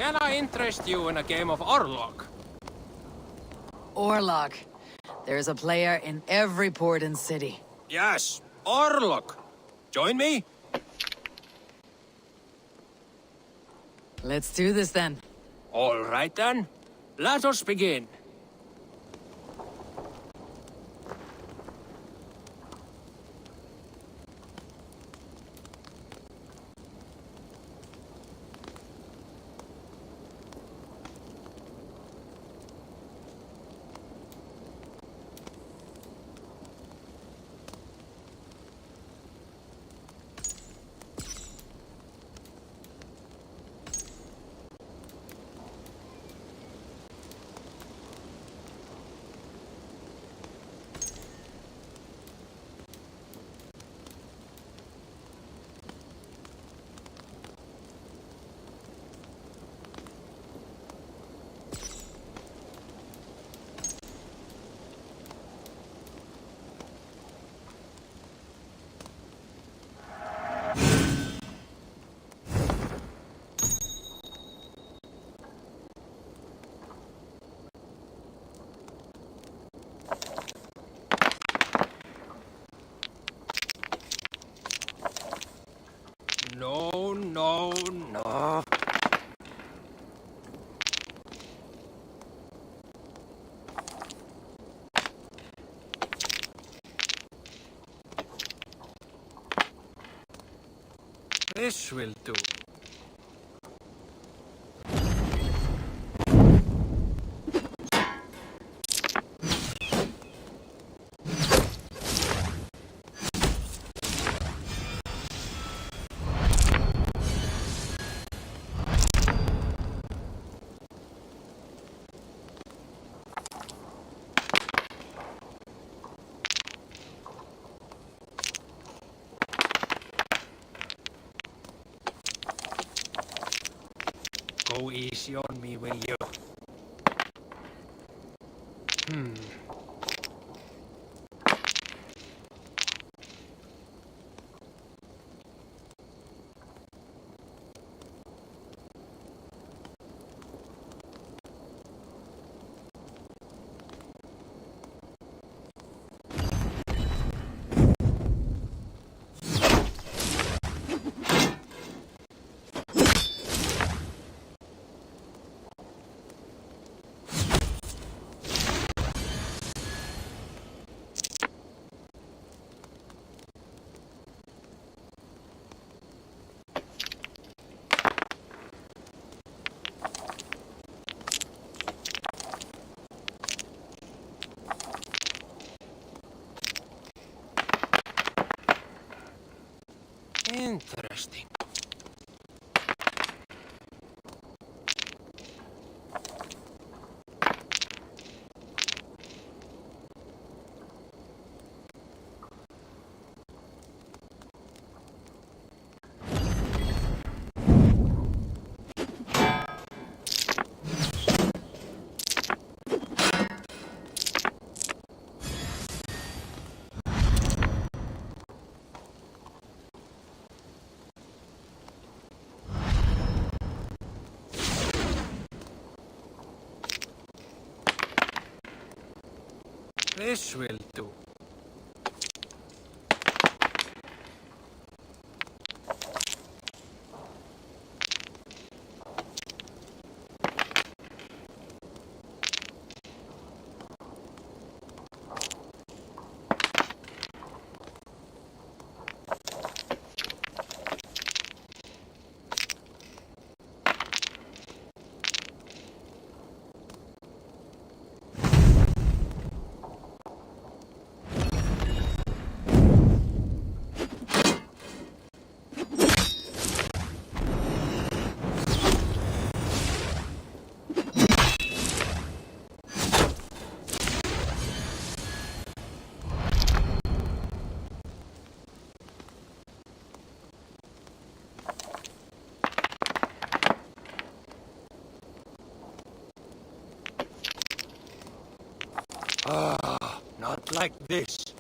Can I interest you in a game of Orlog? Orlog. There's a player in every port and city. Yes, Orlog. Join me? Let's do this then. All right then. Let us begin. No, no, no. This will do. Go easy on me, will you? Interesting. This will do. Not like this.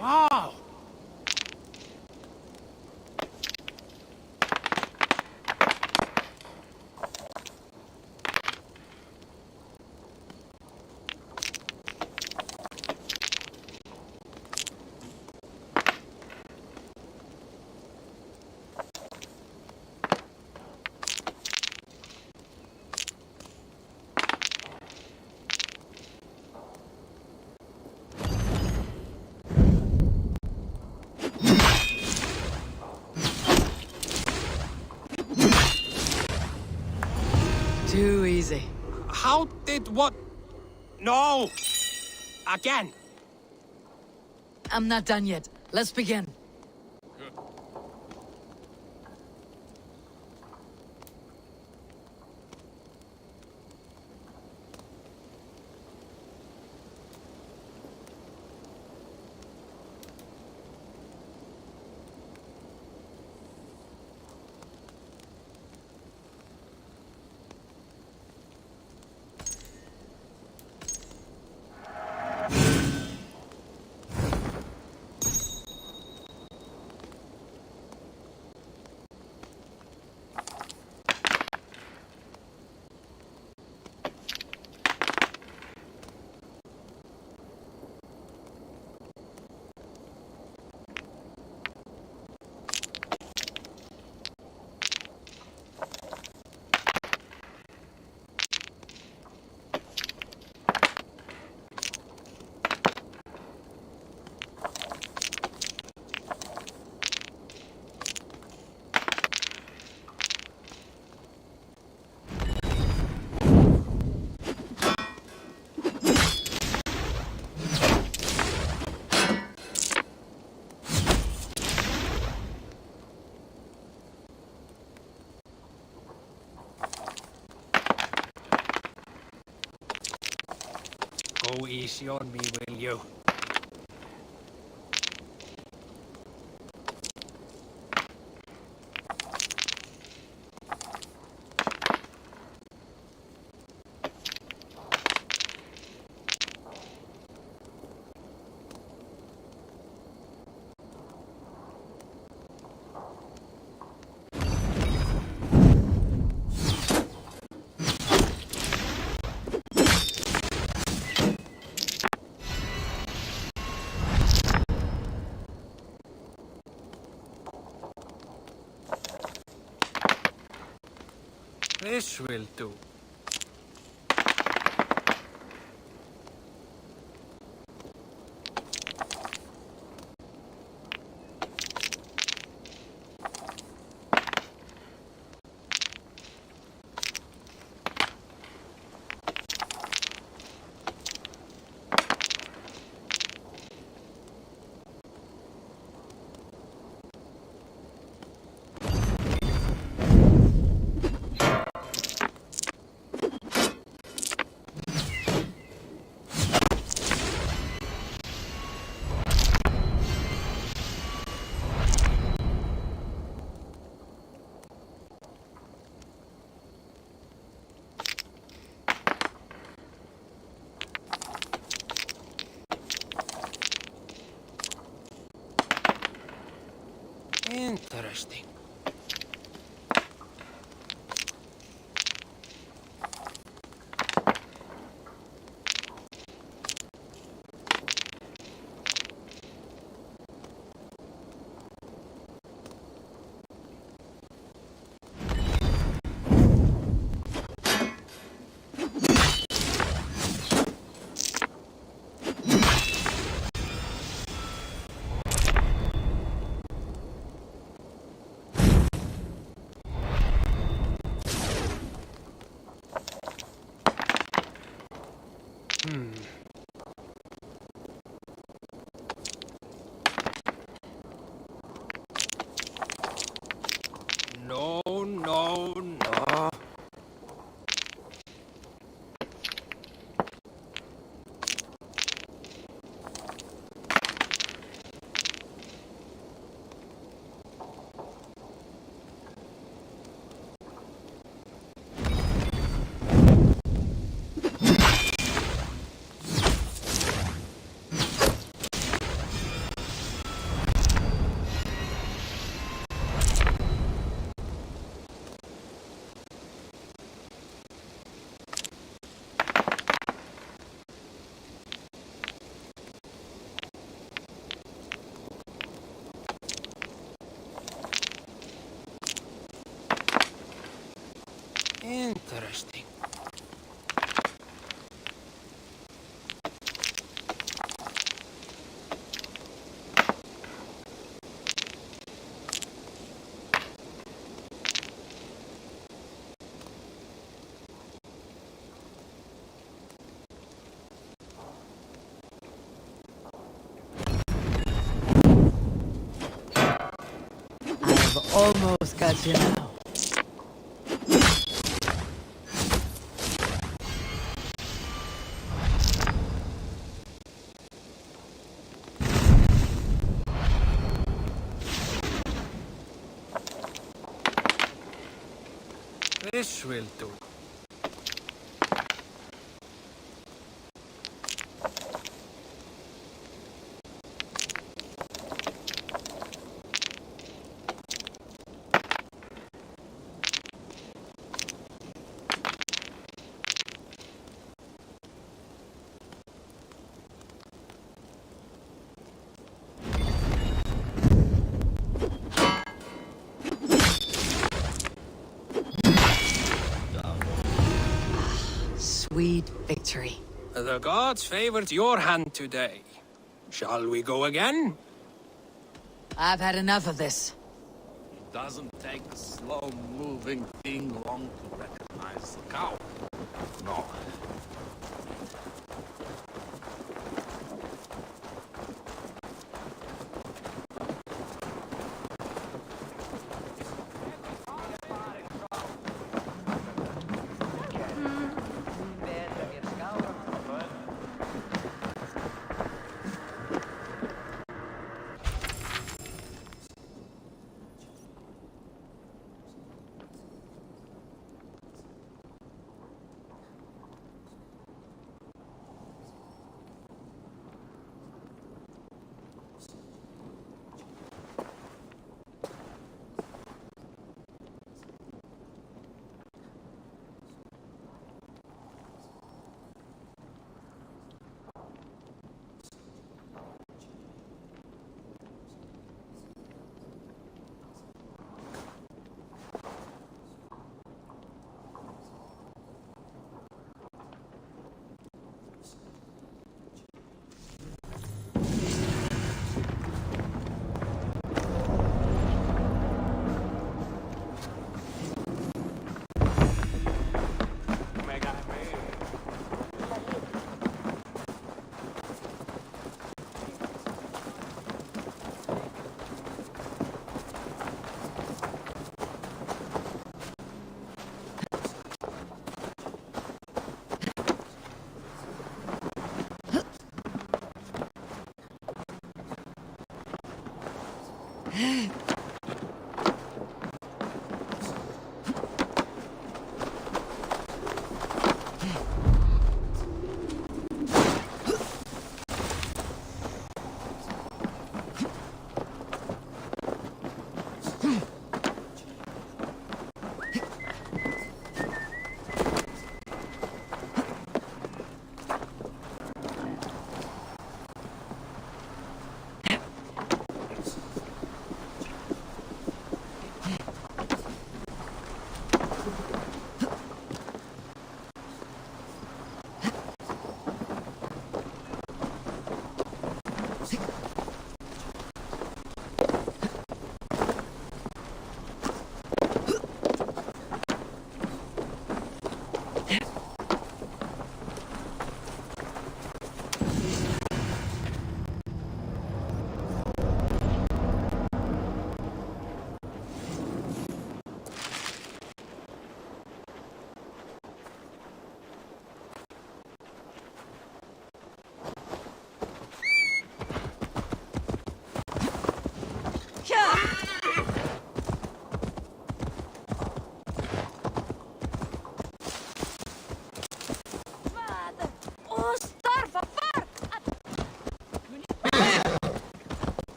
Wow! Too easy. How did what? No! Again! I'm not done yet. Let's begin. Go easy on me, will you? This will do. Interesting. Interesting. I've almost got you now. This will do. Sweet victory. The gods favored your hand today. Shall we go again? I've had enough of this. It doesn't take a slow-moving thing long to recognize the cow. No.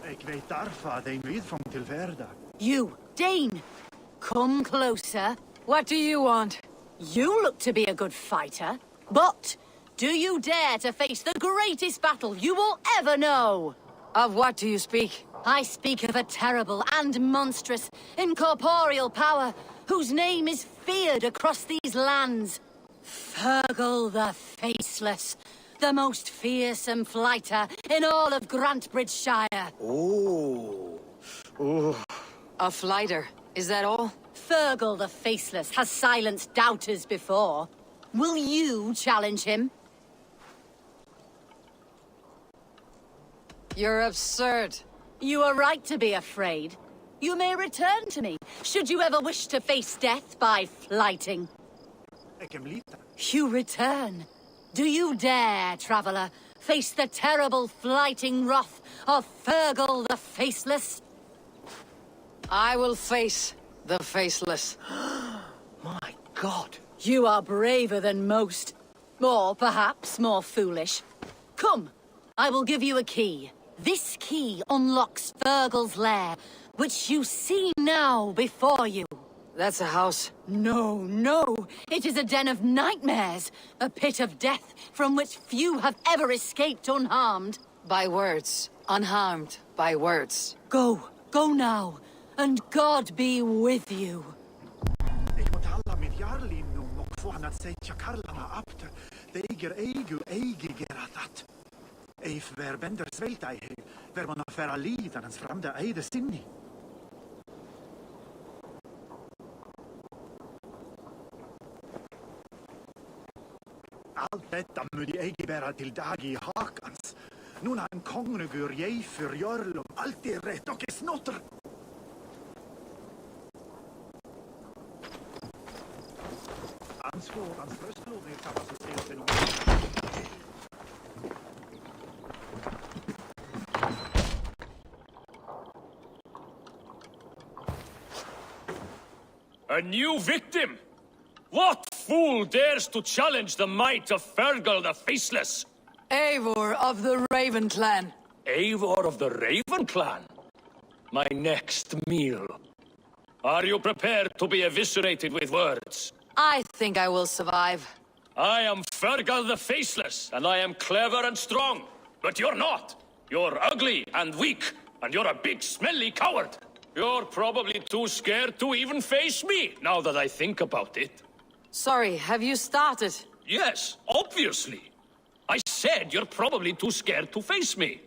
Ik weet daarvan een weet van Tilverda. You, Dane! Come closer. What do you want? You look to be a good fighter, but do you dare to face the greatest battle you will ever know? Of what do you speak? I speak of a terrible and monstrous, incorporeal power whose name is feared across these lands. Fergal the Faceless, the most fearsome fighter in all of Grantbridgeshire. Oh. A flighter, is that all? Fergal the Faceless has silenced doubters before. Will you challenge him? You're absurd. You are right to be afraid. You may return to me, should you ever wish to face death by flighting. You return. Do you dare, traveler, face the terrible flighting wrath of Fergal the Faceless? I will face the Faceless. My God. You are braver than most. Or perhaps more foolish. Come, I will give you a key. This key unlocks Fergal's lair, which you see now before you. That's a house. No, no. It is a den of nightmares. A pit of death from which few have ever escaped unharmed. By words. Unharmed by words. Go. Go now. And God be with you. Ik moet alla mit jarlin nog voor dat zij chakarlana apte. Deger eigu geratat. Eif ver bender sveltai he, ver man affära lidan ens framde eide sinni. Allt detta moet die egi bära till dag i hakans. Nu har en kongegur jag för jörlum alltid rätt och snotter. Hans bröstlåd är kapacitet till A new victim? What fool dares to challenge the might of Fergal the Faceless? Eivor of the Raven Clan. Eivor of the Raven Clan? My next meal. Are you prepared to be eviscerated with words? I think I will survive. I am Fergal the Faceless, and I am clever and strong. But you're not. You're ugly and weak, and you're a big smelly coward. You're probably too scared to even face me, now that I think about it. Sorry, have you started? Yes, obviously. I said you're probably too scared to face me.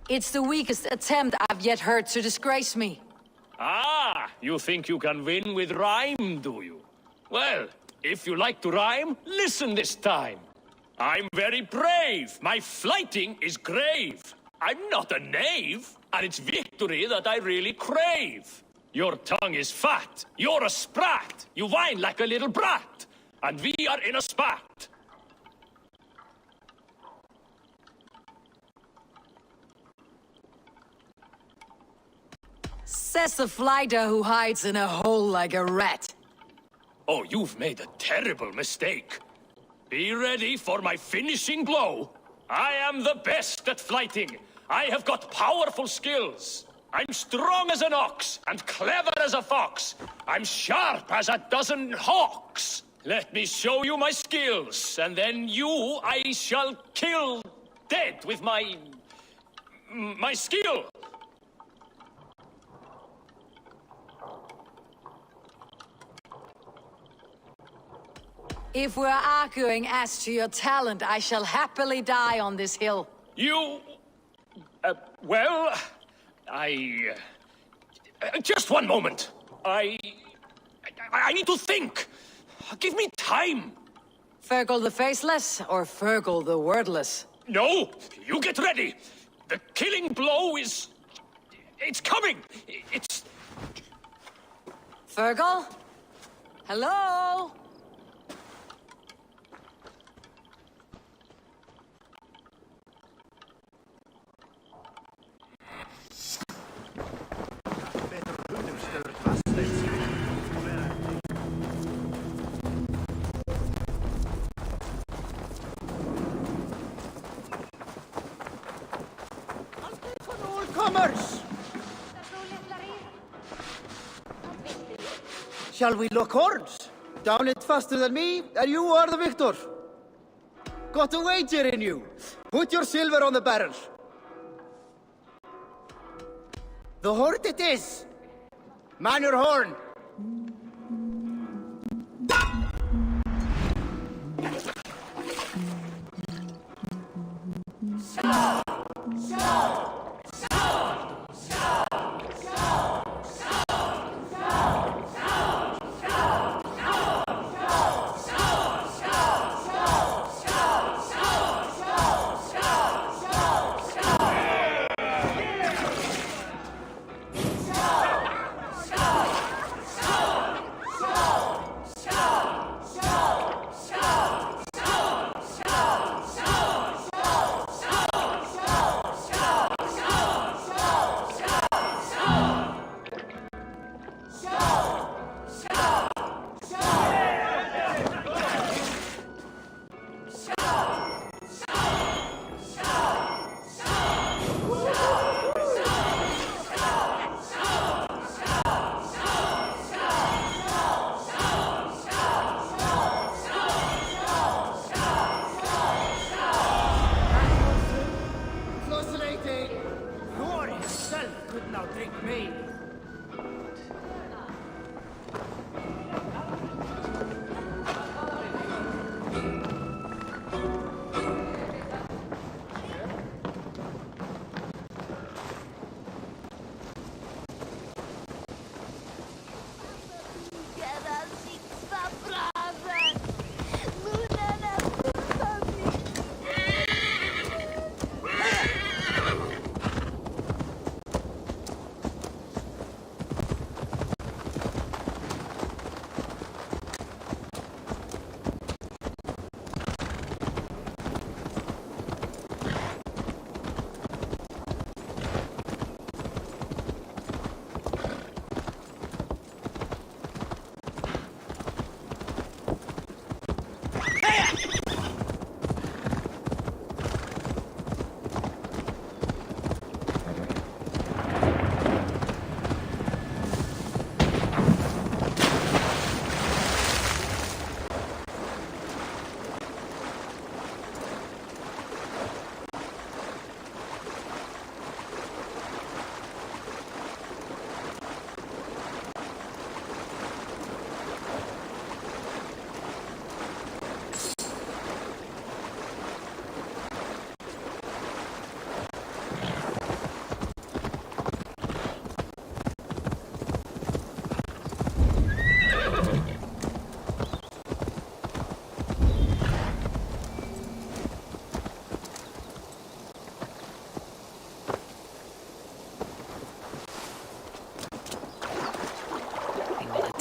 It's the weakest attempt I've yet heard to disgrace me. Ah, you think you can win with rhyme, do you? Well, if you like to rhyme, listen this time. I'm very brave. My flighting is grave. I'm not a knave, and it's victory that I really crave. Your tongue is fat. You're a sprat. You whine like a little brat. And we are in a spat. Says the flighter who hides in a hole like a rat. Oh, you've made a terrible mistake. Be ready for my finishing blow. I am the best at flighting. I have got powerful skills. I'm strong as an ox and clever as a fox. I'm sharp as a dozen hawks. Let me show you my skills, and then you I shall kill dead with my skill. If we're arguing as to your talent, I shall happily die on this hill. You... well... just one moment. I need to think. Give me time. Fergal the Faceless or Fergal the Wordless? No, you get ready. The killing blow is... it's coming. It's... Fergal? Hello? newcomers! Shall we lock horns? Down it faster than me, and you are the victor. Got a wager in you. Put your silver on the barrel. The horde it is. Man your horn.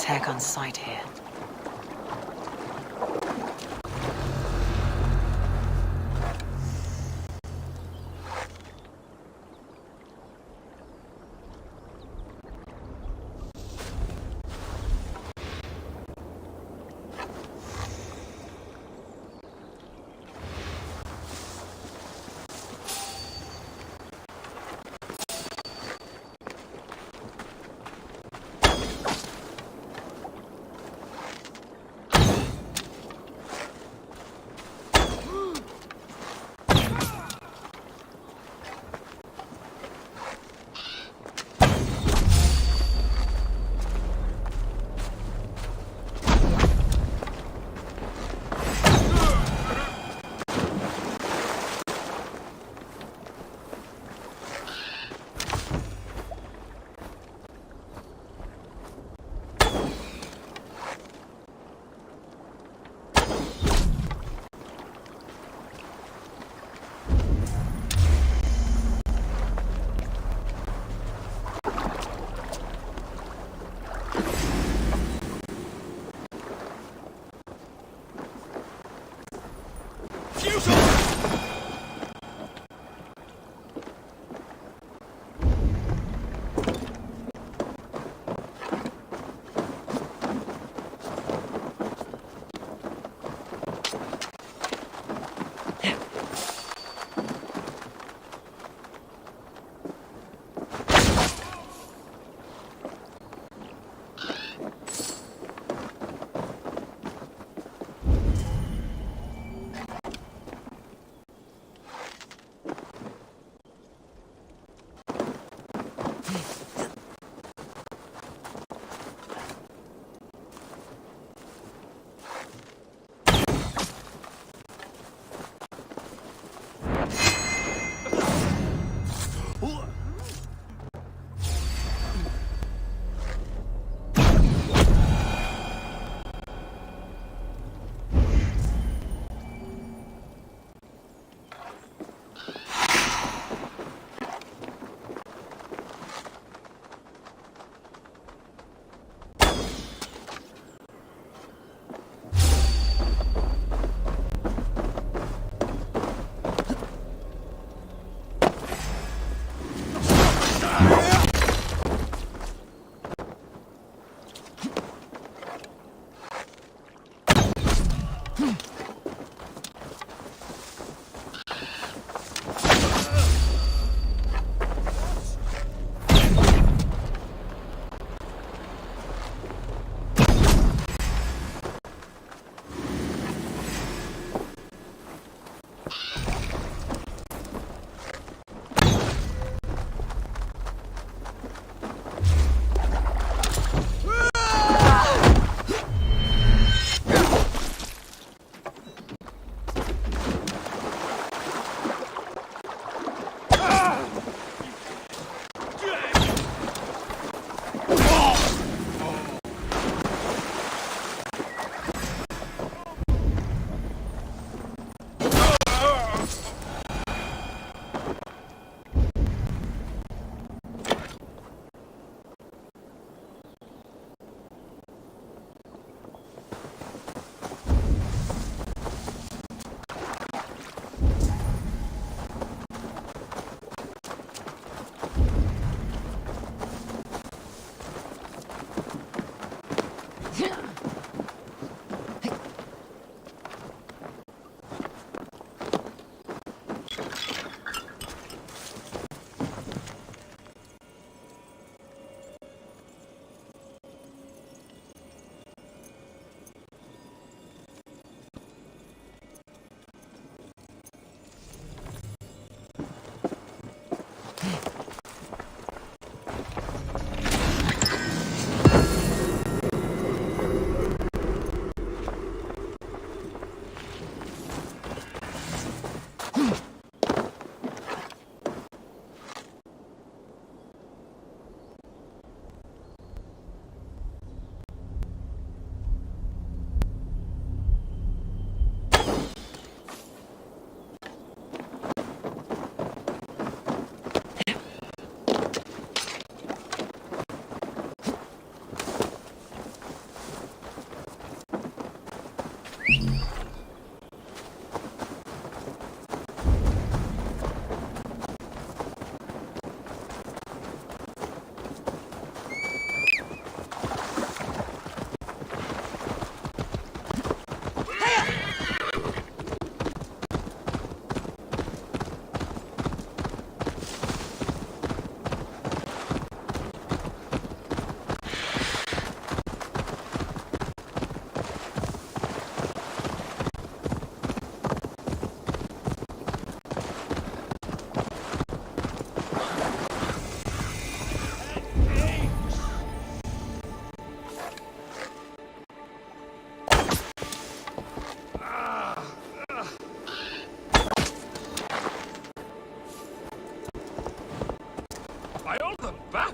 Attack on sight here.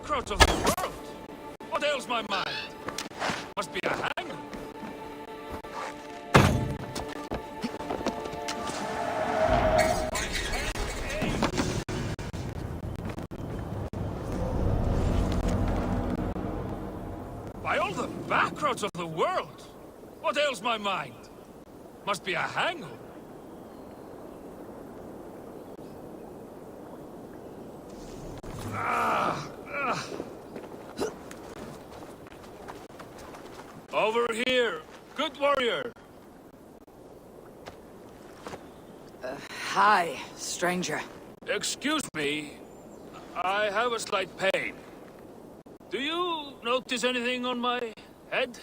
backroads of the world. What ails my mind? Must be a hang. By all the backroads of the world! What ails my mind? Must be a hangover. Over here, good warrior. Hi, stranger. Excuse me, I have a slight pain. Do you notice anything on my head?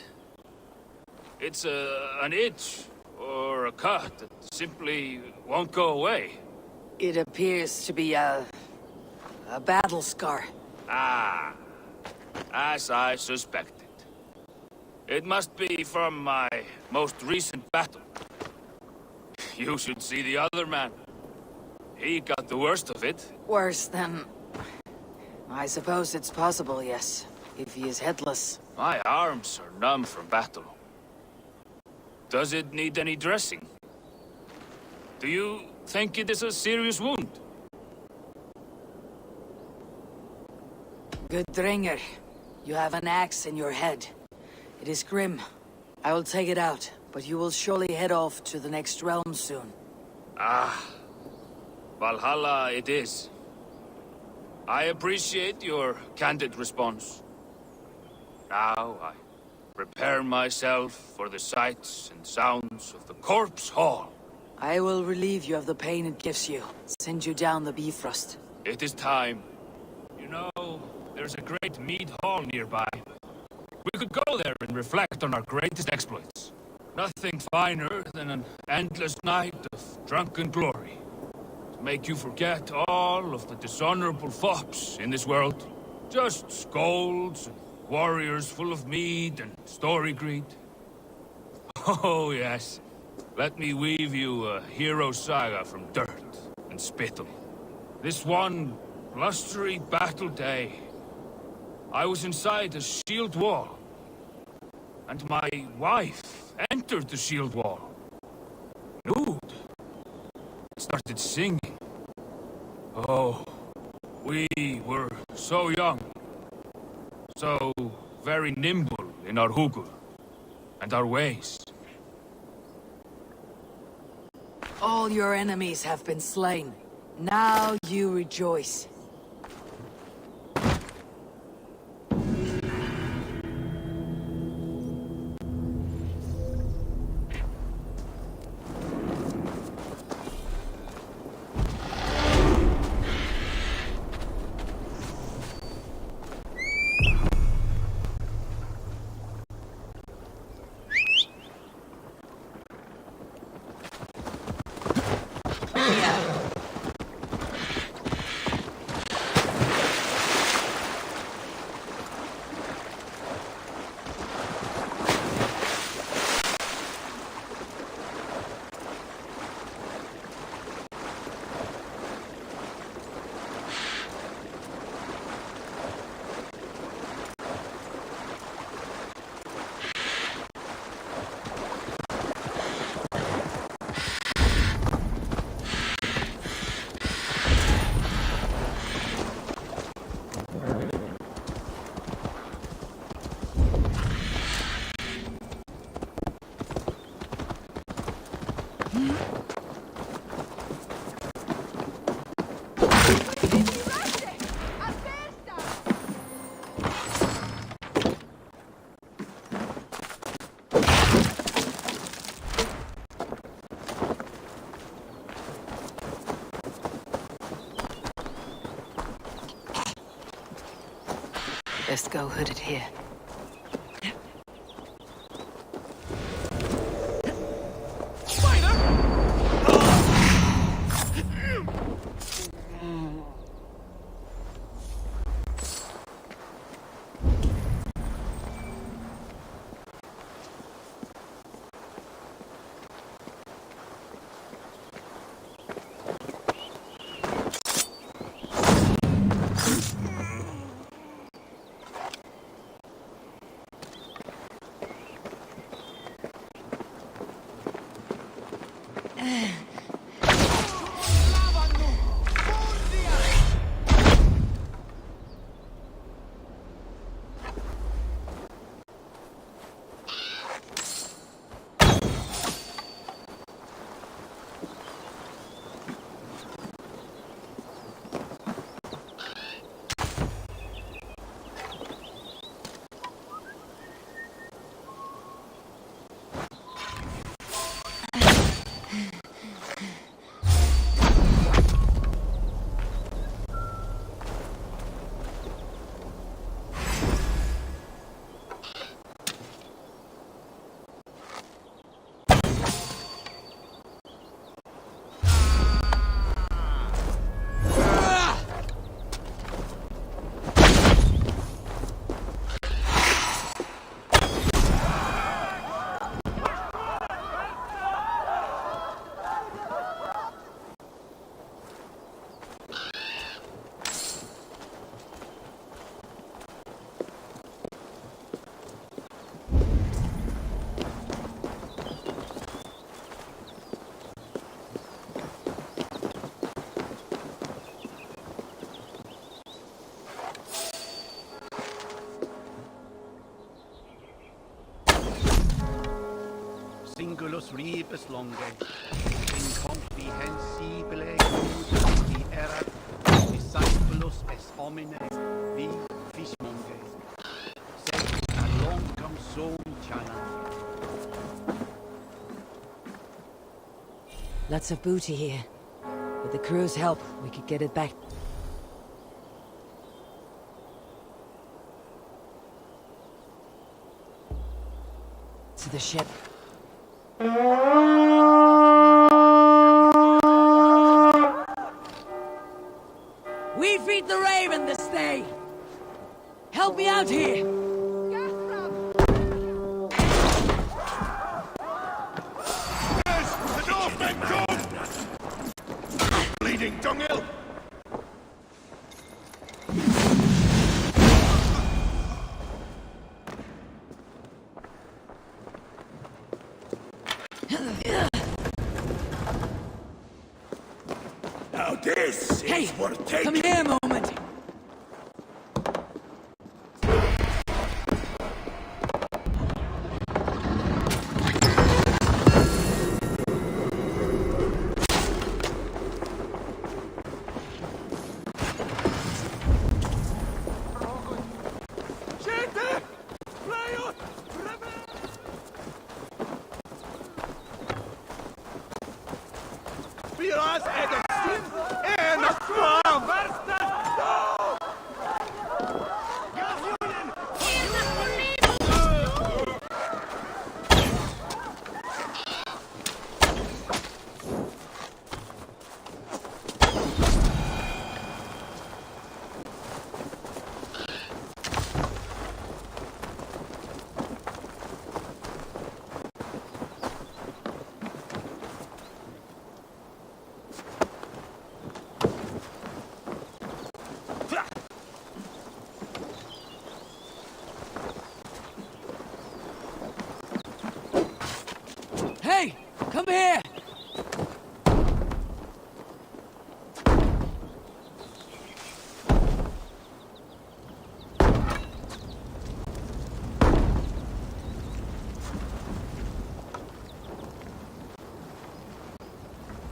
It's an itch or a cut that simply won't go away. It appears to be a battle scar. Ah, as I suspected. It must be from my most recent battle. You should see the other man. He got the worst of it. Worse than... I suppose it's possible, yes. If he is headless. My arms are numb from battle. Does it need any dressing? Do you think it is a serious wound? Good Dringer, you have an axe in your head. It is grim. I will take it out, but you will surely head off to the next realm soon. Ah, Valhalla it is. I appreciate your candid response. Now I prepare myself for the sights and sounds of the Corpse Hall. I will relieve you of the pain it gives you. Send you down the Bifrost. It is time. You know, there's a great mead hall nearby. We could go there and reflect on our greatest exploits. Nothing finer than an endless night of drunken glory. To make you forget all of the dishonorable fops in this world. Just scolds and warriors full of mead and story greed. Oh yes, let me weave you a hero saga from dirt and spittle. This one blustery battle day, I was inside a shield wall, and my wife entered the shield wall. Nude. Started singing. Oh, we were so young. So very nimble in our hugul and our ways. All your enemies have been slain. Now you rejoice. Best go hooded here. tribes longe, incomprehensibile die erat, discipulus es homine, vi fismonge, sed a longum sum chana. Lots of booty here. With the crew's help, we could get it back. To the ship. We feed the raven this day. Help me out here. Bleeding dunghill! Now this is worth taking! Come here a moment. Viras Edison en a kram! Hey, come here.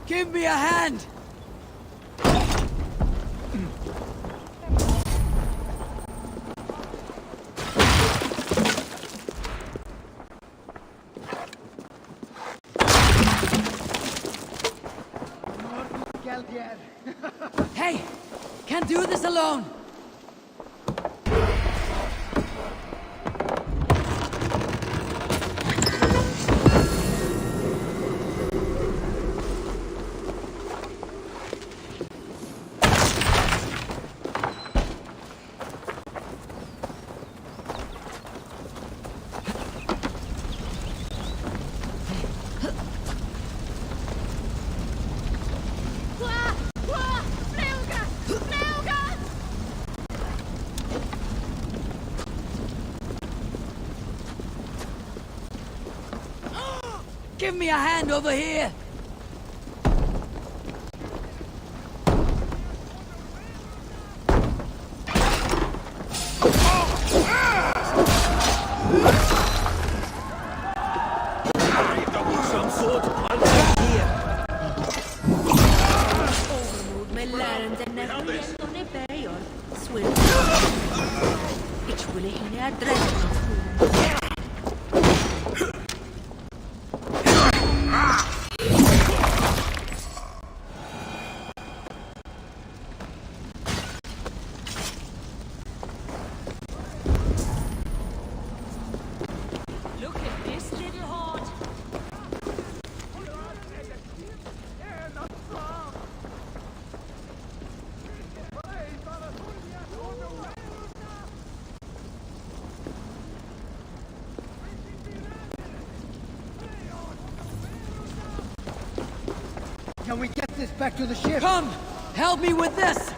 Give me a hand. Hey, can't do this alone. Give me a hand over here! Some sort, I'll take here. Med lärarna när vi bäjar swim. Ich will hinna adressen. Look at this little heart. Can we get this back to the ship? Come! Help me with this!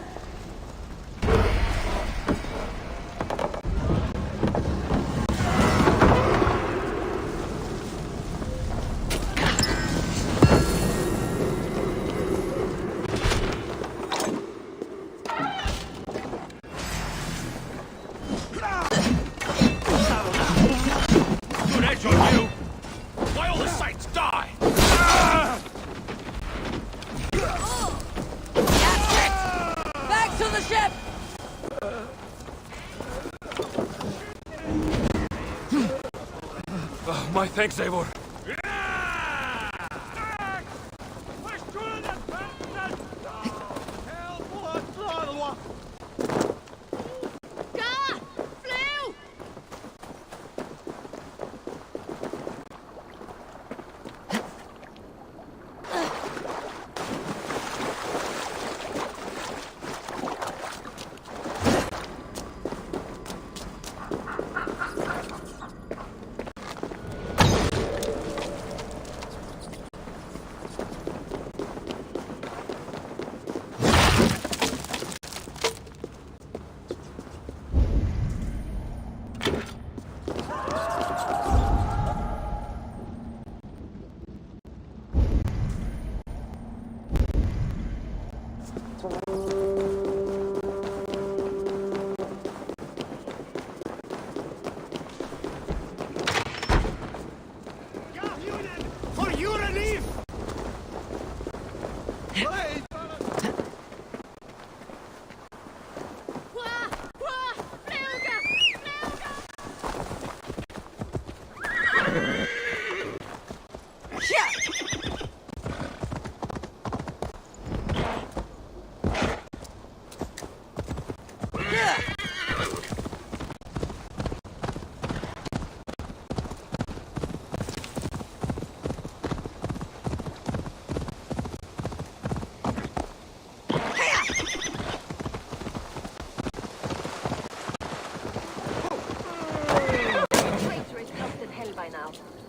Good edge on you! Why all the sights die? the ship! My thanks, Eivor.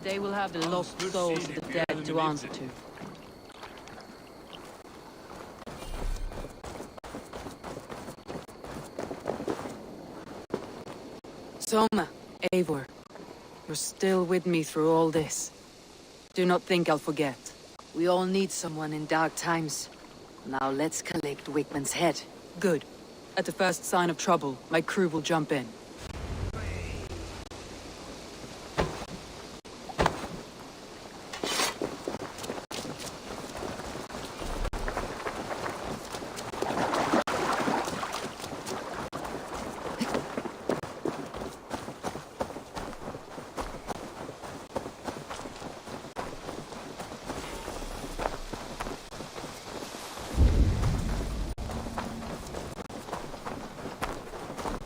They will have the lost souls of the dead to answer to. Soma, Eivor, you're still with me through all this. Do not think I'll forget. We all need someone in dark times. Now let's collect Wickman's head. Good. At the first sign of trouble, my crew will jump in.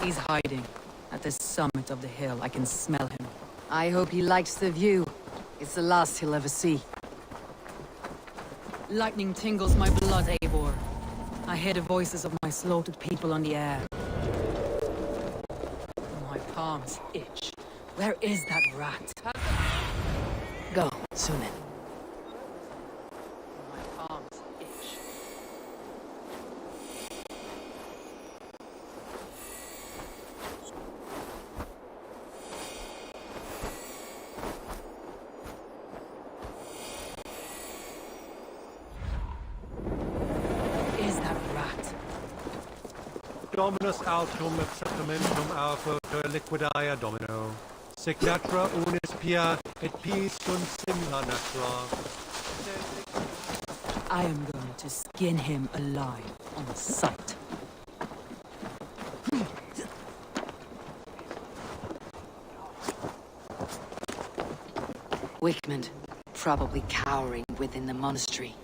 He's hiding. At the summit of the hill, I can smell him. I hope he likes the view. It's the last he'll ever see. Lightning tingles my blood, Eivor. I hear the voices of my slaughtered people on the air. My palms itch. Where is that rat? Go, Sunan. My palms itch. Dominus altum et sacramentum alpha per liquidaia domino. Sic natura unis pia et pis sunt simula natura. I am going to skin him alive on sight. Wickman, probably cowering within the monastery.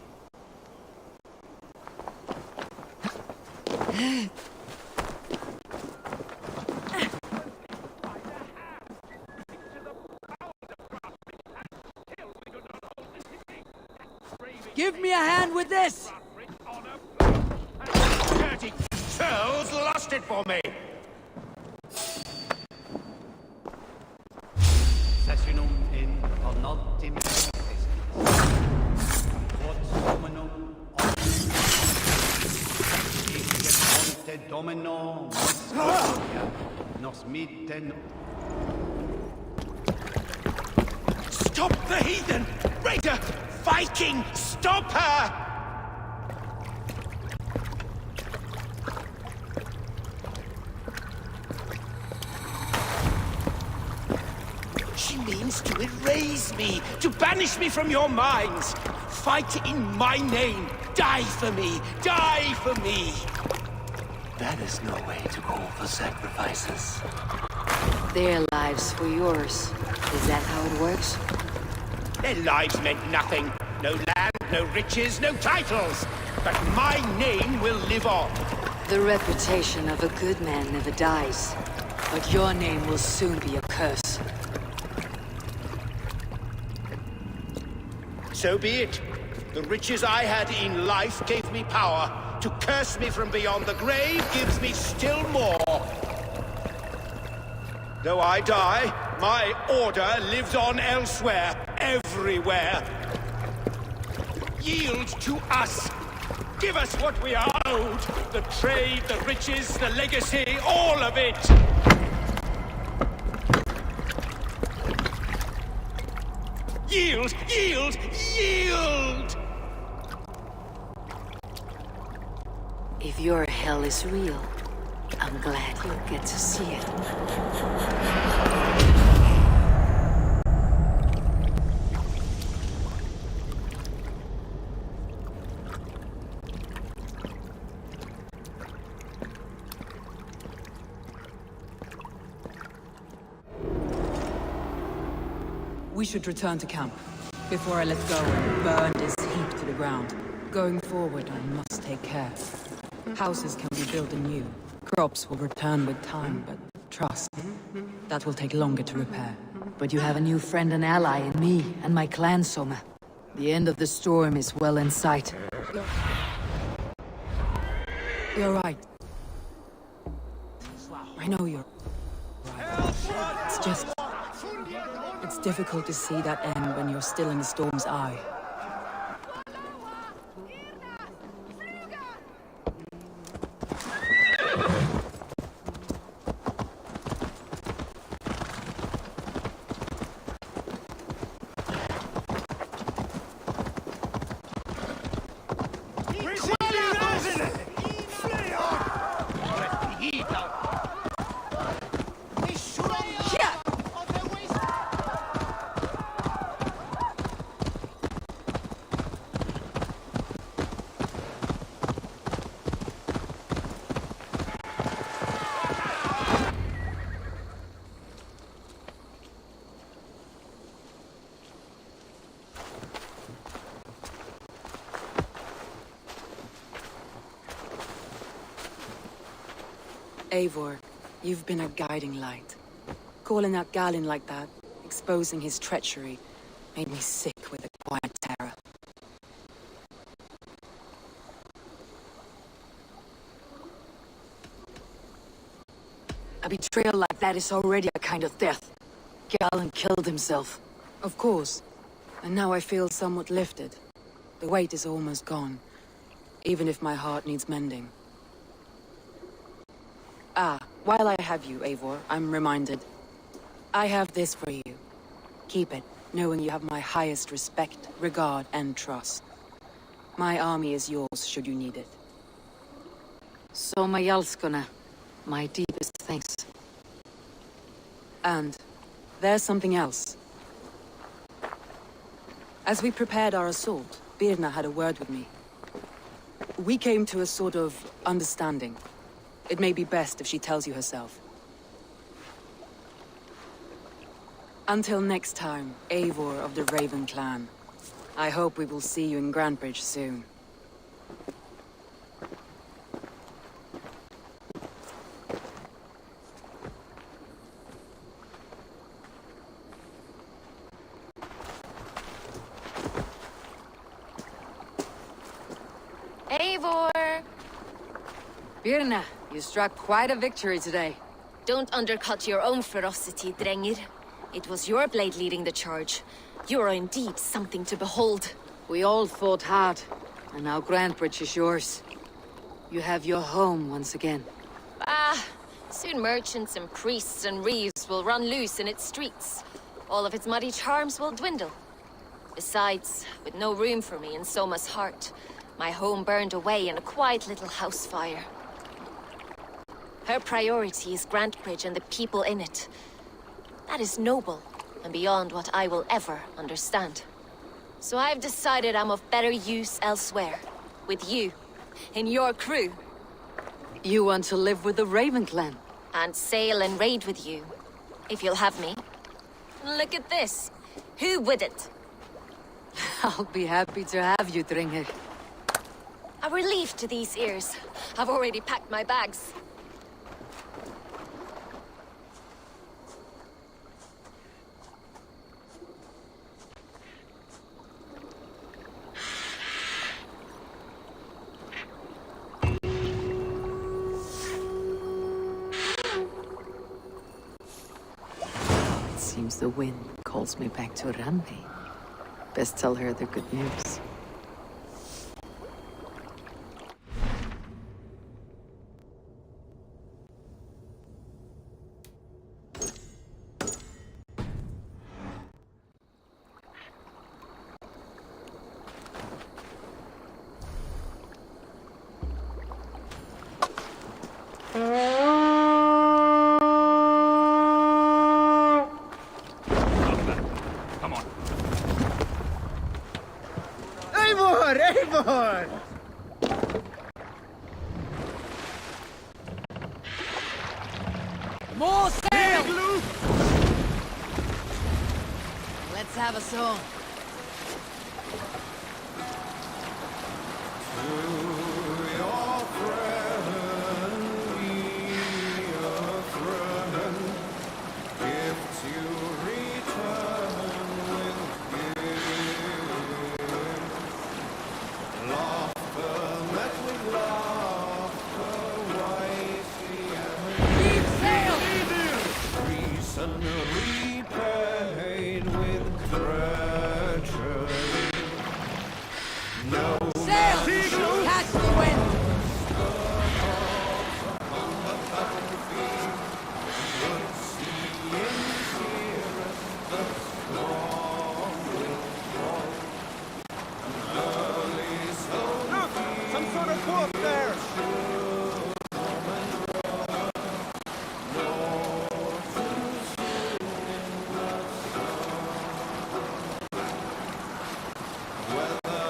Give me a hand with this! Dirty churls lost it for me! Sessionum in onultim quod dominum omnes domino nos mitten. Stop the heathen! Raider! Viking! Stop her! She means to erase me, to banish me from your minds. Fight in my name. Die for me. Die for me. That is no way to call for sacrifices. Their lives for yours. Is that how it works? Their lives meant nothing. No land, no riches, no titles. But my name will live on. The reputation of a good man never dies. But your name will soon be a curse. So be it. The riches I had in life gave me power. To curse me from beyond the grave gives me still more. Though I die, my order lives on elsewhere, everywhere. Yield to us. Give us what we are owed. The trade, the riches, the legacy, all of it. Yield, yield, yield! If your hell is real, I'm glad you'll get to see it. We should return to camp, before I let go and burn this heap to the ground. Going forward, I must take care. Houses can be built anew. Crops will return with time, but trust, that will take longer to repair. But you have a new friend and ally in me and my clan, Soma. The end of the storm is well in sight. You're right. I know you're right. It's just... it's difficult to see that end when you're still in the storm's eye. Eivor, you've been a guiding light. Calling out Galinn like that, exposing his treachery, made me sick with a quiet terror. A betrayal like that is already a kind of death. Galinn killed himself. Of course. And now I feel somewhat lifted. The weight is almost gone, even if my heart needs mending. Ah, while I have you, Eivor, I'm reminded. I have this for you. Keep it, knowing you have my highest respect, regard, and trust. My army is yours, should you need it. Soma Jalskona, my deepest thanks. And there's something else. As we prepared our assault, Birna had a word with me. We came to a sort of understanding. It may be best if she tells you herself. Until next time, Eivor of the Raven Clan. I hope we will see you in Grantebridge soon. Eivor! Birna, you struck quite a victory today. Don't undercut your own ferocity, Drengir. It was your blade leading the charge. You are indeed something to behold. We all fought hard, and now Grantebridge is yours. You have your home once again. Ah, soon merchants and priests and reeves will run loose in its streets. All of its muddy charms will dwindle. Besides, with no room for me in Soma's heart, my home burned away in a quiet little house fire. Her priority is Grantebridge and the people in it. That is noble, and beyond what I will ever understand. So I've decided I'm of better use elsewhere. With you, in your crew. You want to live with the Raven clan? And sail and raid with you, if you'll have me. Look at this. Who wouldn't? I'll be happy to have you, Dringr. A relief to these ears. I've already packed my bags. It seems the wind calls me back to Randi. Best tell her the good news. Come on. Eivor! Eivor! More sail! Let's have a song. Some sort of book there!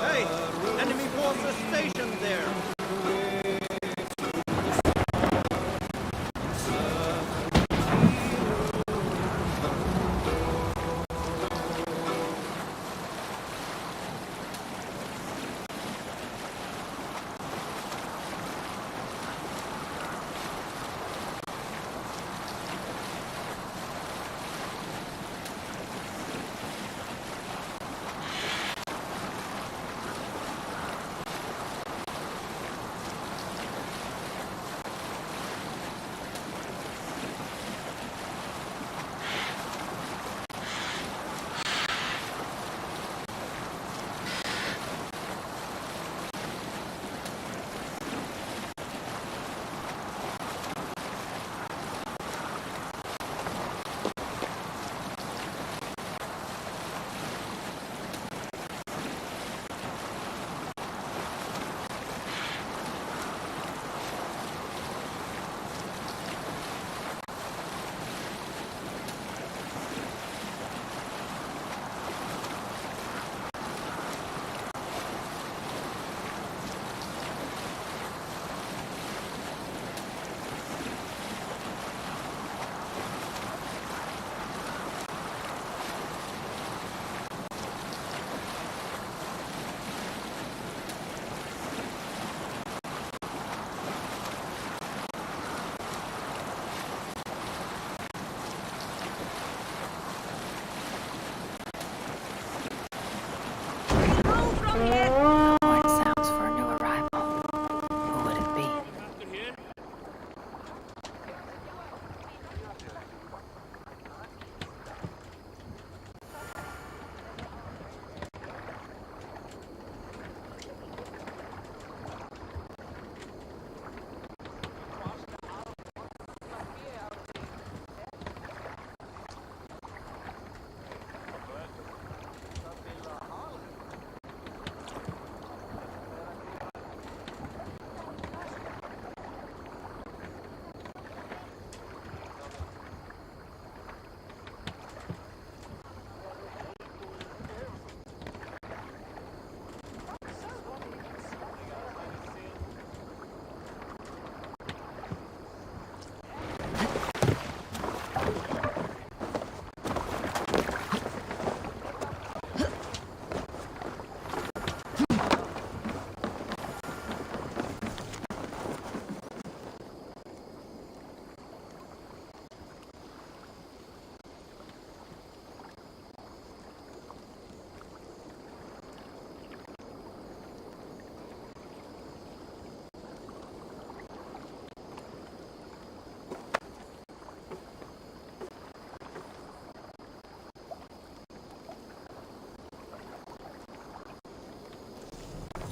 Hey! Enemy forces stationed there!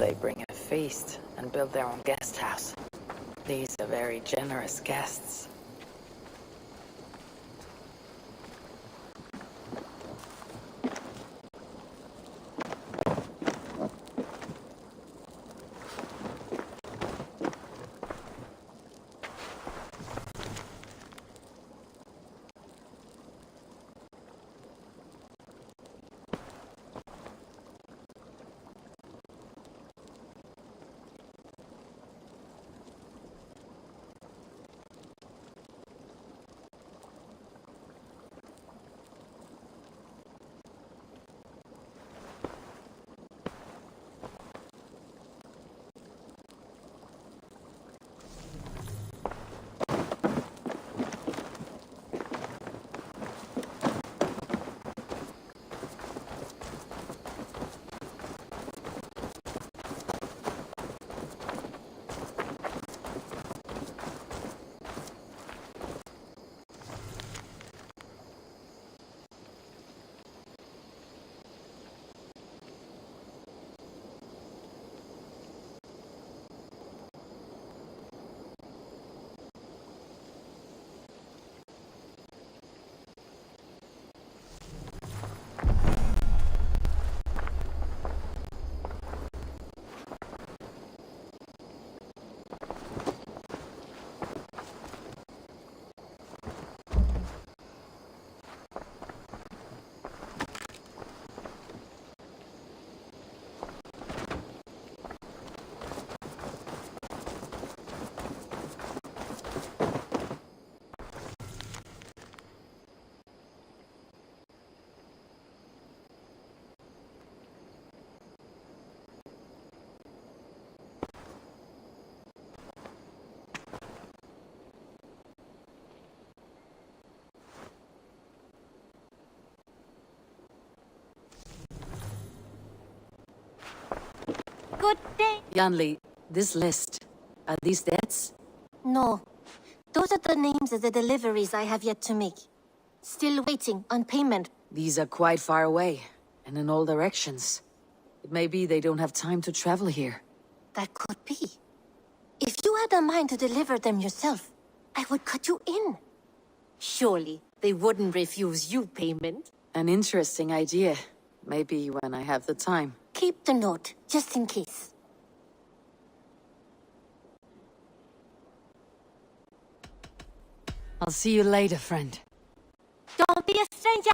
they bring a feast and build their own guest house. These are very generous guests. Good day. Yanli, this list, are these debts? No. Those are the names of the deliveries I have yet to make. Still waiting on payment. These are quite far away, and in all directions. It may be they don't have time to travel here. That could be. If you had a mind to deliver them yourself, I would cut you in. Surely they wouldn't refuse you payment. An interesting idea. Maybe when I have the time. Keep the note, just in case. I'll see you later, friend. Don't be a stranger!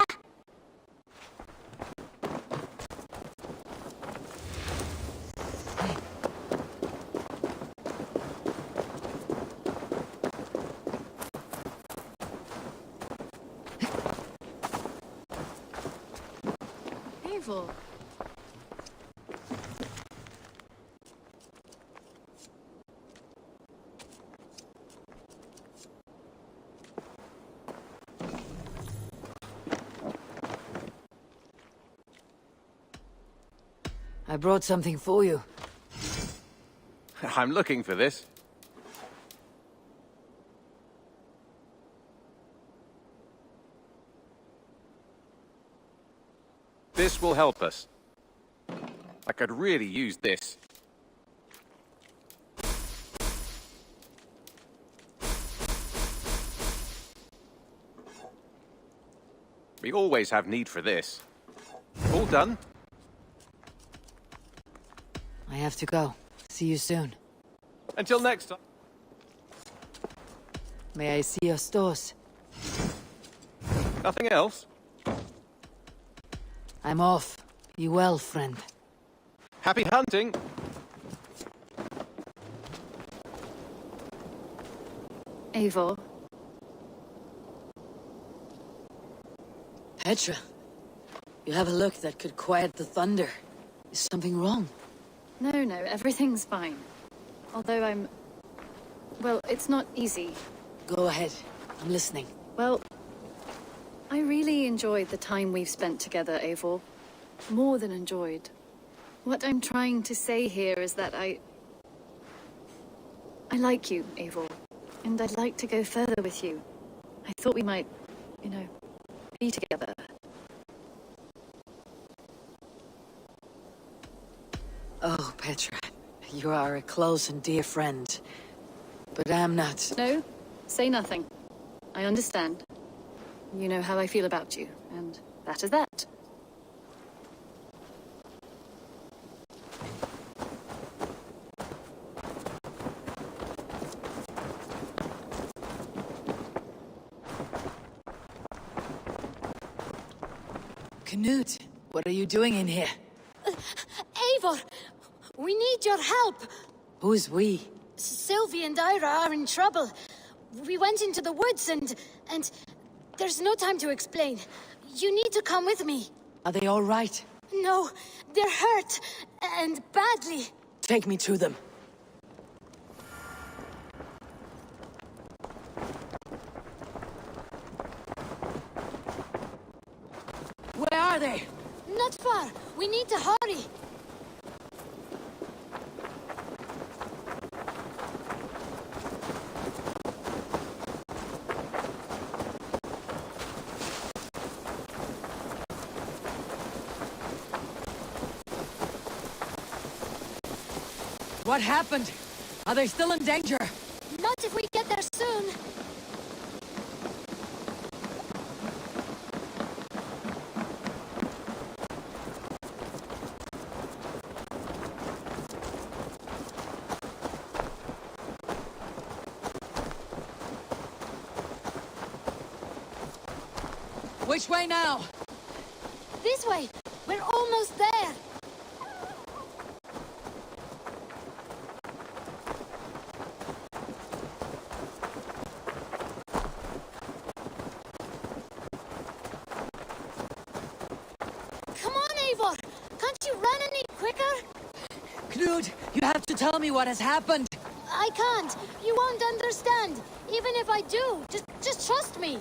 Evil. I brought something for you. I'm looking for this. This will help us. I could really use this. We always have need for this. All done? I have to go. See you soon. Until next time. May I see your stores? Nothing else? I'm off. Be well, friend. Happy hunting! Eivor. Petra, you have a look that could quiet the thunder. Is something wrong? No, everything's fine. Although well, it's not easy. Go ahead. I'm listening. Well, I really enjoyed the time we've spent together, Eivor. More than enjoyed. What I'm trying to say here is that I like you, Eivor. And I'd like to go further with you. I thought we might, be together. Oh, Petra. You are a close and dear friend. But I'm not. No, say nothing. I understand. You know how I feel about you, and that is that. Knut, what are you doing in here? Eivor! We need your help! Who's we? Sylvie and Ira are in trouble. We went into the woods and... There's no time to explain. You need to come with me. Are they all right? No, they're hurt. And badly. Take me to them. Where are they? Not far. We need to hurry. What happened? Are they still in danger? Not if we get there soon. Which way now? This way. We're almost there. Come on, Eivor. Can't you run any quicker? Knut, you have to tell me what has happened. I can't. You won't understand. Even if I do, just trust me.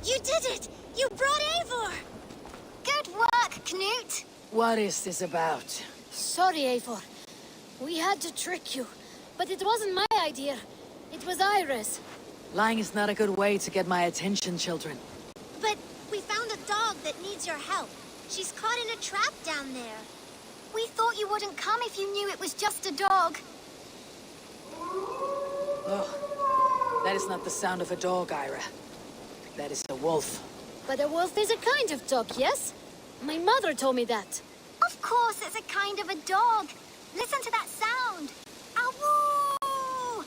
You did it! You brought Eivor! Good work, Knut! What is this about? Sorry, Eivor. We had to trick you. But it wasn't my idea. It was Ira's. Lying is not a good way to get my attention, children. But we found a dog that needs your help. She's caught in a trap down there. We thought you wouldn't come if you knew it was just a dog. Oh, that is not the sound of a dog, Ira. That is a wolf. But a wolf is a kind of dog, yes? My mother told me that. Of course it's a kind of a dog. Listen to that sound. Awoo!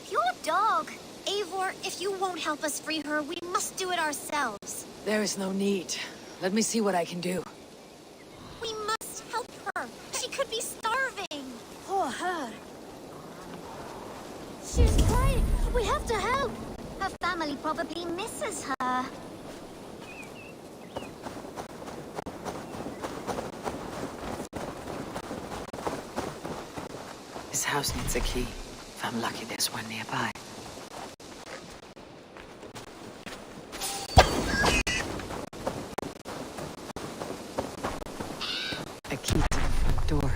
Pure dog. Eivor, if you won't help us free her, we must do it ourselves. There is no need. Let me see what I can do. We must help her. She could be starving. Poor her. She's crying. We have to help. Her family probably misses her. This house needs a key. If I'm lucky, there's one nearby. A key to the front door.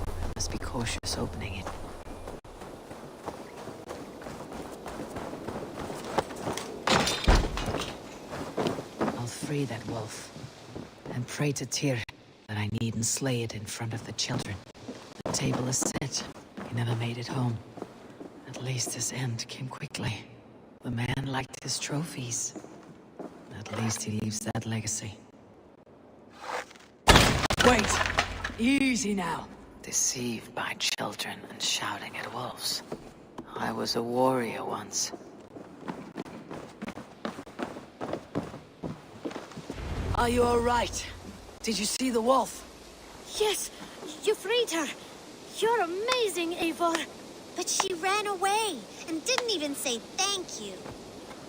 I must be cautious opening it. I'll free that wolf. And pray to Tyr that I needn't slay it in front of the children. The table is set. He never made it home. At least his end came quickly. The man liked his trophies. At least he leaves that legacy. Wait! Easy now! Deceived by children and shouting at wolves. I was a warrior once. Are you all right? Did you see the wolf? Yes, you freed her. You're amazing, Eivor. But she ran away and didn't even say thank you.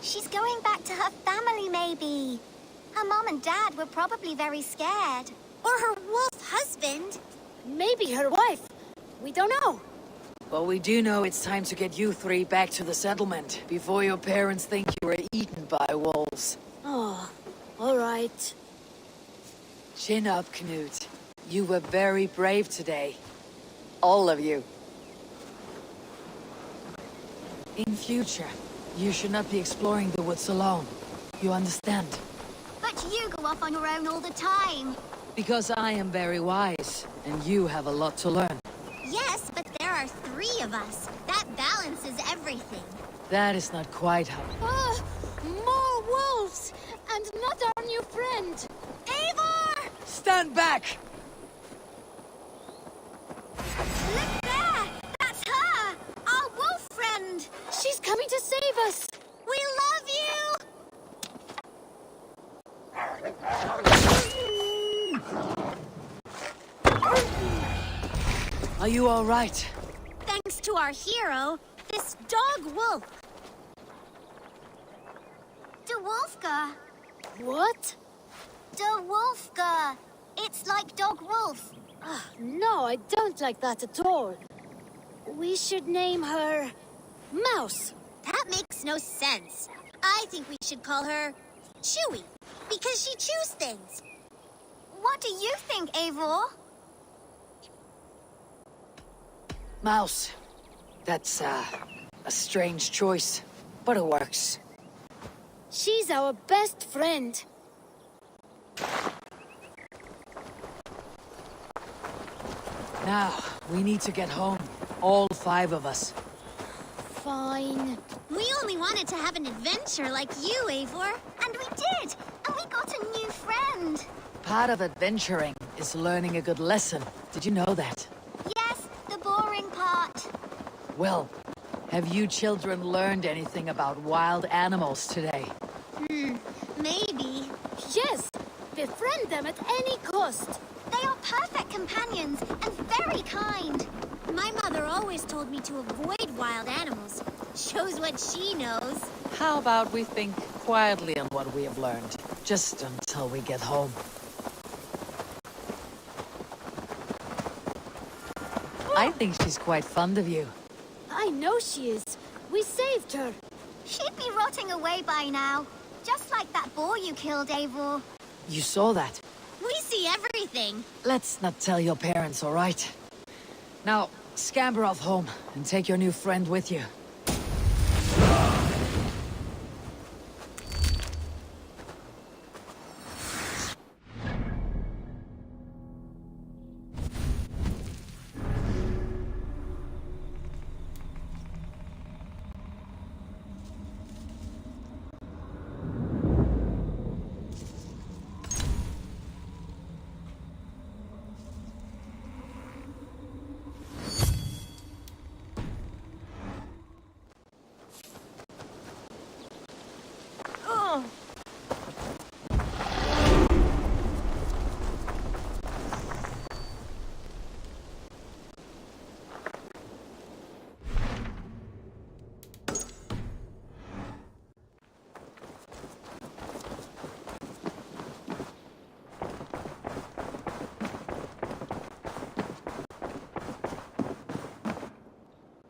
She's going back to her family, maybe. Her mom and dad were probably very scared. Or her wolf husband. Maybe her wife. We don't know. But we do know it's time to get you three back to the settlement before your parents think you were eaten by wolves. Oh, all right. Chin up, Knut. You were very brave today. All of you. In future, You should not be exploring the woods alone. You understand? But you go off on your own all the time. Because I am very wise, and you have a lot to learn. Yes, but there are 3 of us. That balances everything. That is not quite how... More wolves! And not our new friend! Eivor! Stand back! Look there! That's her! Our wolf friend! She's coming to save us! We love you! Are you all right? Thanks to our hero, this dog wolf. De Wolfka. What? De Wolfka. It's like dog wolf. No, I don't like that at all. We should name her... Mouse. That makes no sense. I think we should call her Chewy, because she chews things. What do you think, Eivor? Mouse. That's, a strange choice, but it works. She's our best friend. Now, we need to get home. All 5 of us. Fine. We only wanted to have an adventure like you, Eivor. And we did! And we got a new friend. Part of adventuring is learning a good lesson. Did you know that? Yes, the boring part. Well, have you children learned anything about wild animals today? Maybe. Yes! Befriend them at any cost. They are perfect companions and very kind. My mother always told me to avoid wild animals. Shows what she knows. How about we think quietly on what we have learned, just until we get home? I think she's quite fond of you. I know she is. We saved her. She'd be rotting away by now. Just like that boar you killed, Eivor. You saw that? We see everything. Let's not tell your parents, all right? Now, scamper off home and take your new friend with you.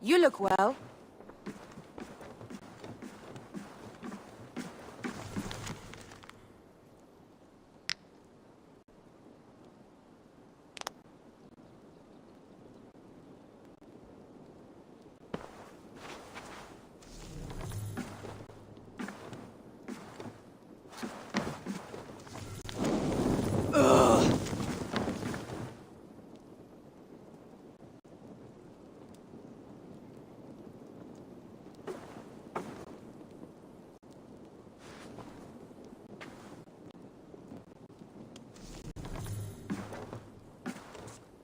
You look well.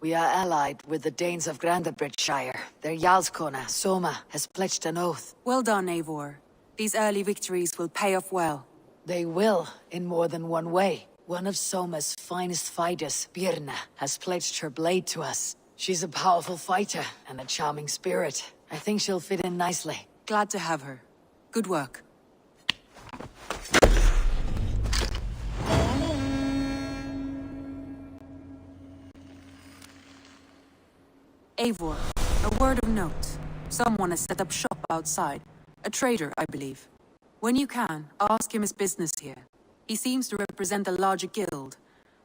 We are allied with the Danes of Grandabridgeshire. Their Jarlskona, Soma, has pledged an oath. Well done, Eivor. These early victories will pay off well. They will, in more than one way. One of Soma's finest fighters, Birna, has pledged her blade to us. She's a powerful fighter and a charming spirit. I think she'll fit in nicely. Glad to have her. Good work. Eivor, a word of note. Someone has set up shop outside. A trader, I believe. When you can, ask him his business here. He seems to represent a larger guild.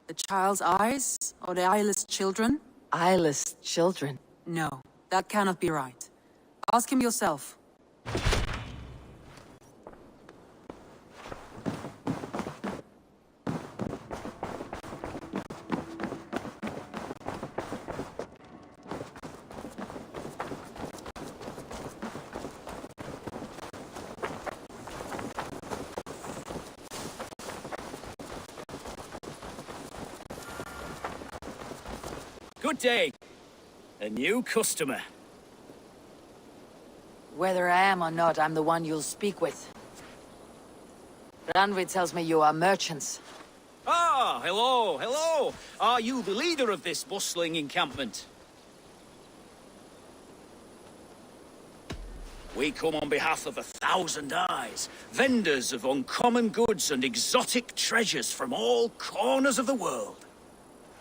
The Child's Eyes? Or the Eyeless Children? Eyeless children? No, that cannot be right. Ask him yourself. Good day. A new customer. Whether I am or not, I'm the one you'll speak with. Randvi tells me you are merchants. Ah, hello, hello. Are you the leader of this bustling encampment? We come on behalf of 1,000 Eyes, vendors of uncommon goods and exotic treasures from all corners of the world.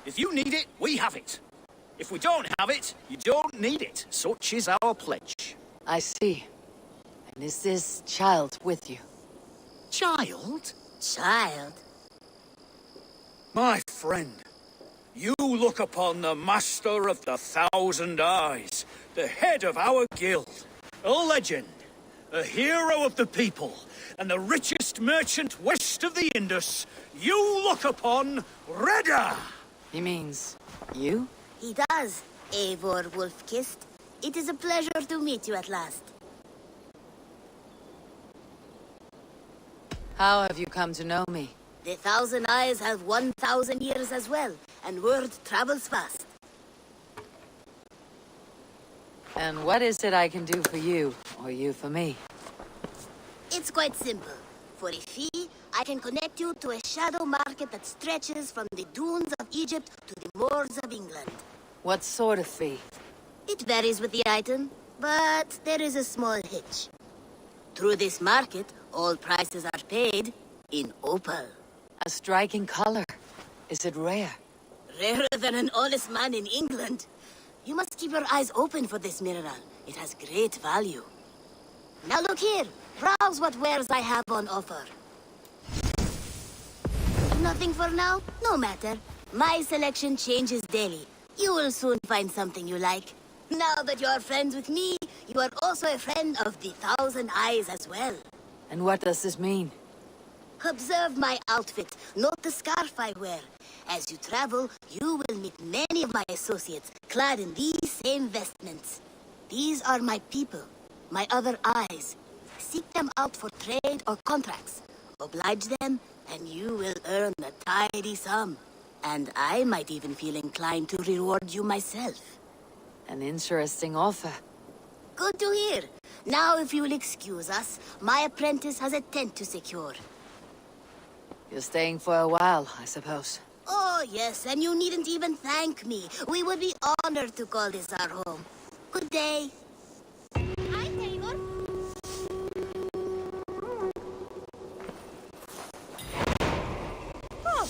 If you need it, we have it. If we don't have it, you don't need it. Such is our pledge. I see. And is this child with you? Child? Child? My friend, you look upon the master of the 1,000 Eyes, the head of our guild, a legend, a hero of the people, and the richest merchant west of the Indus. You look upon Reda! He means you? He does, Eivor Wolf-Kissed. It is a pleasure to meet you at last. How have you come to know me? The 1,000 Eyes have 1,000 years as well, and word travels fast. And what is it I can do for you, or you for me? It's quite simple. For a fee, I can connect you to a shadow market that stretches from the dunes of Egypt to the moors of England. What sort of fee? It varies with the item, but there is a small hitch. Through this market, all prices are paid in opal. A striking color. Is it rare? Rarer than an honest man in England. You must keep your eyes open for this mineral. It has great value. Now look here. Browse what wares I have on offer. Nothing for now? No matter. My selection changes daily. You will soon find something you like. Now that you are friends with me, you are also a friend of the 1,000 Eyes as well. And what does this mean? Observe my outfit. Note the scarf I wear. As you travel, you will meet many of my associates, clad in these same vestments. These are my people, my other eyes. Seek them out for trade or contracts. Oblige them, and you will earn a tidy sum. And I might even feel inclined to reward you myself. An interesting offer. Good to hear. Now, if you will excuse us, my apprentice has a tent to secure. You're staying for a while, I suppose. Oh, yes, and you needn't even thank me. We would be honored to call this our home. Good day. Hi, Eivor. Oh.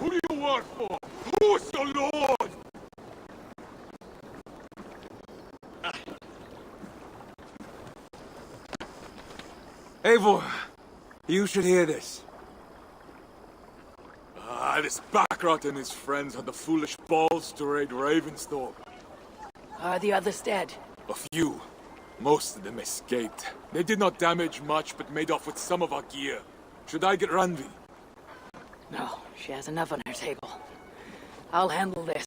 Who do you work for? Who's your lord? Eivor, you should hear this. This Backrot and his friends had the foolish balls to raid Ravensthorpe. Are the others dead? A few. Most of them escaped. They did not damage much, but made off with some of our gear. Should I get Randvi? No, she has enough on her table. I'll handle this.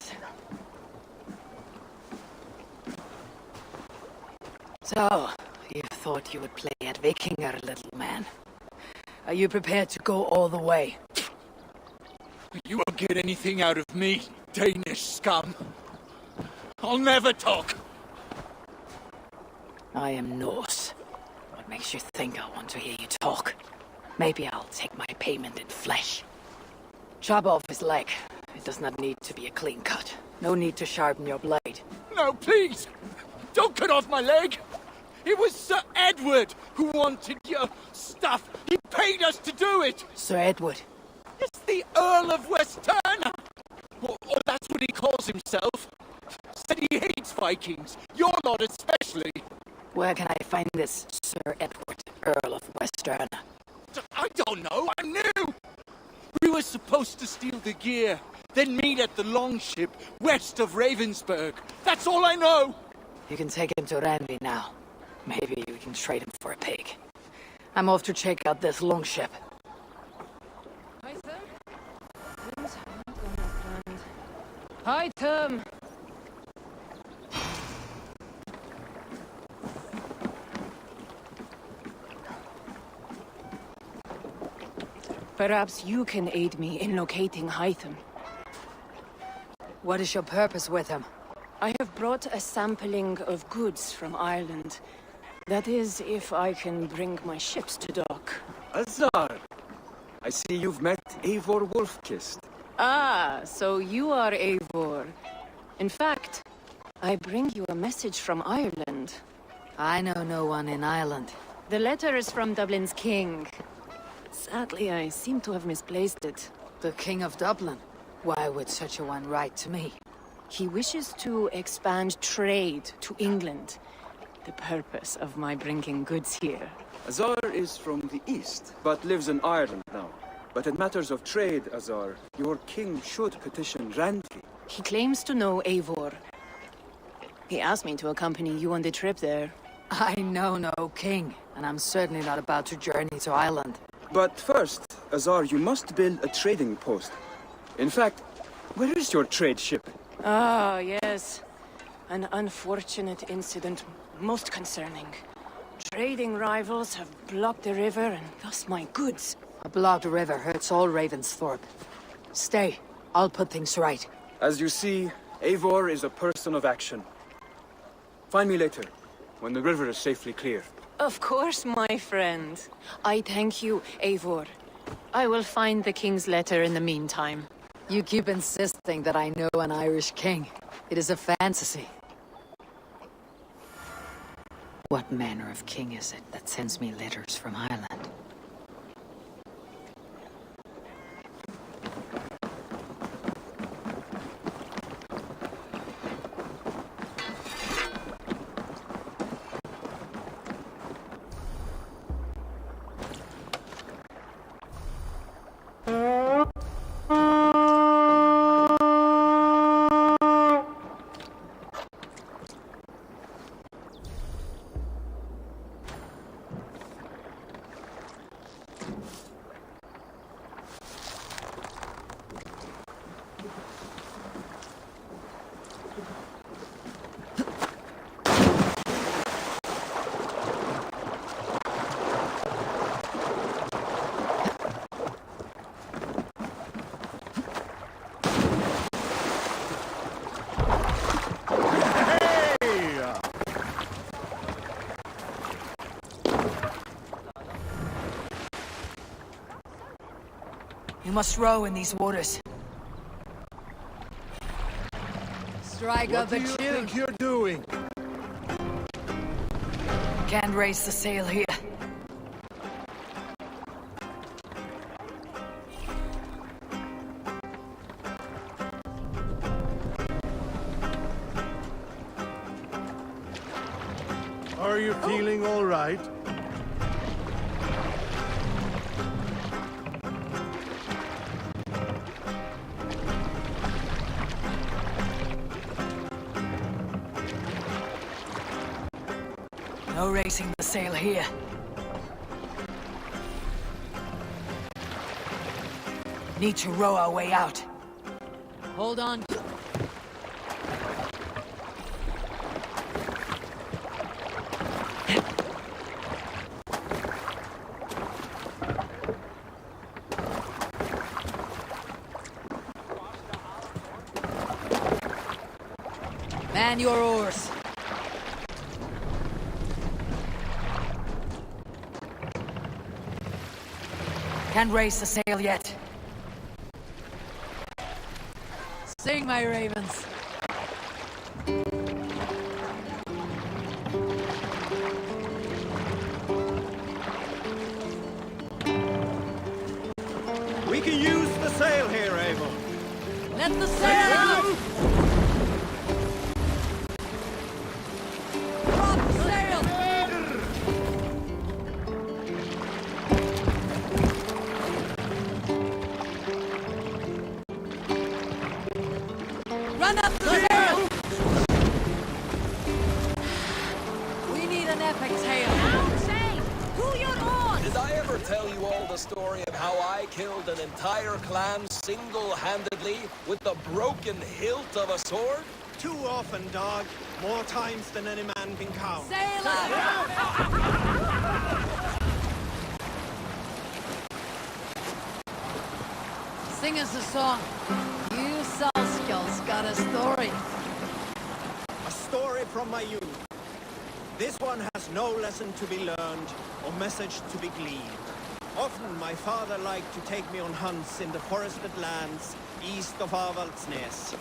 So, you thought you would play at Vikinger, little man. Are you prepared to go all the way? You won't get anything out of me, Danish scum. I'll never talk. I am Norse. What makes you think I want to hear you talk? Maybe I'll take my payment in flesh. Chop off his leg. It does not need to be a clean cut. No need to sharpen your blade. No, please! Don't cut off my leg! It was Sir Edward who wanted your stuff. He paid us to do it! Sir Edward? It's the Earl of Westerna! Or that's what he calls himself. Said he hates Vikings. Your lot especially. Where can I find this Sir Edward, Earl of Westerna? I don't know. I'm new. supposed to steal the gear, then meet at the longship west of Ravensburg. That's all I know! You can take him to Ranvi now. Maybe we can trade him for a pig. I'm off to check out this longship. Hi, Tom. Perhaps you can aid me in locating Hytham. What is your purpose with him? I have brought a sampling of goods from Ireland. That is, if I can bring my ships to dock. Azar! I see you've met Eivor Wolfkist. Ah, so you are Eivor. In fact, I bring you a message from Ireland. I know no one in Ireland. The letter is from Dublin's king. Sadly, I seem to have misplaced it. The King of Dublin? Why would such a one write to me? He wishes to expand trade to England. The purpose of my bringing goods here. Azar is from the east, but lives in Ireland now. But in matters of trade, Azar, your king should petition Randvi. He claims to know Eivor. He asked me to accompany you on the trip there. I know no king, and I'm certainly not about to journey to Ireland. But first, Azar, you must build a trading post. In fact, where is your trade ship? Ah, yes. An unfortunate incident, most concerning. Trading rivals have blocked the river and thus my goods. A blocked river hurts all Ravensthorpe. Stay. I'll put things right. As you see, Eivor is a person of action. Find me later, when the river is safely clear. Of course, my friend. I thank you, Eivor. I will find the king's letter in the meantime. You keep insisting that I know an Irish king. It is a fantasy. What manner of king is it that sends me letters from Ireland? You must row in these waters. Strike up a tune. What do you think you're doing? Can't raise the sail here. Are you feeling all right? No raising the sail here. Need to row our way out. Hold on. Man your oars. Can't raise the sail yet. Sing, my ravens. We can use the sail here, Eivor. Let the sail out! Drop the sail! tell you all the story of how I killed an entire clan single-handedly with the broken hilt of a sword? Too often, dog. More times than any man can count. Sing us a song. You Salskulls got a story. A story from my youth. This one has no lesson to be learned or message to be gleaned. Often my father liked to take me on hunts in the forested lands east of Avaldsnes.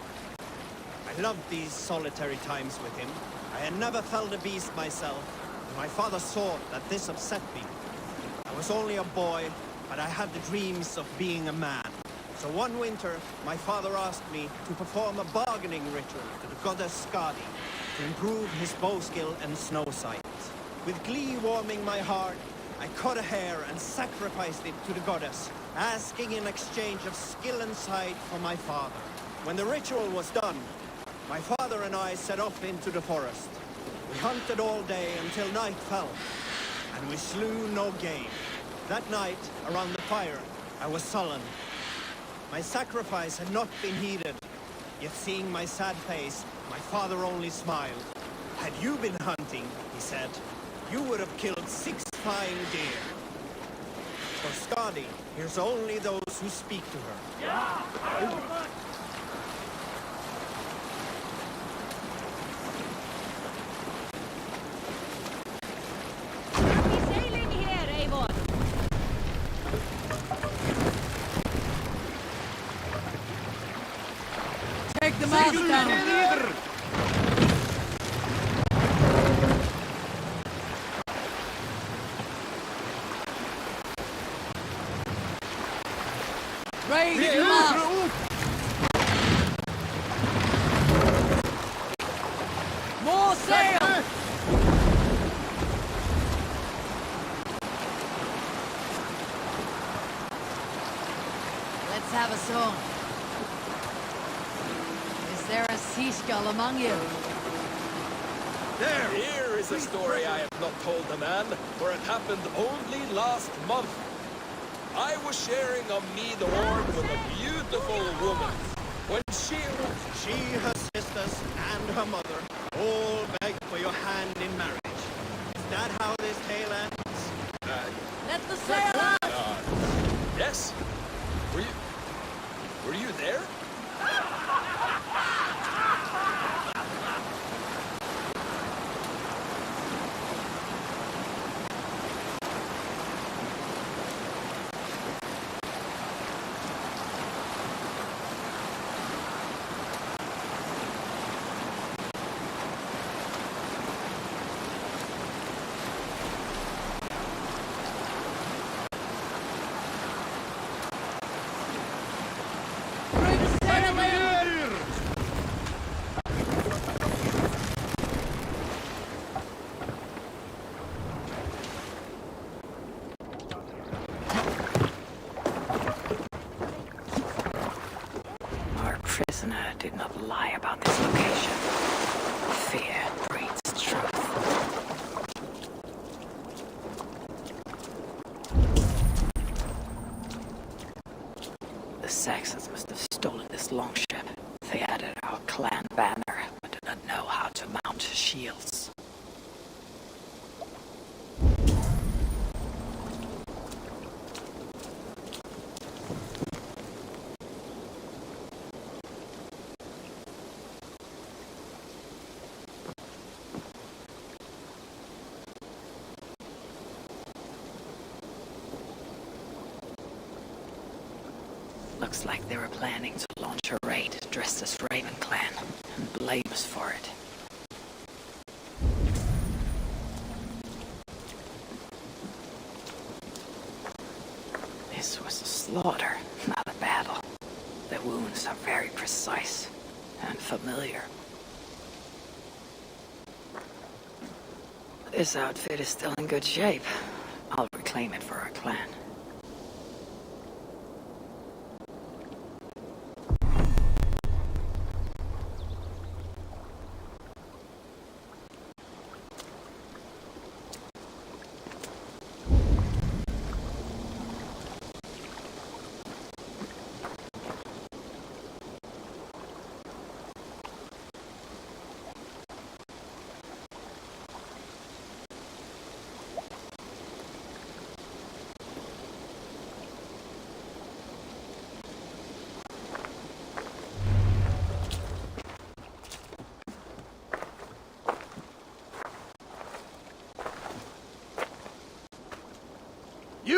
I loved these solitary times with him. I had never felled a beast myself, and my father saw that this upset me. I was only a boy, but I had the dreams of being a man. So one winter, my father asked me to perform a bargaining ritual to the goddess Skadi to improve his bow skill and snow sight. With glee warming my heart, I cut a hair and sacrificed it to the goddess, asking in exchange of skill and sight from my father. When the ritual was done, my father and I set off into the forest. We hunted all day until night fell, and we slew no game. That night, around the fire, I was sullen. My sacrifice had not been heeded, yet seeing my sad face, my father only smiled. Had you been hunting, he said, you would have killed 6 fine deer. For Skadi hears only those who speak to her. Take the mast down. Raise the mast. More sail. Let's have a song. Is there a sea skull among you? Here is a story I have not told the man, for it happened only last month. I was sharing a mead horn with a beautiful woman. When she, her sisters, and her mother all begged for your hand in marriage. Is that how this tale ends? Let the sail out! Yes? Were you there? Prisoner did not lie about this location. Fear breeds truth. The Saxons must have stolen this longship. They added our clan banner, but do not know how to mount shields. Looks like they were planning to launch a raid dressed as Raven Clan, and blame us for it. This was a slaughter, not a battle. The wounds are very precise and familiar. This outfit is still in good shape. I'll reclaim it for our clan.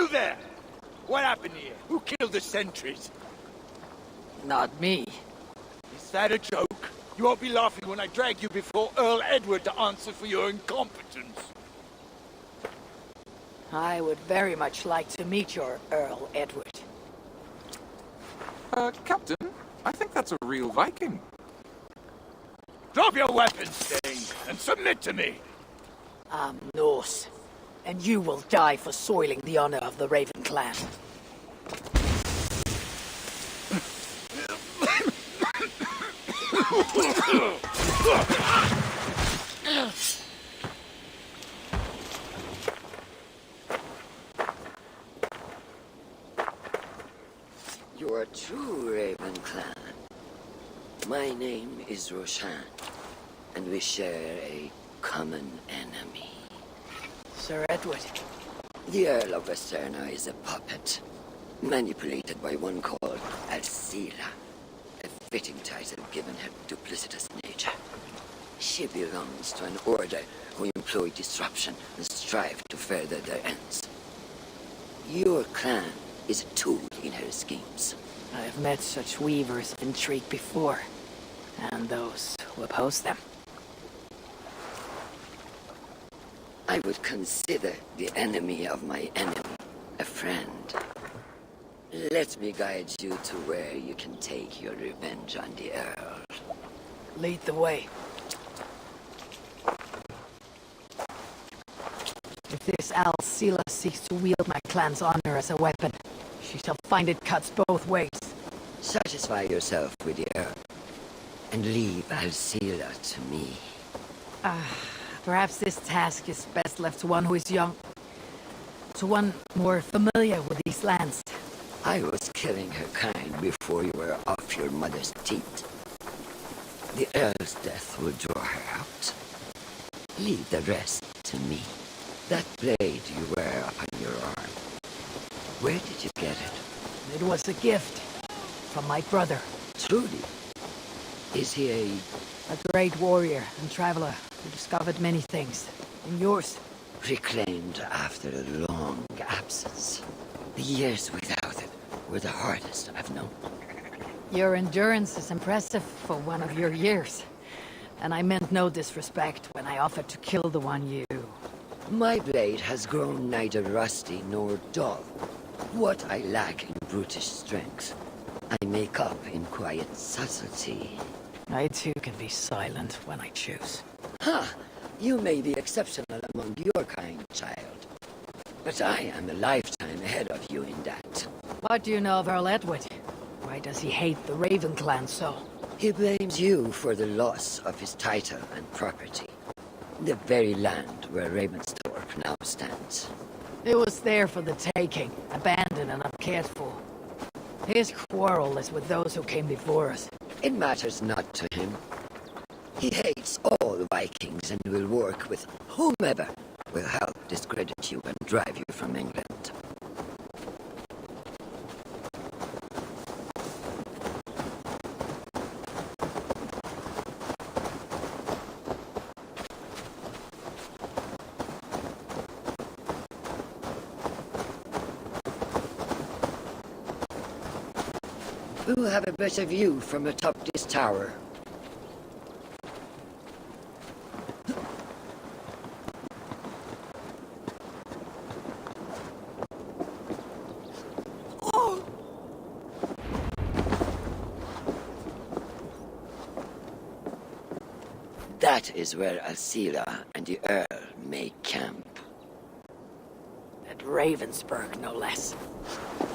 You there! What happened here? Who killed the sentries? Not me. Is that a joke? You won't be laughing when I drag you before Earl Edward to answer for your incompetence. I would very much like to meet your Earl Edward. Captain, I think that's a real Viking. Drop your weapons, Sting, and submit to me! I'm Norse, and you will die for soiling the honor of the Raven clan. You are true, Raven clan. My name is Roshan, and we share a common enemy. Sir Edward. The Earl of Westerna is a puppet, manipulated by one called Alcila, a fitting title given her duplicitous nature. She belongs to an order who employ disruption and strive to further their ends. Your clan is a tool in her schemes. I have met such weavers of intrigue before, and those who oppose them. I would consider the enemy of my enemy a friend. Let me guide you to where you can take your revenge on the Earl. Lead the way. If this Alcila seeks to wield my clan's honor as a weapon, she shall find it cuts both ways. Satisfy yourself with the Earl, and leave Alcila to me. Perhaps this task is best left to one who is young. To one more familiar with these lands. I was killing her kind before you were off your mother's teat. The Earl's death will draw her out. Leave the rest to me. That blade you wear upon your arm, where did you get it? It was a gift from my brother. Truly? Is he a great warrior and traveler who discovered many things. And yours? Reclaimed after a long absence. The years without it were the hardest I've known. Your endurance is impressive for one of your years. And I meant no disrespect when I offered to kill the one you... My blade has grown neither rusty nor dull. What I lack in brutish strength, I make up in quiet subtlety. I too can be silent when I choose. Ha! You may be exceptional among your kind, child. But I am a lifetime ahead of you in that. What do you know of Earl Edward? Why does he hate the Raven clan so? He blames you for the loss of his title and property. The very land where Ravensthorpe now stands. It was there for the taking, abandoned and uncared for. His quarrel is with those who came before us. It matters not to him. He hates all Vikings and will work with whomever will help discredit you and drive you from England. We'll have a better view from atop this tower. That is where Alcila and the Earl make camp. At Ravensburg, no less.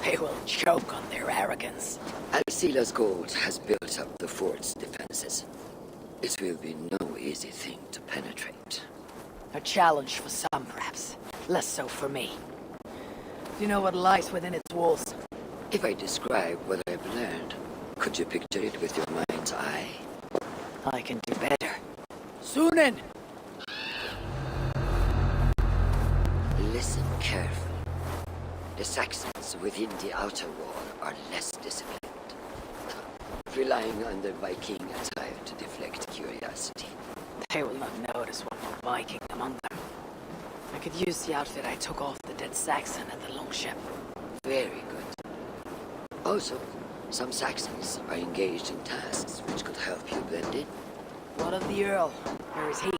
They will choke on their arrogance. Alcila's gold has built up the fort's defenses. It will be no easy thing to penetrate. A challenge for some, perhaps. Less so for me. Do you know what lies within its walls? If I describe what I've learned, could you picture it with your mind's eye? I can do better. Sunan! Listen carefully. The Saxons within the outer wall are less disciplined, relying on their Viking attire to deflect curiosity. They will not notice one more Viking among them. I could use the outfit I took off the dead Saxon at the longship. Very good. Also, some Saxons are engaged in tasks which could help you blend in. What of the Earl? Where is he?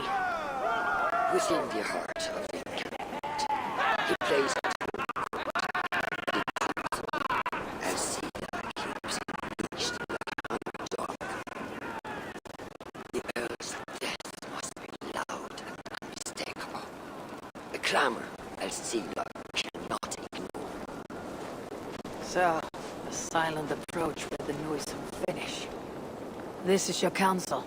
Within the heart of the encampment. He plays at home, as Sila keeps him leashed like a hungry dog. The Earl's death must be loud and unmistakable. A clamor Sila cannot ignore. So, a silent approach with a noisome finish. This is your counsel.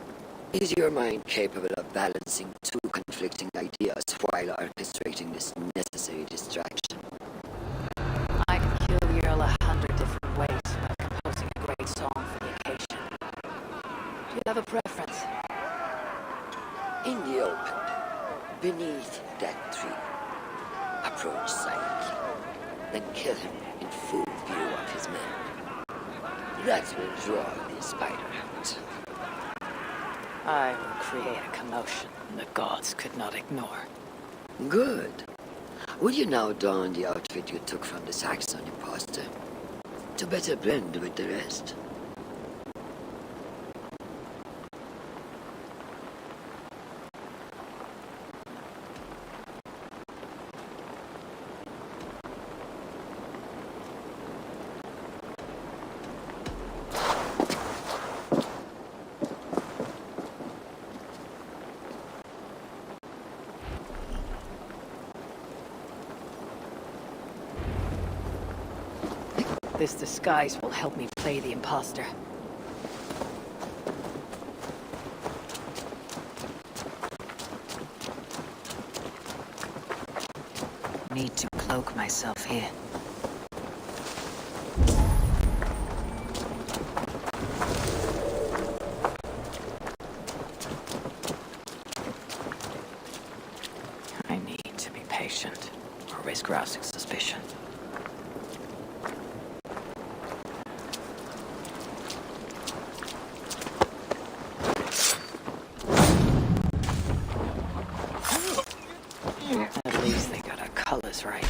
Is your mind capable of balancing two conflicting ideas while orchestrating this necessary distraction? I could kill the Earl 100 different ways by composing a great song for the occasion. Do you have a preference? In the open, beneath that tree, approach silently, then kill him in full view of his men. That will draw the spider out. I will create a commotion the gods could not ignore. Good. Will you now don the outfit you took from the Saxon imposter, to better blend with the rest? This disguise will help me play the imposter. Need to cloak myself here. I need to be patient, or risk rousing suspicion. At least they got our colors right.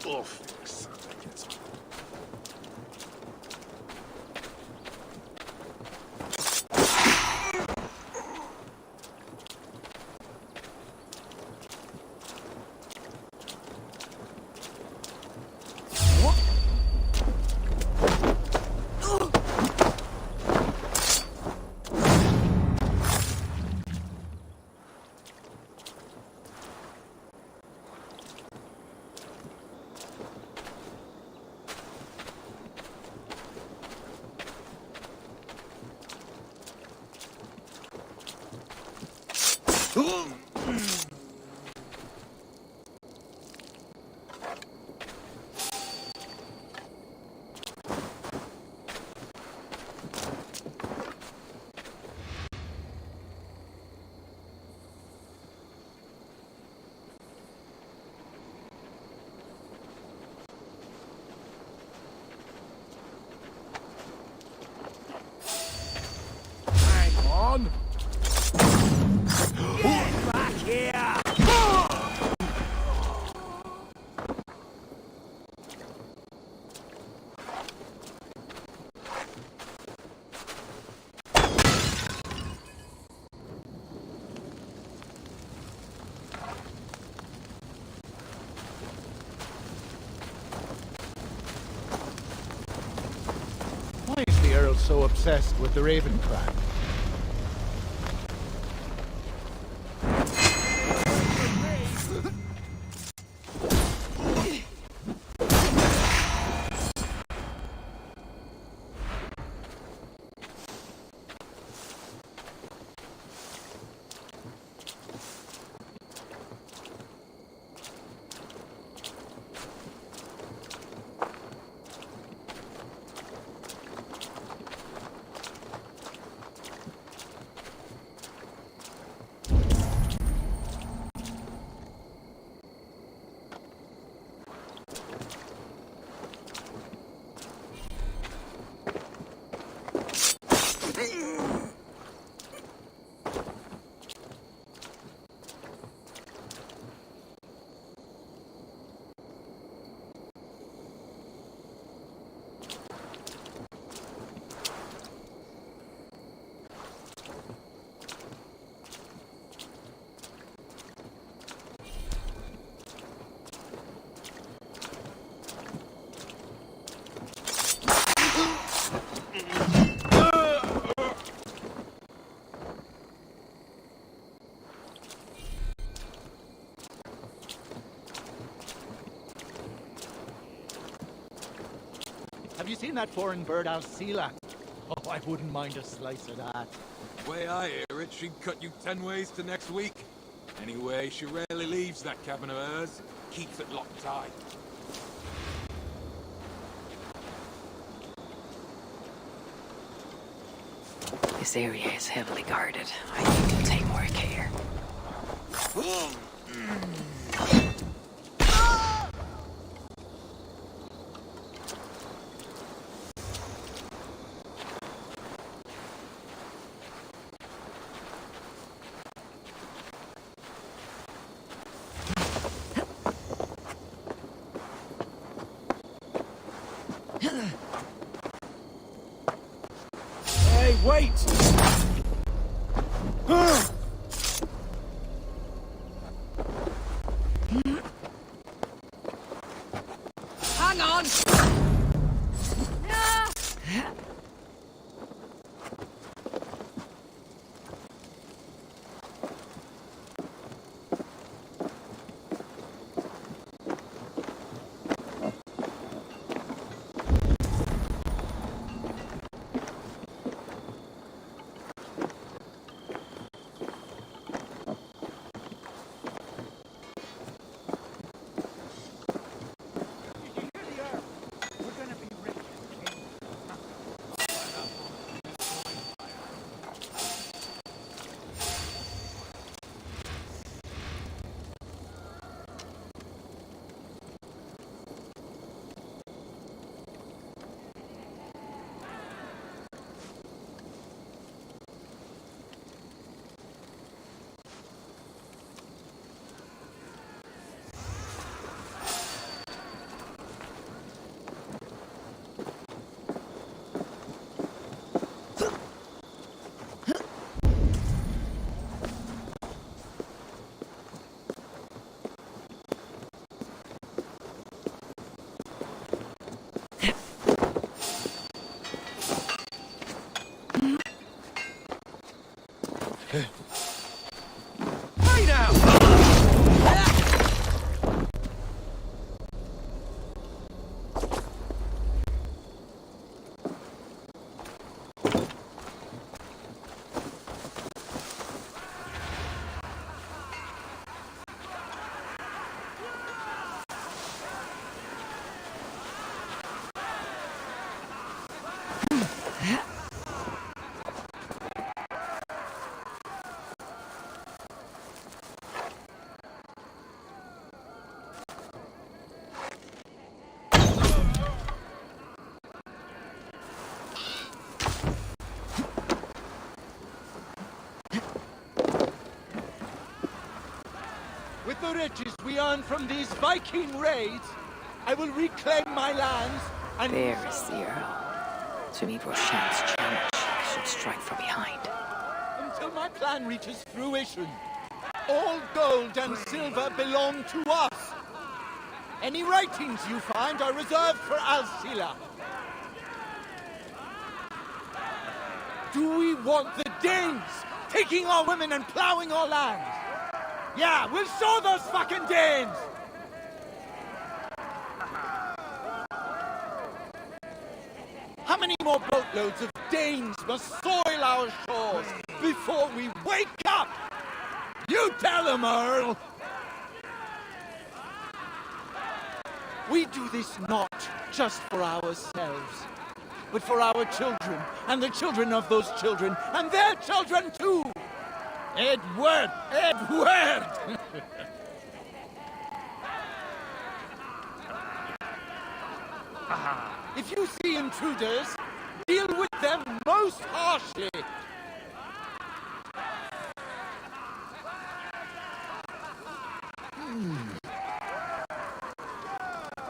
Oh, fuck's sake. Hang on! Get back here! Why is the Earl so obsessed with the Raven clan? Have you seen that foreign bird, Alcila? Oh, I wouldn't mind a slice of that. Way I hear it, she'd cut you 10 ways to next week. Anyway, she rarely leaves that cabin of hers. Keeps it locked tight. This area is heavily guarded. I need to take more care. Hey, wait! Hang on! With the riches we earn from these Viking raids, I will reclaim my lands and... There is the Earl. To meet Roshan's challenge, I should strike from behind. Until my plan reaches fruition, all gold and silver belong to us. Any writings you find are reserved for Alcila. Do we want the Danes taking our women and plowing our lands? Yeah, we'll show those fucking Danes! How many more boatloads of Danes must soil our shores before we wake up? You tell them, Earl! We do this not just for ourselves, but for our children, and the children of those children, and their children too! Edward! Edward! If you see intruders, deal with them most harshly.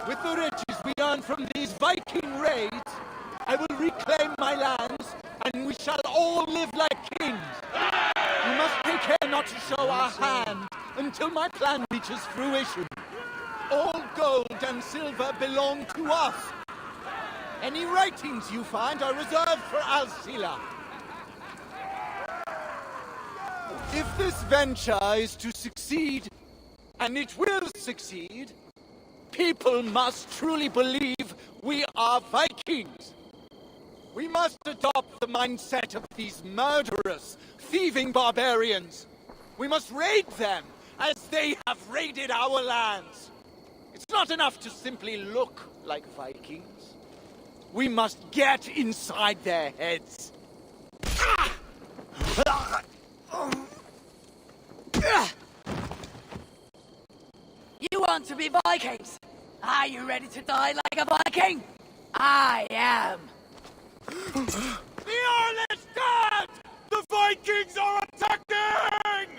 With the riches we earn from these Viking raids, I will reclaim my lands, and we shall all live like kings. We must take care not to show our hand until my plan reaches fruition. All gold and silver belong to us. Any writings you find are reserved for Alcila. If this venture is to succeed, and it will succeed, people must truly believe we are Vikings. We must adopt the mindset of these murderous, thieving barbarians. We must raid them as they have raided our lands. It's not enough to simply look like Vikings. We must get inside their heads. You want to be Vikings? Are you ready to die like a Viking? I am. The Earl is dead! The Vikings are attacking!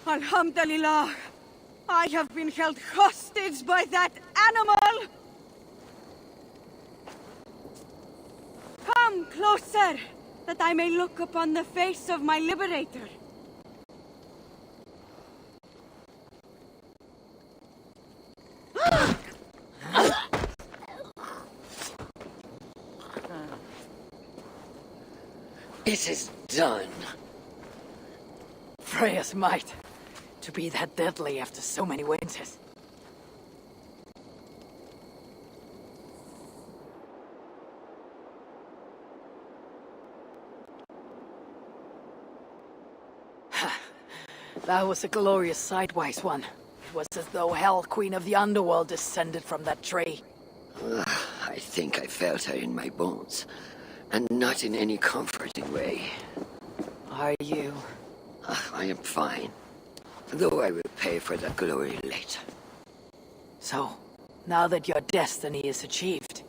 Alhamdulillah! I have been held hostage by that animal! Come closer, that I may look upon the face of my liberator. It is done. Freya's might. To be that deadly after so many winters. That was a glorious sidewise one. It was as though Hell, Queen of the Underworld, descended from that tree. I think I felt her in my bones, and not in any comforting way. Are you? I am fine, though I will pay for that glory later. So, now that your destiny is achieved,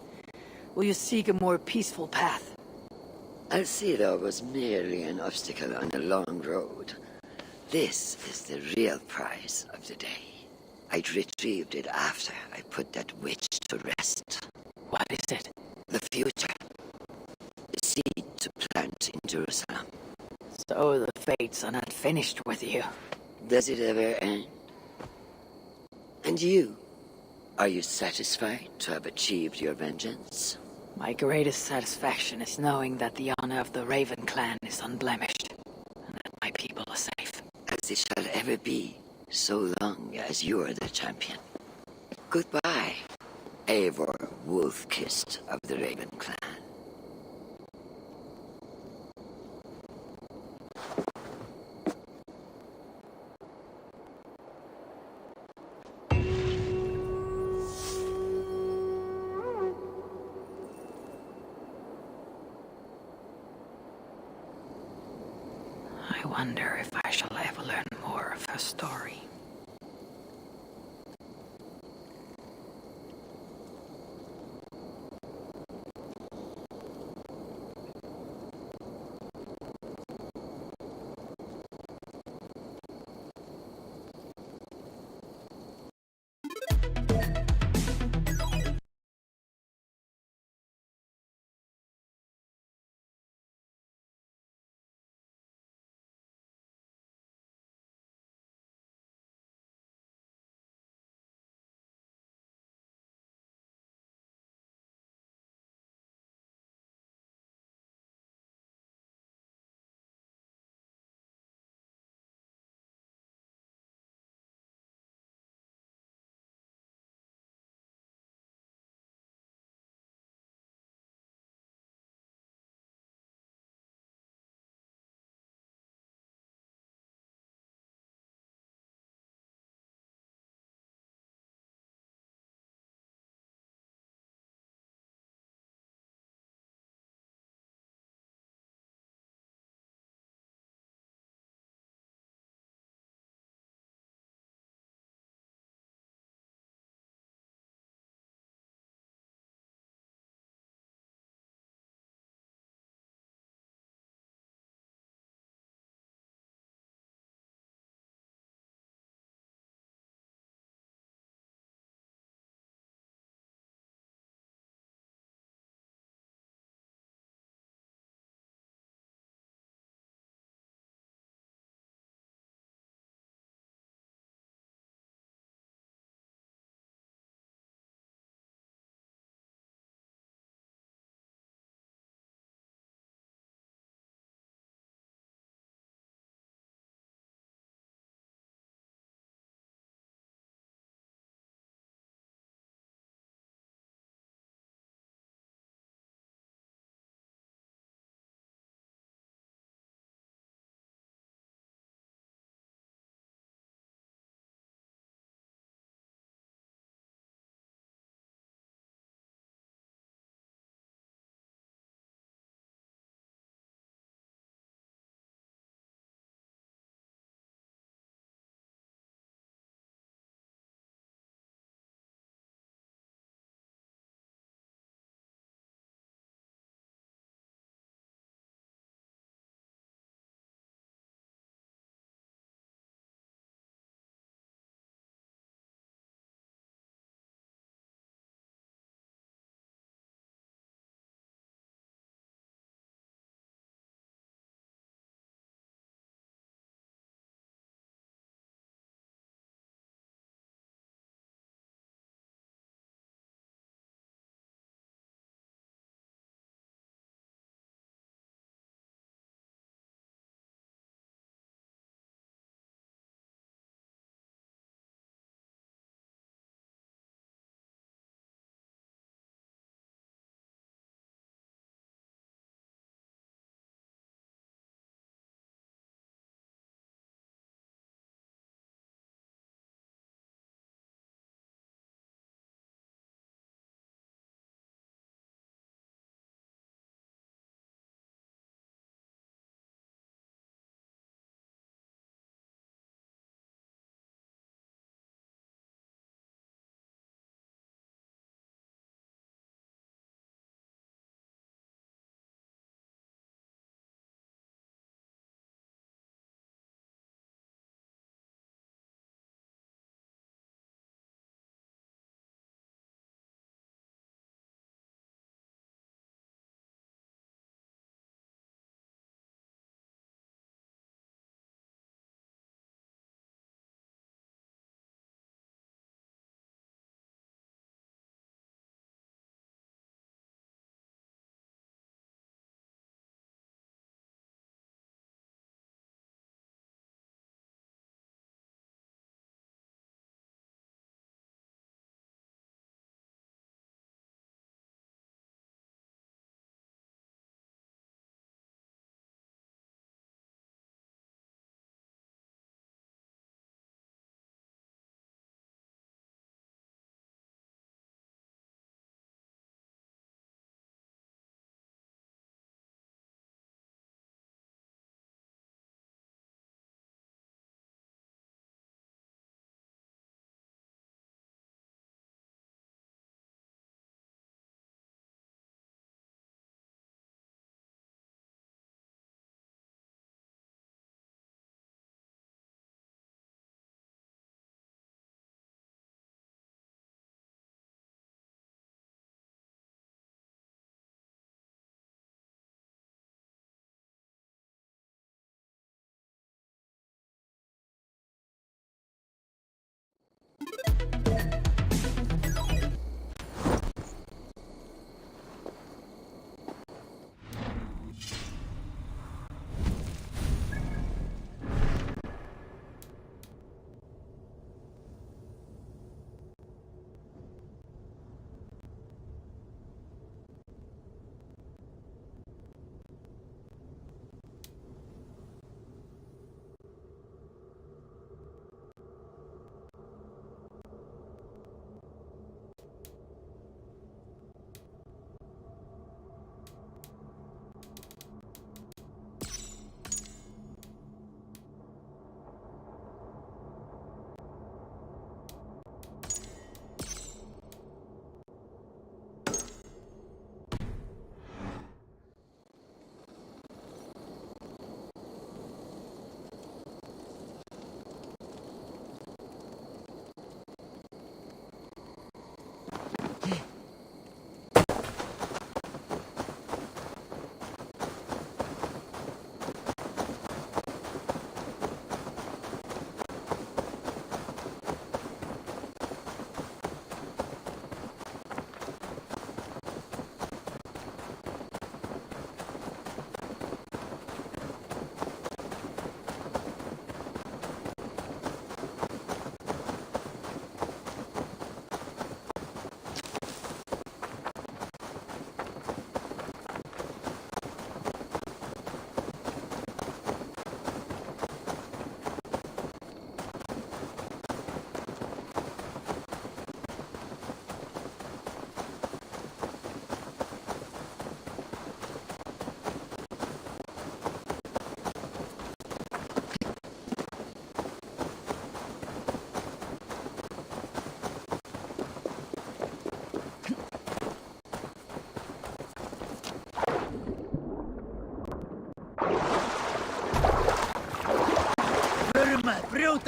will you seek a more peaceful path? Alcila was merely an obstacle on a long road. This is the real prize of the day. I'd retrieved it after I put that witch to rest. What is it? The future. The seed to plant in Jerusalem. So the fates are not finished with you. Does it ever end? And you? Are you satisfied to have achieved your vengeance? My greatest satisfaction is knowing that the honor of the Raven clan is unblemished, and that my people are safe. As it shall ever be, so long as you are the champion. Goodbye, Eivor Wolf-Kissed of the Raven clan. I wonder if I shall ever learn more of her story.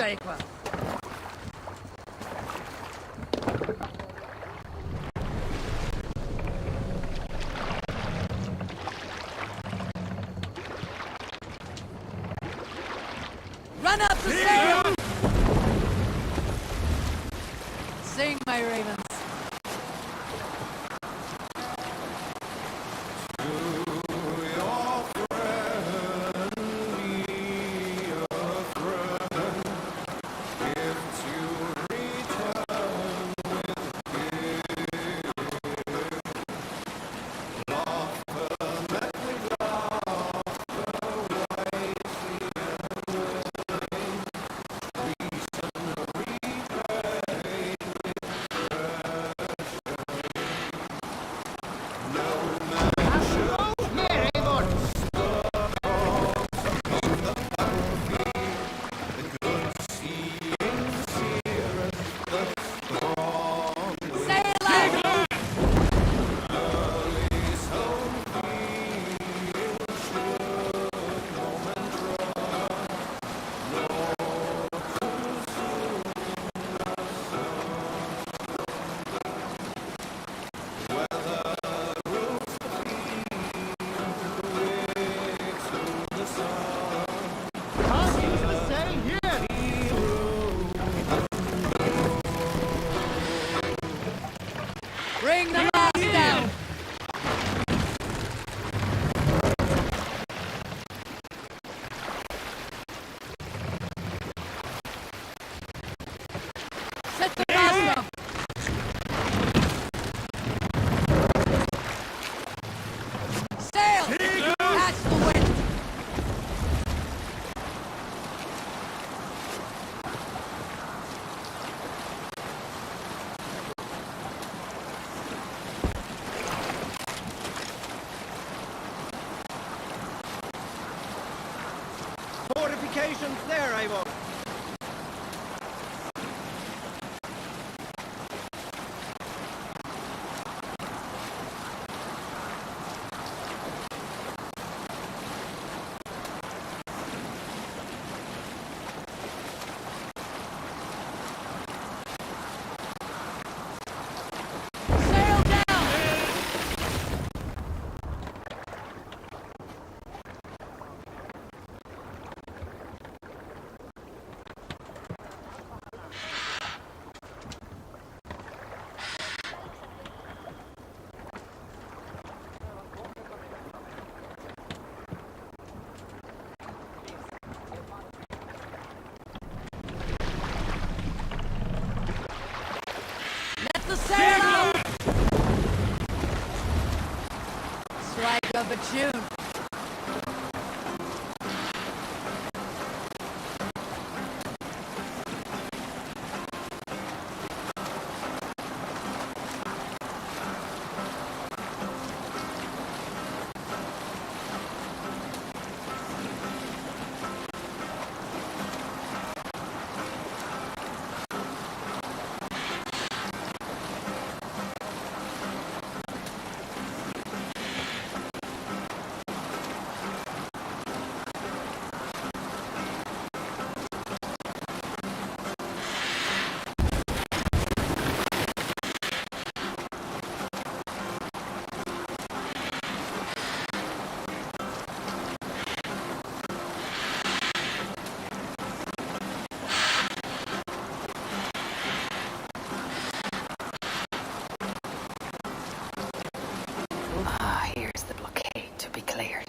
Sequa. Run up the sail! Sing, my ravens. Bring the mast down! Set the mast up! Sail! Catch the wind! Fortifications there, Eivor. Sail down! Let the sail out! Strike up a tune. Ah, here's the blockade to be cleared.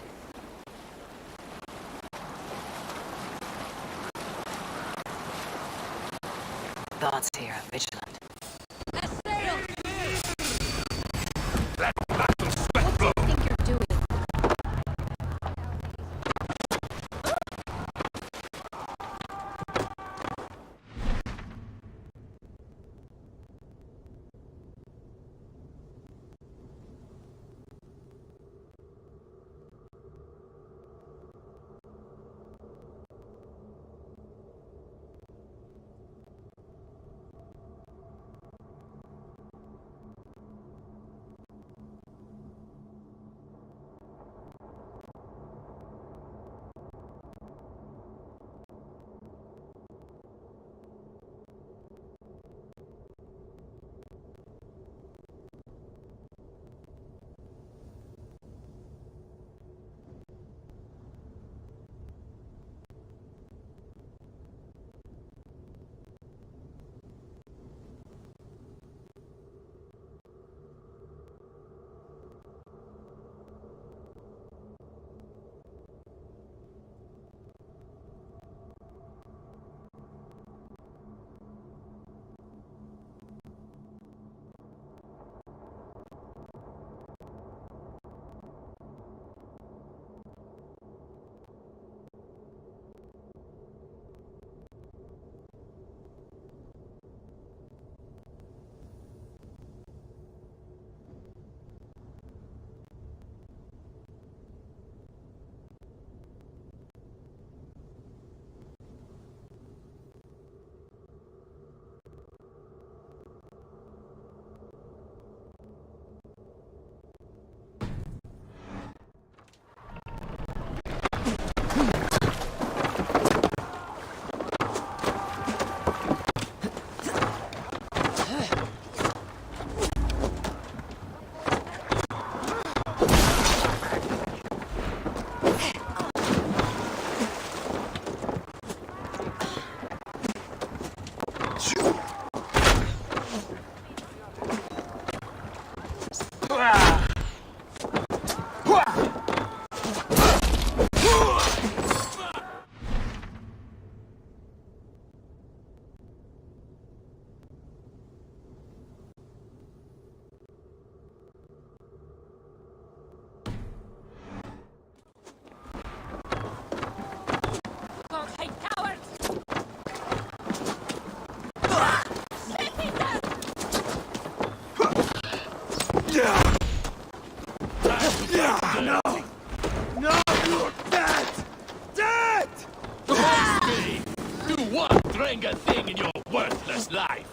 Thoughts here are vigilant. No! No, you're dead! Dead! Trust me! You won't drink a thing in your worthless life!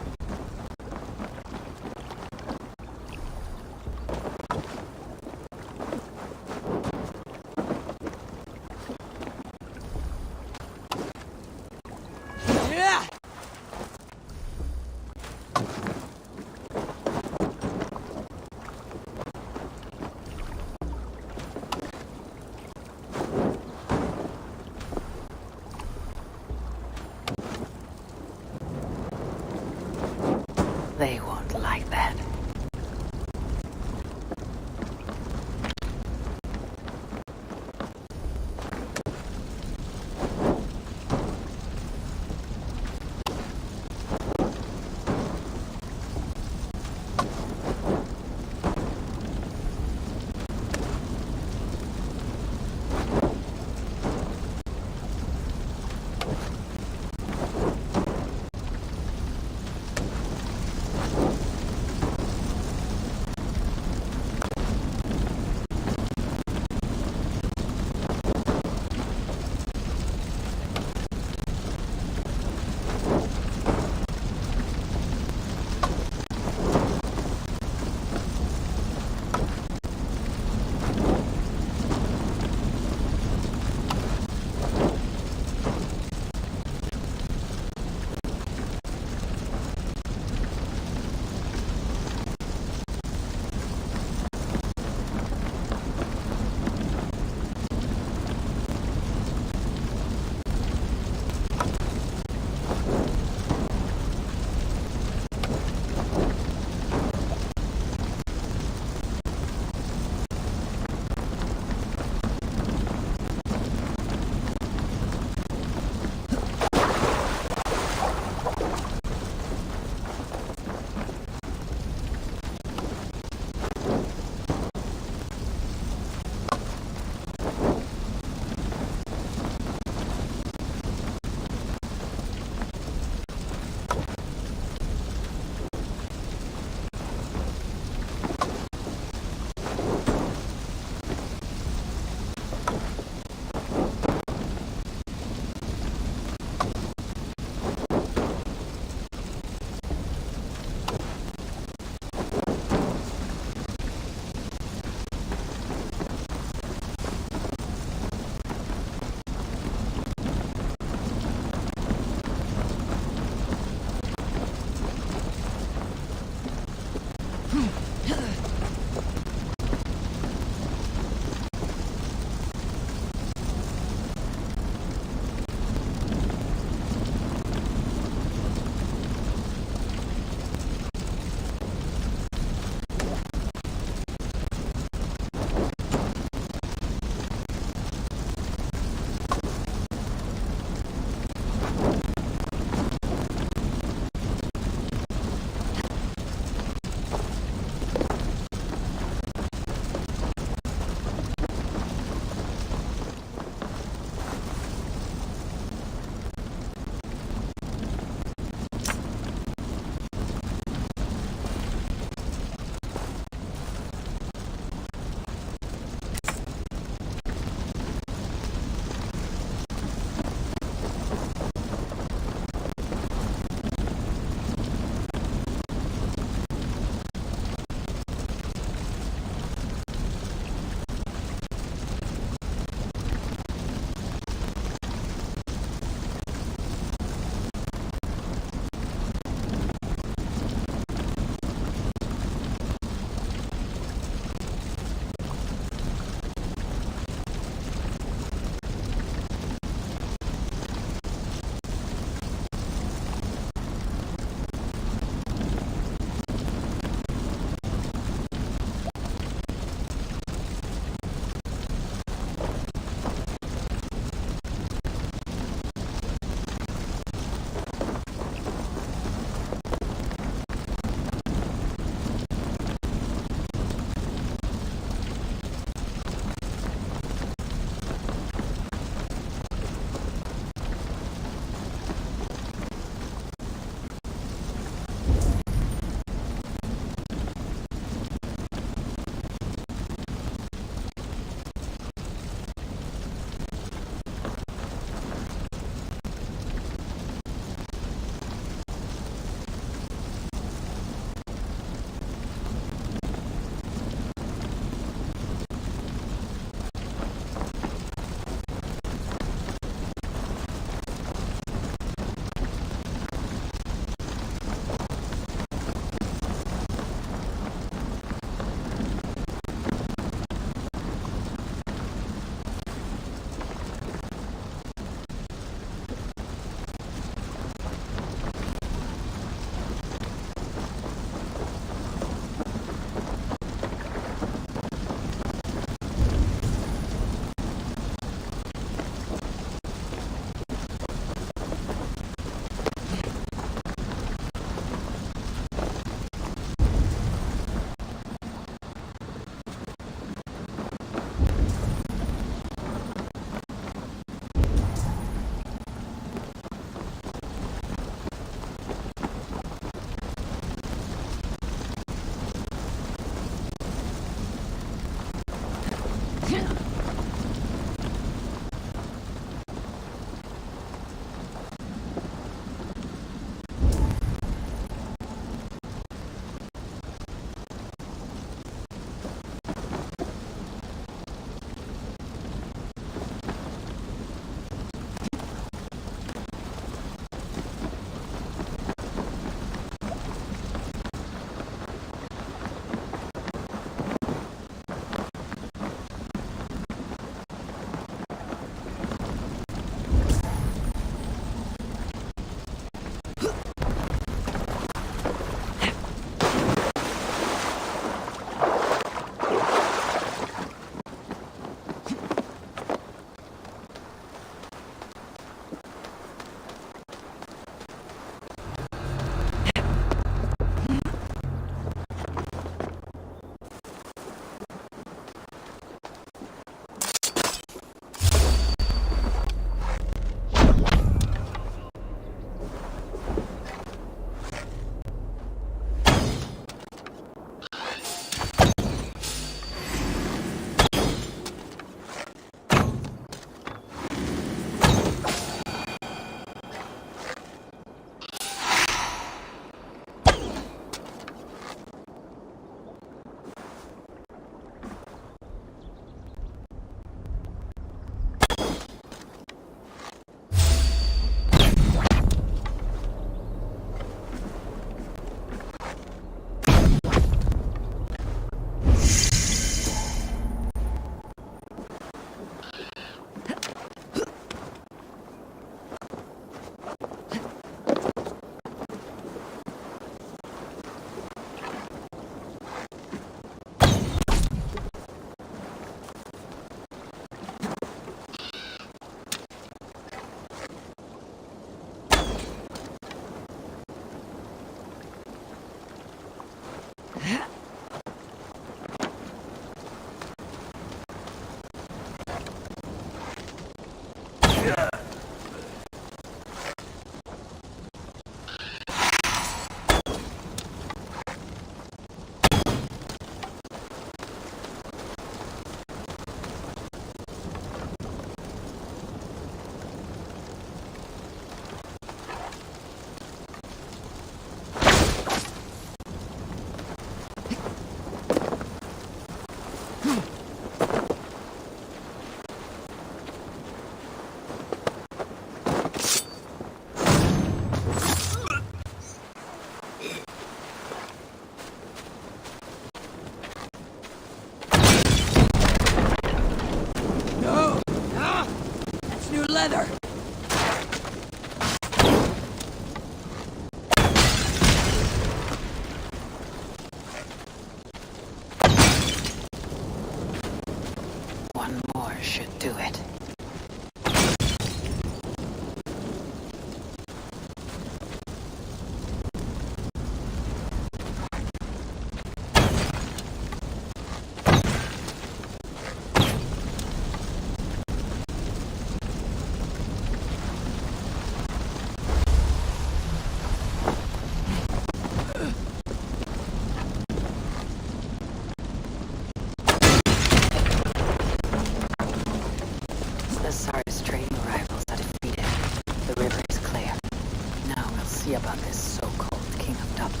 see about this so-called King of Dublin.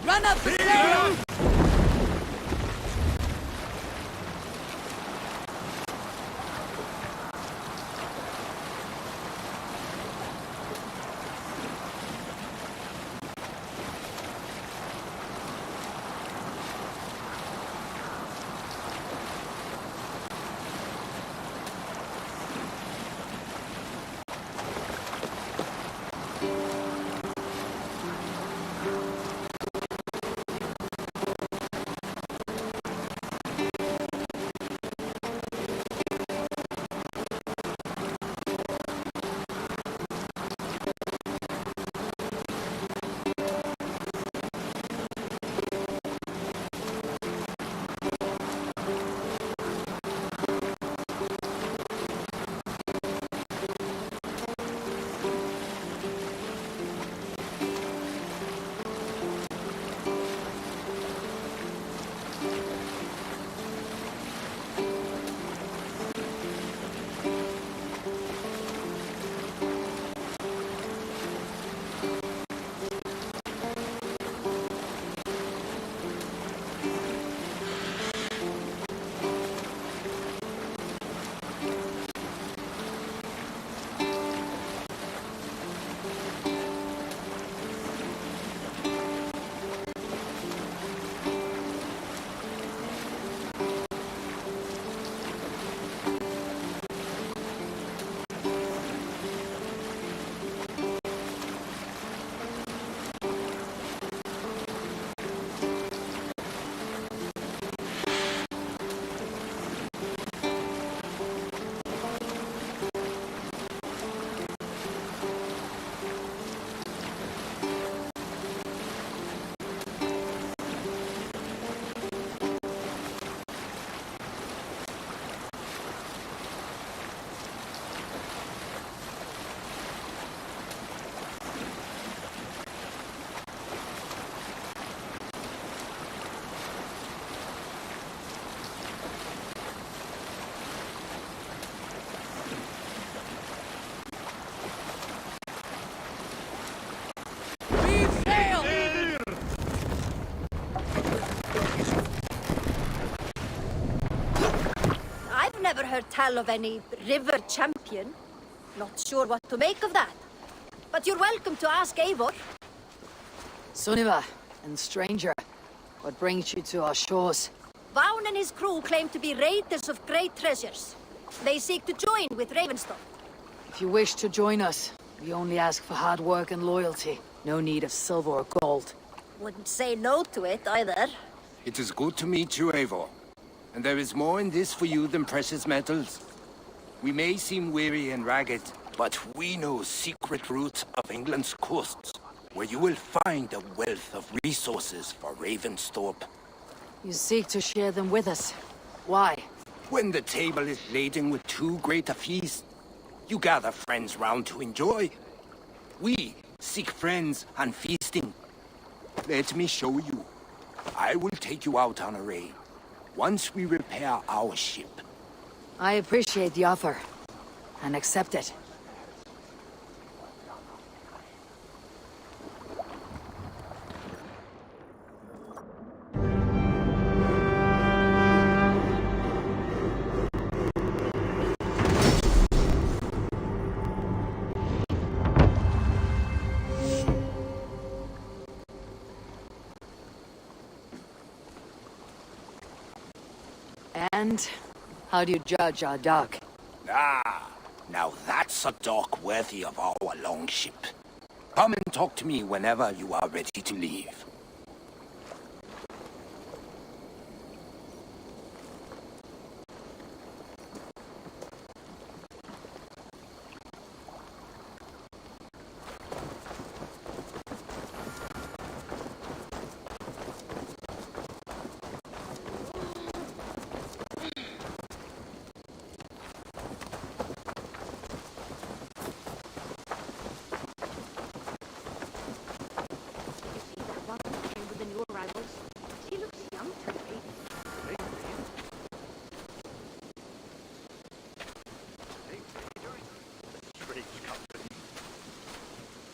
Run up the stairs! Never heard tell of any river champion. Not sure what to make of that. But you're welcome to ask Eivor. Sunniva and stranger, what brings you to our shores? Vaughan and his crew claim to be raiders of great treasures. They seek to join with Ravenstone. If you wish to join us, we only ask for hard work and loyalty. No need of silver or gold. Wouldn't say no to it either. It is good to meet you, Eivor. And there is more in this for you than precious metals. We may seem weary and ragged, but we know secret routes of England's coasts, where you will find a wealth of resources for Ravensthorpe. You seek to share them with us. Why? When the table is laden with too great a feast, you gather friends round to enjoy. We seek friends and feasting. Let me show you. I will take you out on a raid. Once we repair our ship. I appreciate the offer, and accept it. And how do you judge our dog? Ah, now that's a dock worthy of our longship. Come and talk to me whenever you are ready to leave.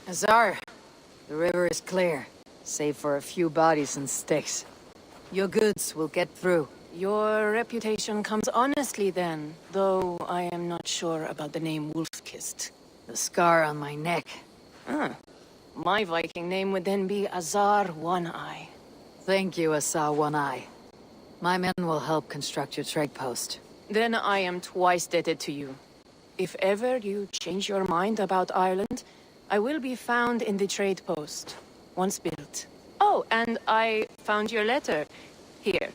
Azar, the river is clear, save for a few bodies and sticks. Your goods will get through. Your reputation comes honestly then, though I am not sure about the name Wolf-Kissed. The scar on my neck. Ah, my Viking name would then be Azar One-Eye. Thank you, Azar One-Eye. My men will help construct your trade post. Then I am twice indebted to you. If ever you change your mind about Ireland, I will be found in the trade post, once built. Oh, and I found your letter. Here.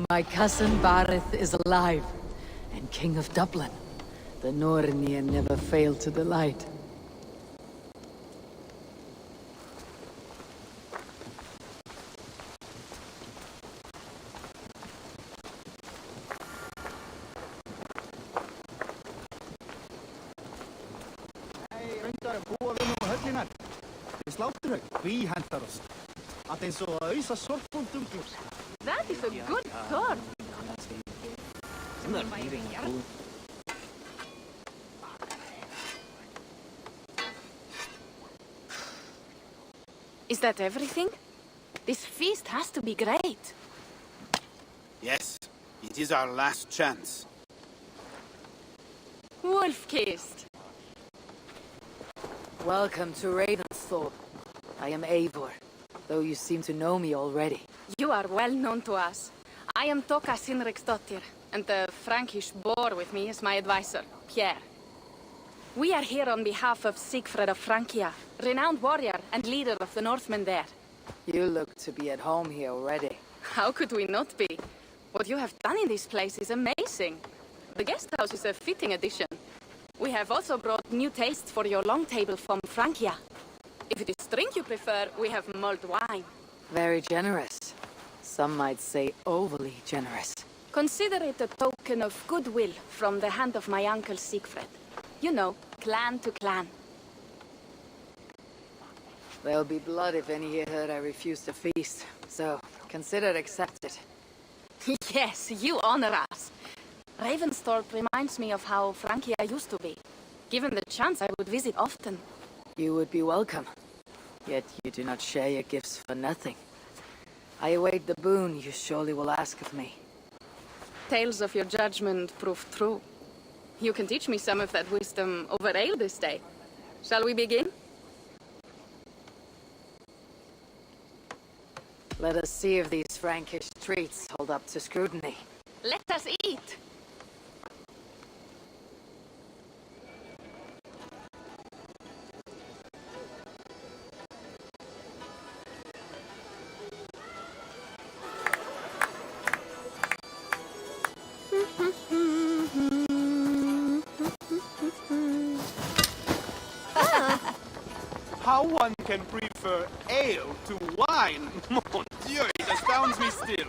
My cousin Barith is alive, and King of Dublin. The Nornir never fail to delight. Reyndar búa við nú höllinar. Við sláturhögg, tvíhendarost. Að eins og að ausa sorpbúndum glús. That is a good thought. Is that everything? This feast has to be great. Yes, it is our last chance. Wolf-Kissed. Welcome to Ravensthorpe. I am Eivor, though you seem to know me already. You are well known to us. I am Toka Sinriksdottir, and the Frankish boar with me is my advisor, Pierre. We are here on behalf of Sigfred of Francia, renowned warrior and leader of the Northmen there. You look to be at home here already. How could we not be? What you have done in this place is amazing. The guest house is a fitting addition. We have also brought new tastes for your long table from Francia. If it is drink you prefer, we have mulled wine. Very generous. Some might say overly generous. Consider it a token of goodwill from the hand of my uncle Sigfred. You know, clan to clan. There'll be blood if any here heard I refuse to feast, so consider it accepted. Yes, you honor us. Ravensthorpe reminds me of how Francia used to be. Given the chance, I would visit often. You would be welcome. Yet you do not share your gifts for nothing. I await the boon you surely will ask of me. Tales of your judgment proved true. You can teach me some of that wisdom over ale this day. Shall we begin? Let us see if these Frankish treats hold up to scrutiny. Let us eat! How one can prefer ale to wine? Mon Dieu, it astounds me still.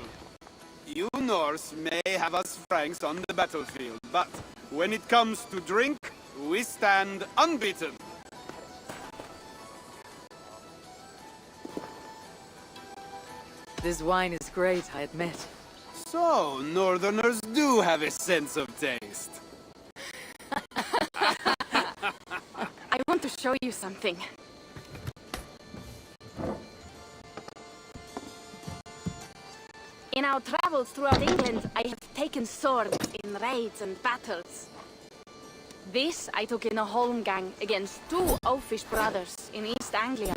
You Norse may have us Franks on the battlefield, but when it comes to drink, we stand unbeaten. This wine is great, I admit. So, Northerners do have a sense of taste. I want to show you something. In our travels throughout England, I have taken swords in raids and battles. This I took in a holmgang against 2 oafish brothers in East Anglia.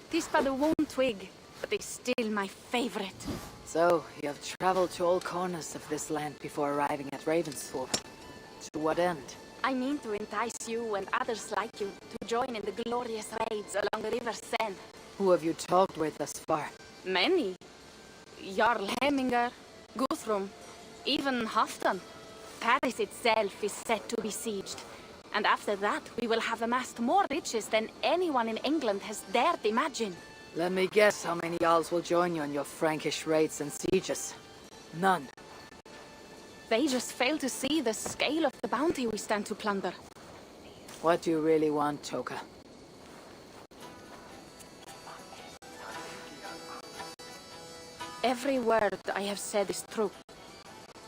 Tis but a worn twig, but it's still my favorite. So, you have traveled to all corners of this land before arriving at Ravensthorpe. To what end? I mean to entice you and others like you to join in the glorious raids along the River Seine. Who have you talked with thus far? Many. Jarl Hemminger, Guthrum, even Halfdan. Paris itself is set to be sieged. And after that, we will have amassed more riches than anyone in England has dared imagine. Let me guess how many Jarls will join you in your Frankish raids and sieges. None. They just fail to see the scale of the bounty we stand to plunder. What do you really want, Toka? Every word I have said is true.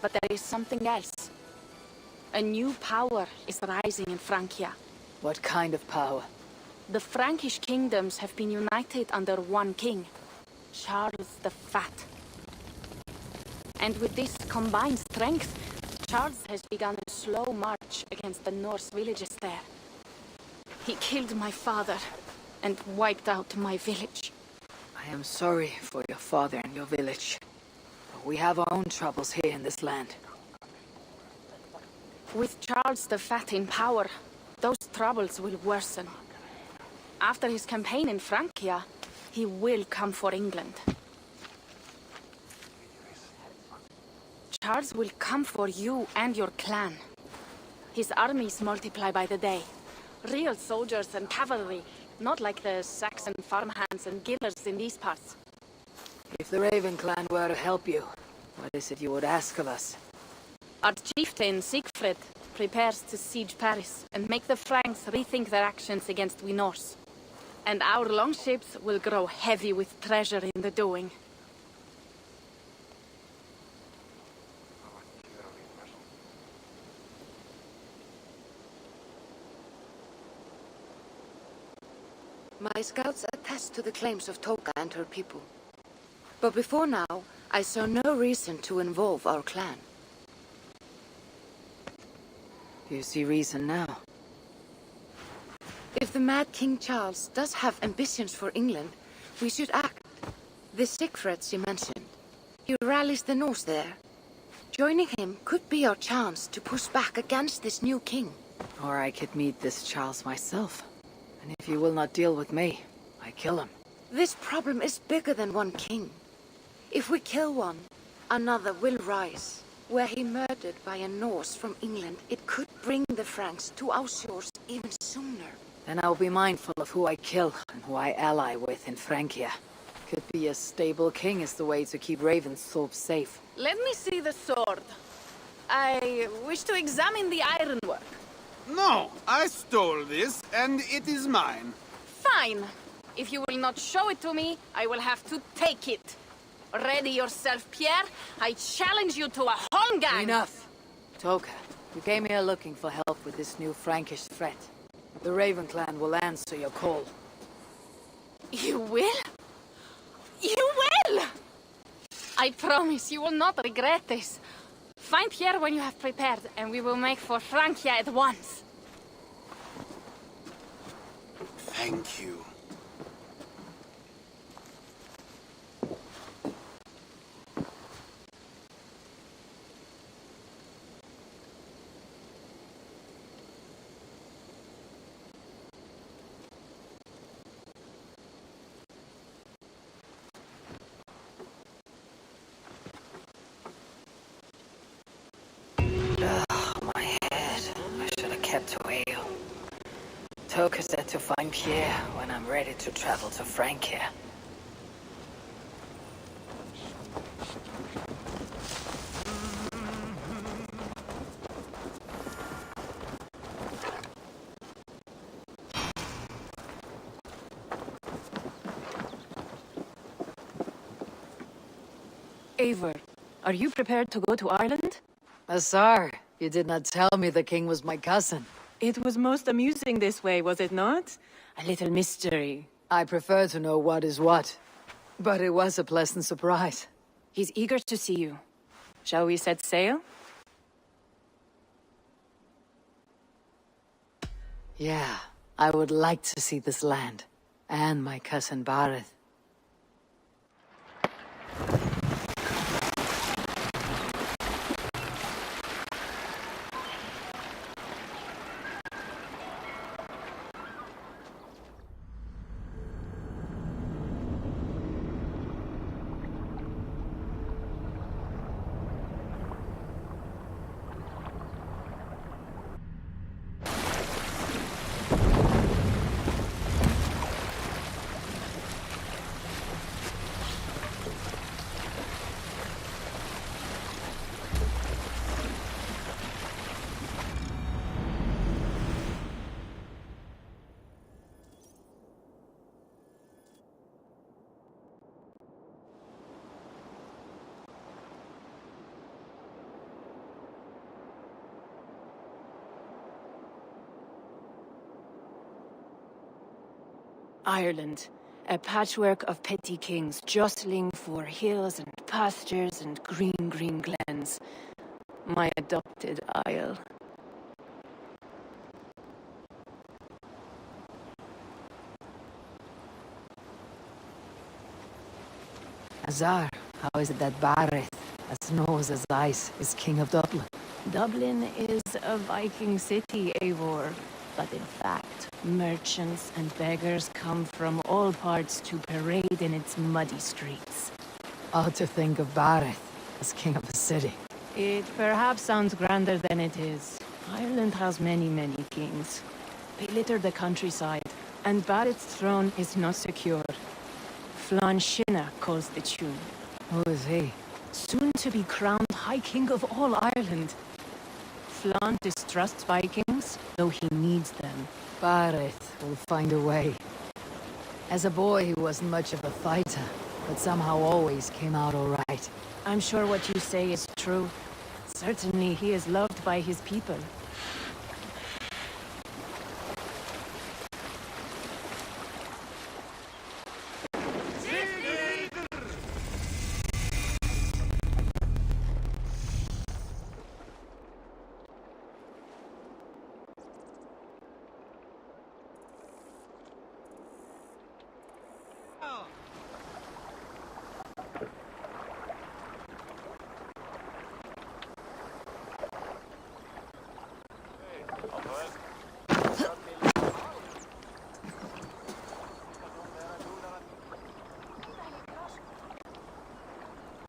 But there is something else. A new power is rising in Francia. What kind of power? The Frankish kingdoms have been united under one king, Charles the Fat. And with this combined strength, Charles has begun a slow march against the Norse villages there. He killed my father and wiped out my village. I am sorry for your father and your village. But we have our own troubles here in this land. With Charles the Fat in power, those troubles will worsen. After his campaign in Francia, he will come for England. Charles will come for you and your clan. His armies multiply by the day. Real soldiers and cavalry, not like the Saxon farmhands and gillers in these parts. If the Raven clan were to help you, what is it you would ask of us? Our chieftain, Siegfried, prepares to siege Paris and make the Franks rethink their actions against we Norse. And our longships will grow heavy with treasure in the doing. My scouts attest to the claims of Toka and her people. But before now, I saw no reason to involve our clan. You see reason now. If the mad King Charles does have ambitions for England, we should act. The Siegfried you mentioned, he rallies the Norse there. Joining him could be our chance to push back against this new king. Or I could meet this Charles myself. And if you will not deal with me, I kill him. This problem is bigger than one king. If we kill one, another will rise. Were he murdered by a Norse from England, it could bring the Franks to our shores even sooner. Then I'll be mindful of who I kill and who I ally with in Francia. Could be a stable king is the way to keep Ravensthorpe safe. Let me see the sword. I wish to examine the ironwork. No, I stole this, and it is mine. Fine. If you will not show it to me, I will have to take it. Ready yourself, Pierre. I challenge you to a holmgang. Enough. Toka, you came here looking for help with this new Frankish threat. The Raven clan will answer your call. You will? You will! I promise you will not regret this. Find Pierre when you have prepared, and we will make for Francia at once. Thank you. Kept away. Toka said to find Pierre when I'm ready to travel to Francia. Eivor, are you prepared to go to Ireland? Azar, you did not tell me the king was my cousin. It was most amusing this way, was it not? A little mystery. I prefer to know what is what. But it was a pleasant surprise. He's eager to see you. Shall we set sail? Yeah, I would like to see this land. And my cousin Bareth. Ireland, a patchwork of petty kings jostling for hills and pastures and green glens. My adopted isle. Azar, how is it that Bareth, as knows as ice, is king of Dublin? Dublin is a Viking city, Eivor. But in fact, merchants and beggars come from all parts to parade in its muddy streets. Odd to think of Bareth as king of the city. It perhaps sounds grander than it is. Ireland has many kings. They litter the countryside, and Bareth's throne is not secure. Flann Sinna calls the tune. Who is he? Soon to be crowned High King of all Ireland. Flann distrusts Vikings, though he needs them. Bareth will find a way. As a boy, he wasn't much of a fighter, but somehow always came out all right. I'm sure what you say is true. Certainly he is loved by his people.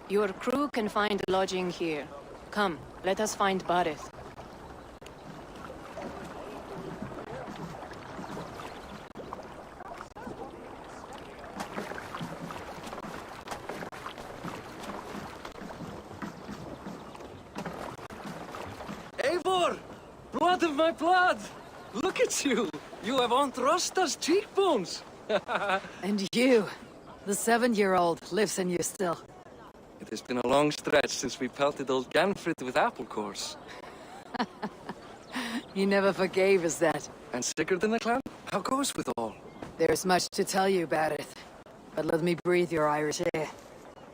Your crew can find lodging here. Come, let us find Bareth. Eivor! Blood of my blood! Look at you! You have Aunt Rosta's cheekbones! And you, the 7-year-old, lives in you still. It has been a long stretch since we pelted old Ganfrid with apple cores. He never forgave us that. And Sigurd in the clan? How goes with all? There's much to tell you, Bareth. But let me breathe your Irish air.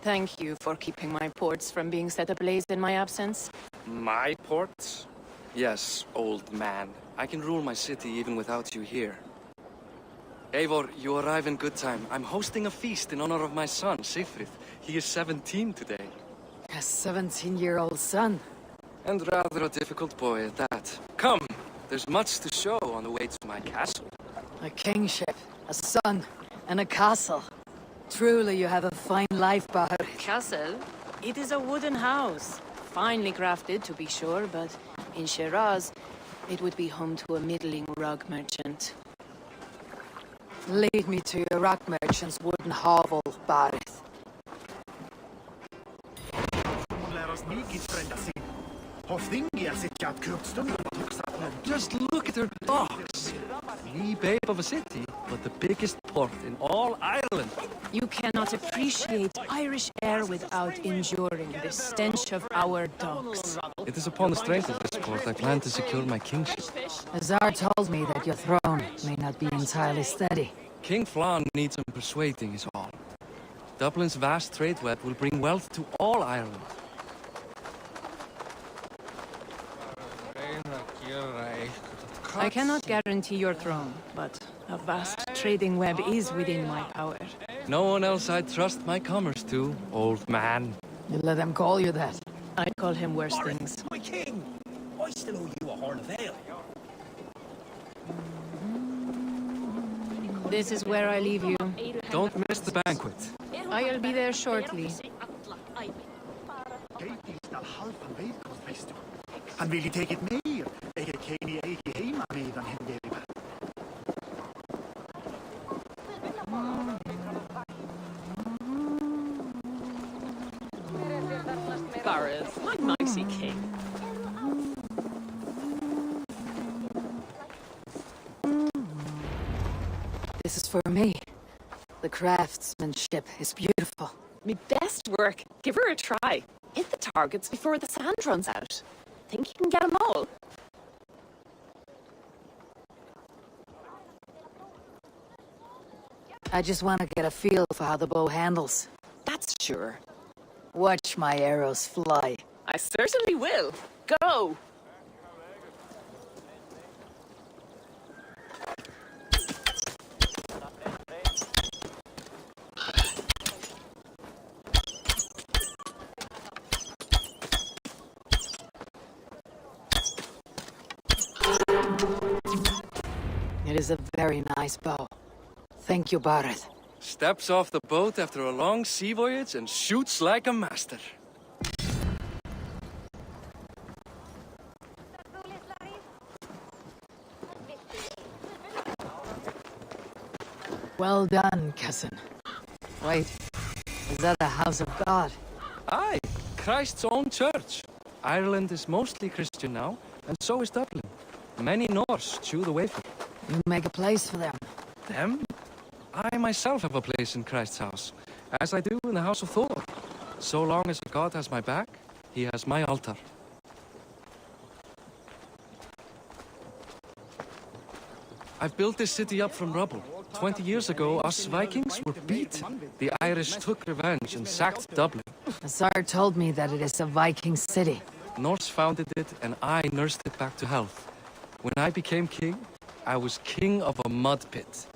Thank you for keeping my ports from being set ablaze in my absence. My ports? Yes, old man. I can rule my city even without you here. Eivor, you arrive in good time. I'm hosting a feast in honor of my son, Sigfrid. He is 17 today. A 17-year-old son? And rather a difficult boy at that. Come, there's much to show on the way to my castle. A kingship, a son, and a castle. Truly, you have a fine life, Bareth. Castle? It is a wooden house. Finely crafted, to be sure, but in Shiraz, it would be home to a middling rug merchant. Lead me to your rock merchant's wooden hovel, Bareth. Just look at her box. Wee babe of a city. but the biggest port in all Ireland. You cannot appreciate Irish air without enduring the stench of our docks. It is upon the strength of this port I plan to secure my kingship. Azar told me that your throne may not be entirely steady. King Flann needs some persuading is all. Dublin's vast trade web will bring wealth to all Ireland. I cannot guarantee your throne, but a vast trading web is within my power. No one else I trust my commerce to, old man. You let them call you that. I call him worse things. My king! I still owe you a horn of ale. This is where I leave you. Don't miss the banquet. I'll be there shortly. Han ville take it mer. Jeg kan ikke hjemme medan han gav det. Barrett, my mighty king. This is for me. The craftsmanship is beautiful. Me best work. Give her a try. Hit the targets before the sand runs out. Think you can get them all? I just want to get a feel for how the bow handles. That's sure. Watch my arrows fly. I certainly will. Go! It is a very nice bow. Thank you, Barrett. Steps off the boat after a long sea voyage and shoots like a master. Well done, cousin. Wait, is that a house of God? Aye, Christ's own church. Ireland is mostly Christian now, and so is Dublin. Many Norse chew the wafer. You make a place for them. Them? I myself have a place in Christ's house, as I do in the house of Thor. So long as God has my back, he has my altar. I've built this city up from rubble. 20 years ago, us Vikings were beaten. The Irish took revenge and sacked Dublin. Azar told me that it is a Viking city. Norse founded it, and I nursed it back to health. When I became king, I was king of a mud pit.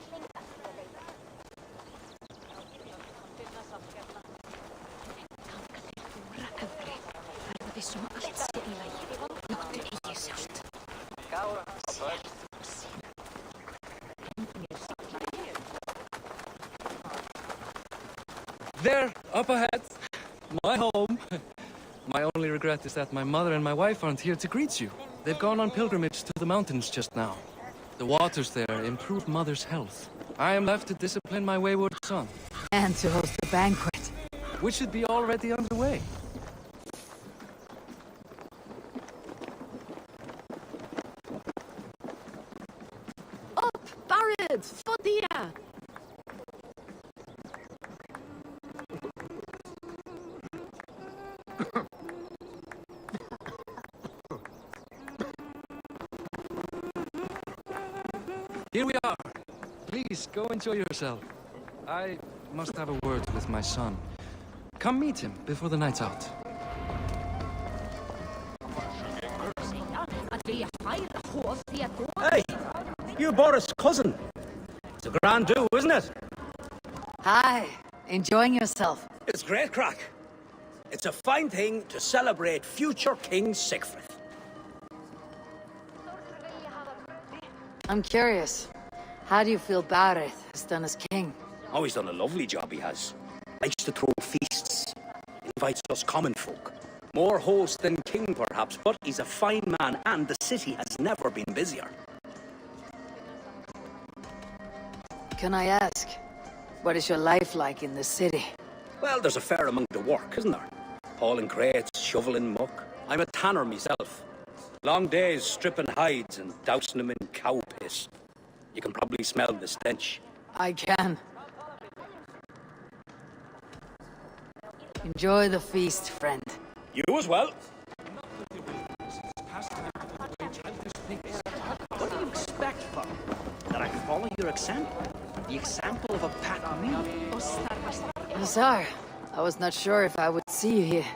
There, up ahead. My home. My only regret is that my mother and my wife aren't here to greet you. They've gone on pilgrimage to the mountains just now. The waters there improve Mother's health. I am left to discipline my wayward son. And to host a banquet. Which should be already underway. Up, Barrett! Fodia! Here we are. Please, go enjoy yourself. I must have a word with my son. Come meet him before the night's out. Hey, you're Boris' cousin. It's a grand do, isn't it? Hi, enjoying yourself? It's great crack. It's a fine thing to celebrate future King Sigfrid. I'm curious. How do you feel Barrett has done as king? Oh, he's done a lovely job, he has. Likes to throw feasts. Invites us common folk. More host than king, perhaps, but he's a fine man, and the city has never been busier. Can I ask, what is your life like in the city? Well, there's a fair amount of work, isn't there? Hauling crates, shoveling muck. I'm a tanner myself. Long days stripping hides and dousing them in cow piss. You can probably smell the stench. I can. Enjoy the feast, friend. You as well. What do you expect, Father? That I follow your example? The example of a pattern? Nazar, I was not sure if I would see you here.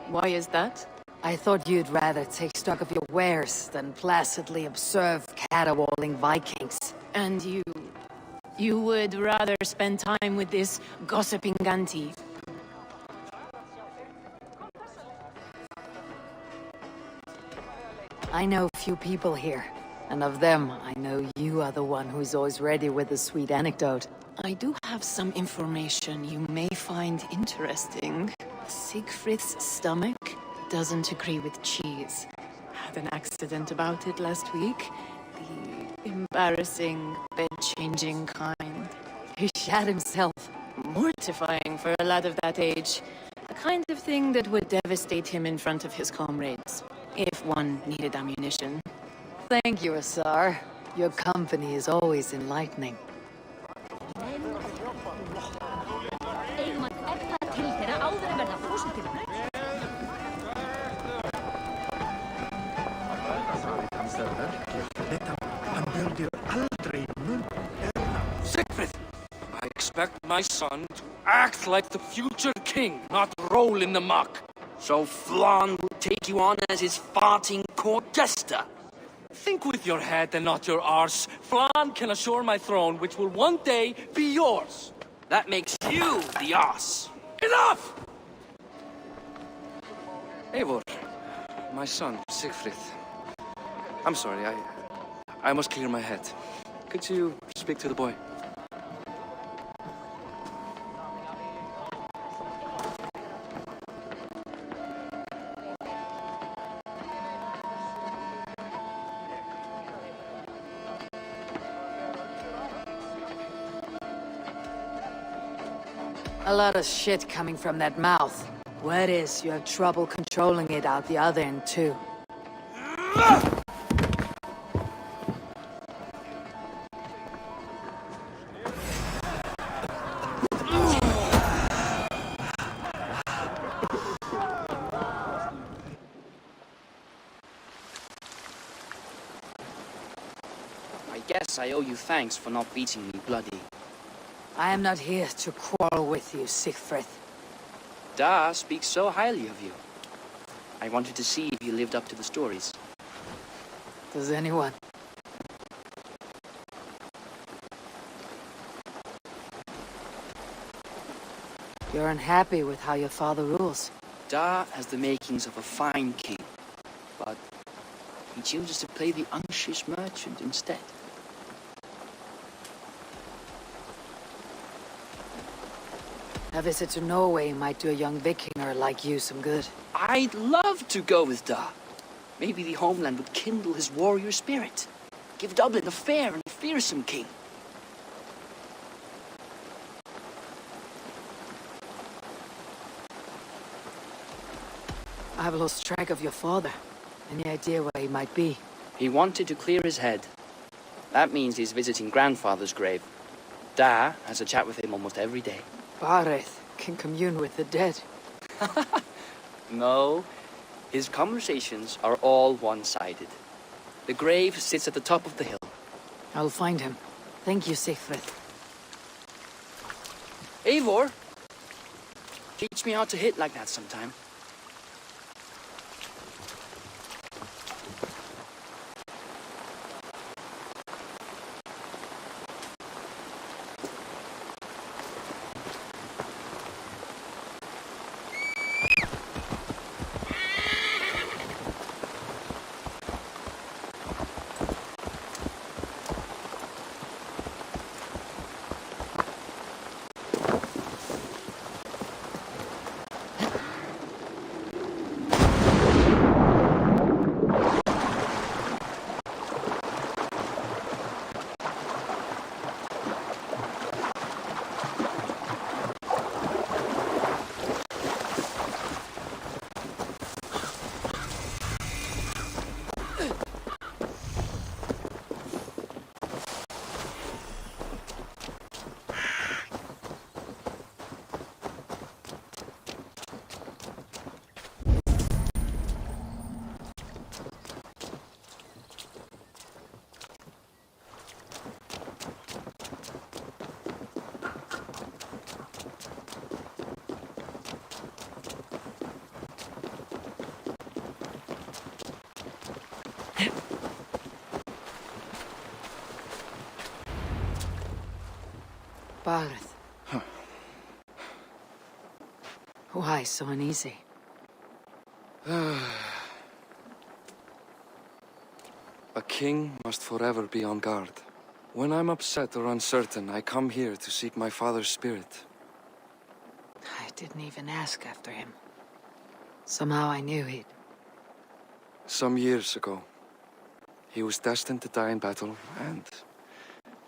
Why is that? I thought you'd rather take stock of your wares than placidly observe caterwauling Vikings. And you would rather spend time with this gossiping Ganti? I know few people here, and of them, I know you are the one who's always ready with a sweet anecdote. I do have some information you may find interesting. Siegfried's stomach doesn't agree with cheese. Had an accident about it last week. The embarrassing, bed-changing kind. He shat himself. Mortifying for a lad of that age. The kind of thing that would devastate him in front of his comrades, if one needed ammunition. Thank you, Asar. Your company is always enlightening. Siegfried! I expect my son to act like the future king, not roll in the muck. So Flan will take you on as his farting court jester? Think with your head and not your arse. Flan can assure my throne, which will one day be yours. That makes you the arse. Enough! Eivor, my son, Siegfried. I'm sorry, I must clear my head. Could you speak to the boy? A lot of shit coming from that mouth. Word is you have trouble controlling it out the other end, too. I guess I owe you thanks for not beating me bloody. I am not here to quarrel with you, Siegfried. Da speaks so highly of you. I wanted to see if you lived up to the stories. Does anyone? You're unhappy with how your father rules. Da has the makings of a fine king, but he chooses to play the unctuous merchant instead. A visit to Norway might do a young Vikinger like you some good. I'd love to go with Da. Maybe the homeland would kindle his warrior spirit. Give Dublin a fair and fearsome king. I've lost track of your father. Any idea where he might be? He wanted to clear his head. That means he's visiting grandfather's grave. Da has a chat with him almost every day. Bareth can commune with the dead. No, his conversations are all one-sided. The grave sits at the top of the hill. I'll find him. Thank you, Siegfried. Eivor, teach me how to hit like that sometime. Barth. Why so uneasy? A king must forever be on guard. When I'm upset or uncertain, I come here to seek my father's spirit. I didn't even ask after him. Somehow I knew he'd... Some years ago, he was destined to die in battle, and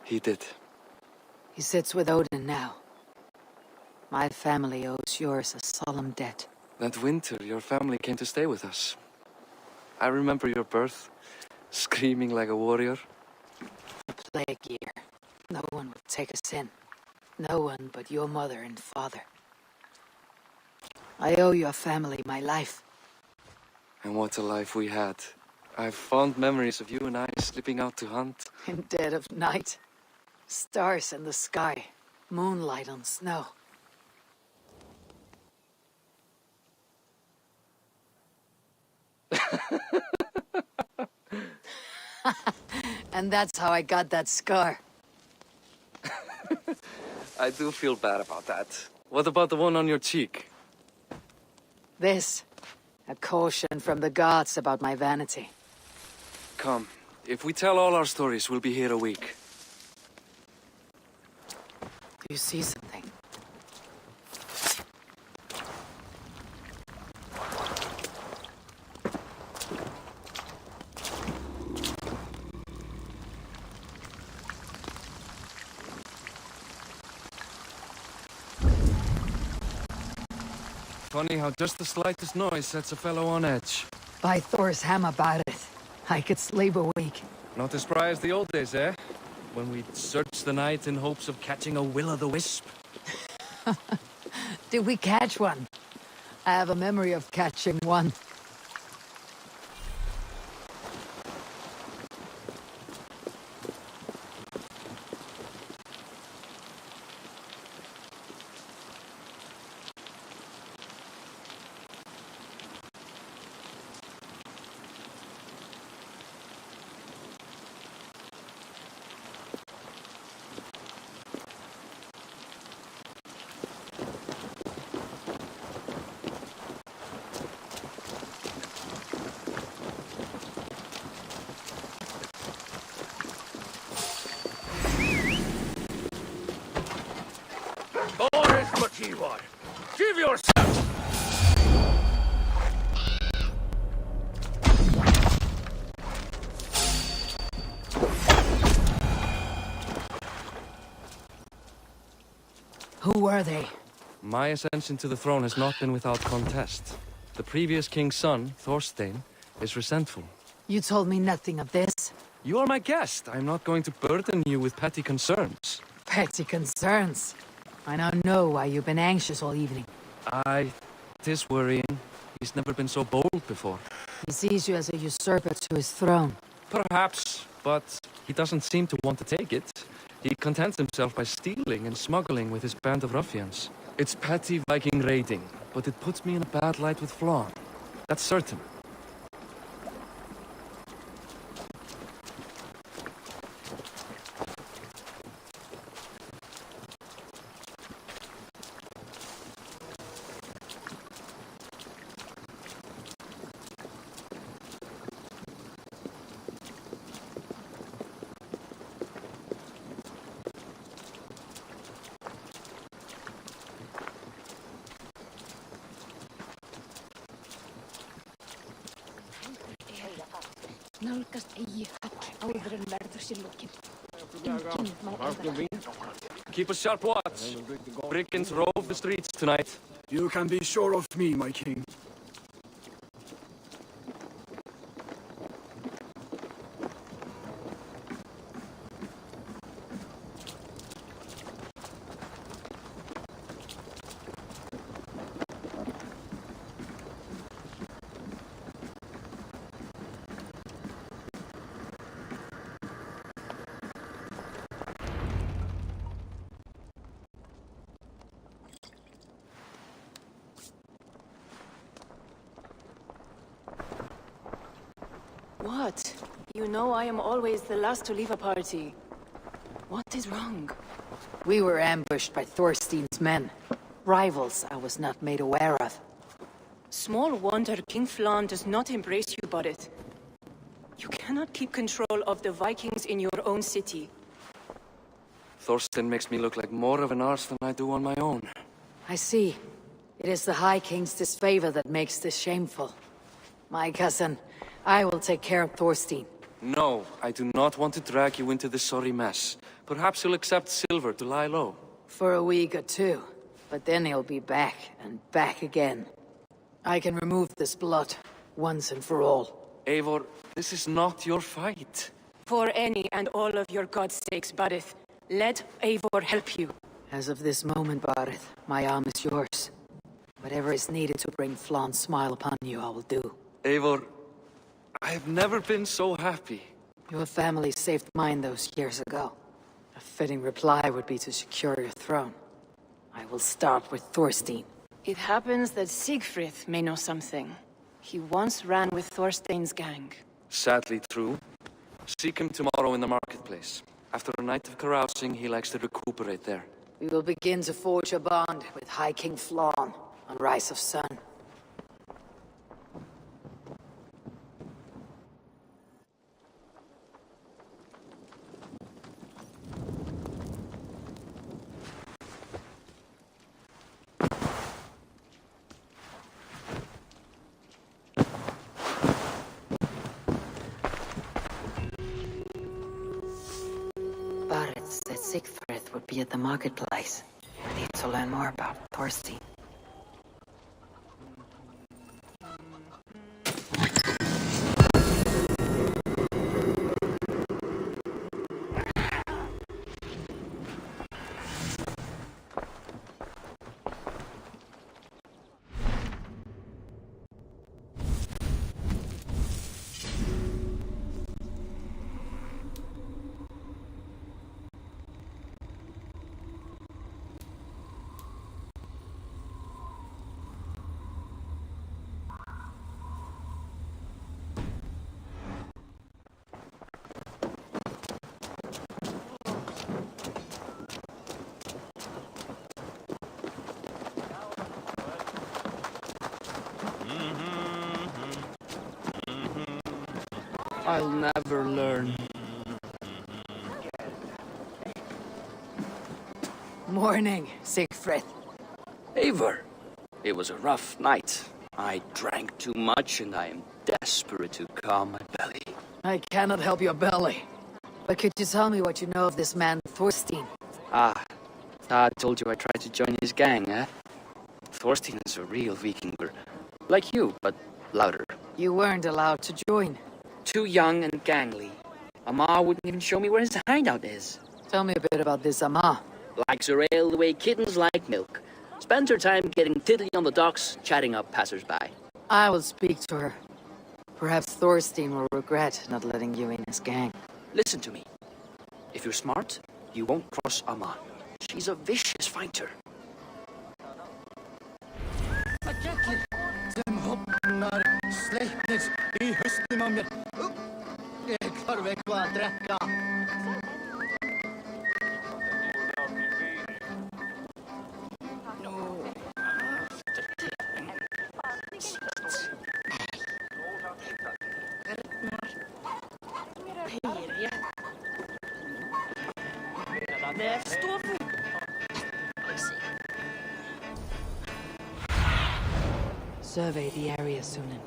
he did. He sits with Odin now. My family owes yours a solemn debt. That winter, your family came to stay with us. I remember your birth, screaming like a warrior. A plague year. No one would take us in. No one but your mother and father. I owe your family my life. And what a life we had. I have fond memories of you and I slipping out to hunt. In dead of night. Stars in the sky. Moonlight on snow. And that's how I got that scar. I do feel bad about that. What about the one on your cheek? This. A caution from the gods about my vanity. Come. If we tell all our stories, we'll be here a week. Do you see something? Funny how just the slightest noise sets a fellow on edge. By Thor's hammer, Barth. I could sleep a week. Not as spry as the old days, eh? When we'd search the night in hopes of catching a will-o'-the-wisp. Did we catch one? I have a memory of catching one. Give yourself! Who were they? My ascension to the throne has not been without contest. The previous king's son, Thorstein, is resentful. You told me nothing of this. You are my guest. I'm not going to burden you with petty concerns. Petty concerns? I now know why you've been anxious all evening. Tis worrying. He's never been so bold before. He sees you as a usurper to his throne. Perhaps, but he doesn't seem to want to take it. He contents himself by stealing and smuggling with his band of ruffians. It's petty Viking raiding, but it puts me in a bad light with Flann. That's certain. Nálgast eigi áður en verður sér lokið. Enginn má Keep a sharp watch. Brigands rove the streets tonight. You can be sure of me, my king. What? You know I am always the last to leave a party. What is wrong? We were ambushed by Thorstein's men. Rivals I was not made aware of. Small wonder King Flan does not embrace you, Borith. You cannot keep control of the Vikings in your own city. Thorstein makes me look like more of an arse than I do on my own. I see. It is the High King's disfavor that makes this shameful. My cousin, I will take care of Thorstein. No, I do not want to drag you into this sorry mess. Perhaps you'll accept silver to lie low. For a week or two. But then he'll be back, and back again. I can remove this blood, once and for all. Eivor, this is not your fight. For any and all of your god's sakes, Borith, let Eivor help you. As of this moment, Borith, my arm is yours. Whatever is needed to bring Flan's smile upon you, I will do. Eivor, I have never been so happy. Your family saved mine those years ago. A fitting reply would be to secure your throne. I will start with Thorstein. It happens that Siegfried may know something. He once ran with Thorstein's gang. Sadly true. Seek him tomorrow in the marketplace. After a night of carousing, he likes to recuperate there. We will begin to forge a bond with High King Flan on Rise of Sun. Said Siegfried would be at the marketplace. I need to learn more about Thorstein. I'll never learn. Morning, Siegfried. Eivor, it was a rough night. I drank too much and I am desperate to calm my belly. I cannot help your belly. But could you tell me what you know of this man, Thorstein? Ah, I told you I tried to join his gang, eh? Thorstein is a real Vikinger. Like you, but louder. You weren't allowed to join. Too young and gangly. Amma wouldn't even show me where his hideout is. Tell me a bit about this Amma. Likes her ale the way kittens like milk. Spends her time getting tiddly on the docks, chatting up passers-by. I will speak to her. Perhaps Thorstein will regret not letting you in his gang. Listen to me. If you're smart, you won't cross Amma. She's a vicious fighter. Sleipnir í hausnum á mér. Ég þarf eitthvað að drekka. Survey the area, Sunan.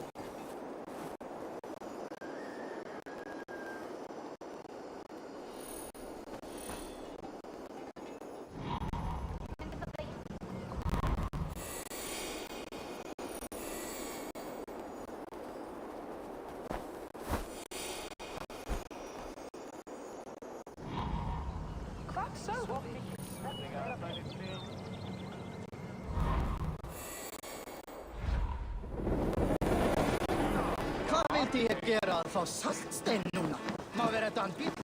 Hvað vildi ég gera að fá saltstein núna? Má vera danbíl?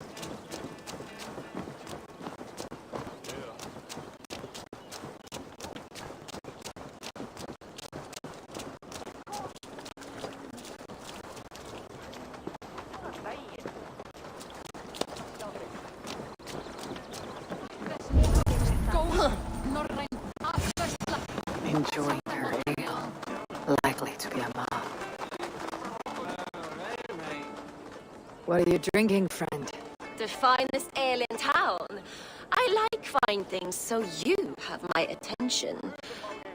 day to be a ma. What are you drinking, friend? The finest ale in town. I like fine things, so you have my attention.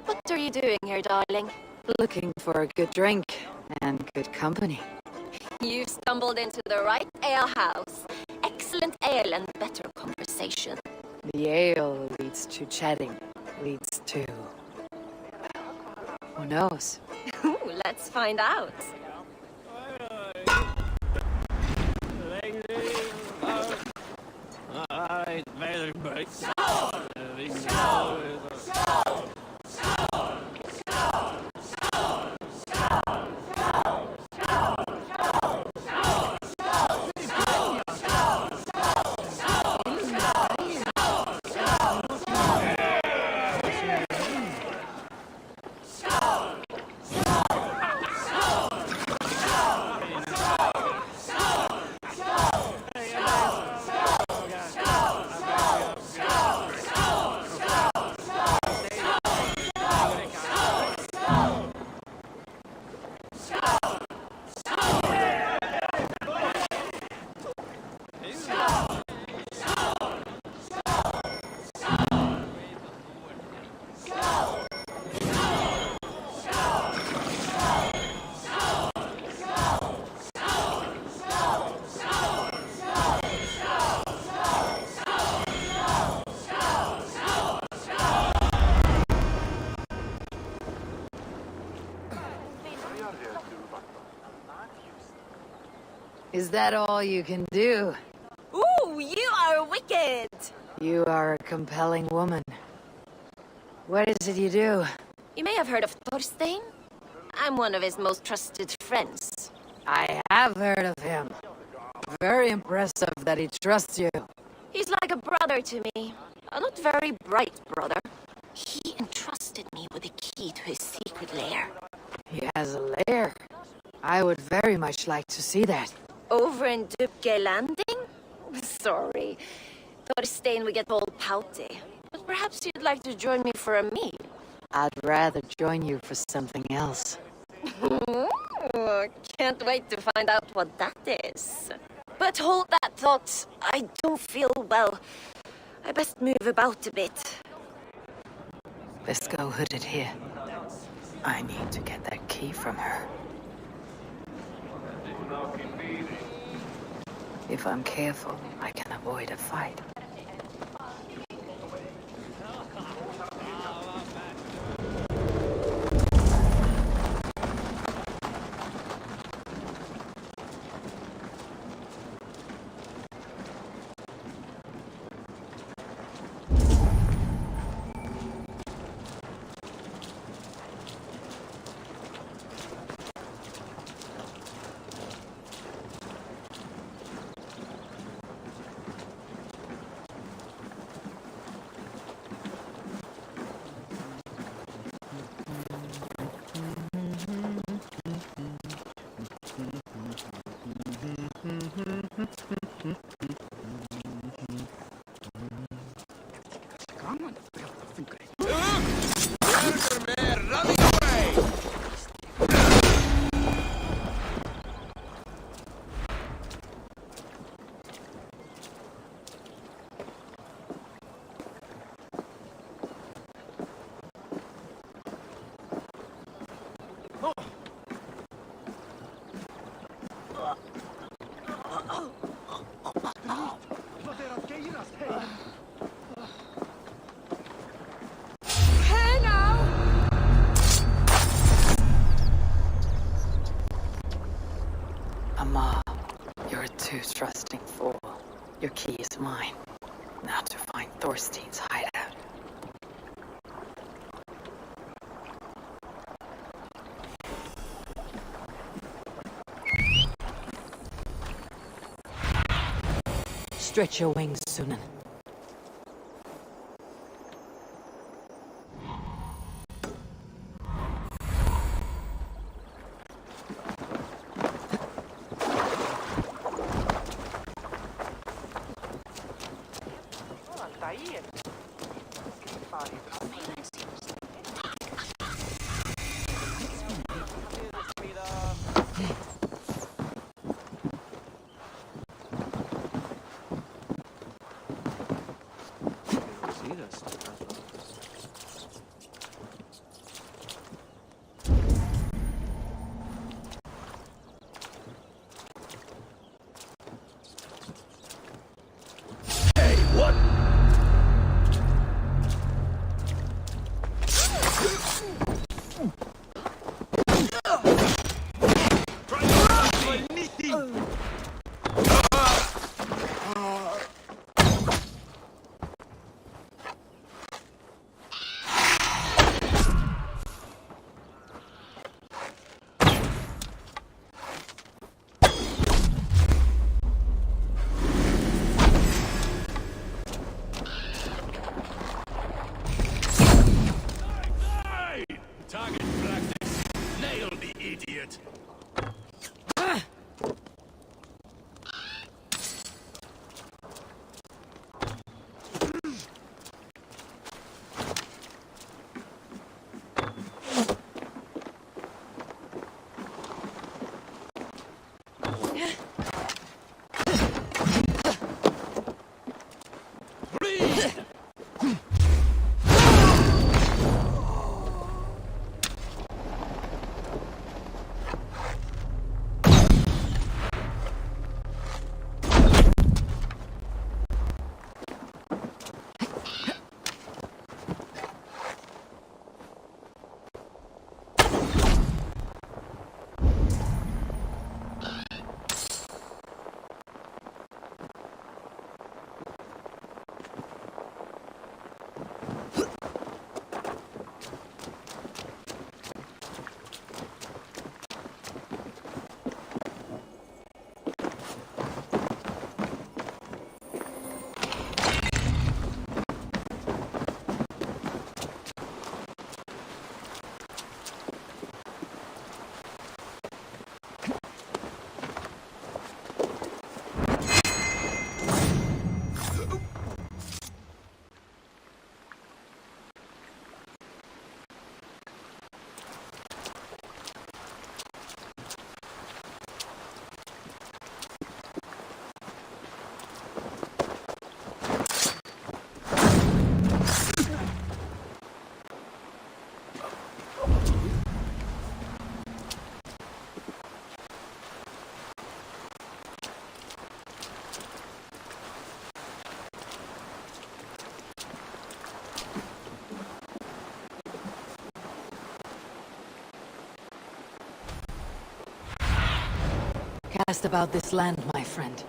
What are you doing here, darling? Looking for a good drink and good company. You've stumbled into the right ale house. Excellent ale and better conversation. The ale leads to chatting, leads to... well, who knows? Ooh, let's find out. Is that all you can do? Ooh, you are wicked! You are a compelling woman. What is it you do? You may have heard of Thorstein. I'm one of his most trusted friends. I have heard of him. Very impressive that he trusts you. He's like a brother to me. A not very bright brother. He entrusted me with the key to his secret lair. He has a lair. I would very much like to see that. Over in Dupke Landing? Sorry. Thorstein would get all pouty. But perhaps you'd like to join me for a meal. I'd rather join you for something else. Can't wait to find out what that is. But hold that thought. I don't feel well. I best move about a bit. Let's go hooded here. I need to get that key from her. If I'm careful, I can avoid a fight. Too trusting fool. Your key is mine. Now to find Thorstein's hideout. Stretch your wings, Sunan. best about this land, my friend.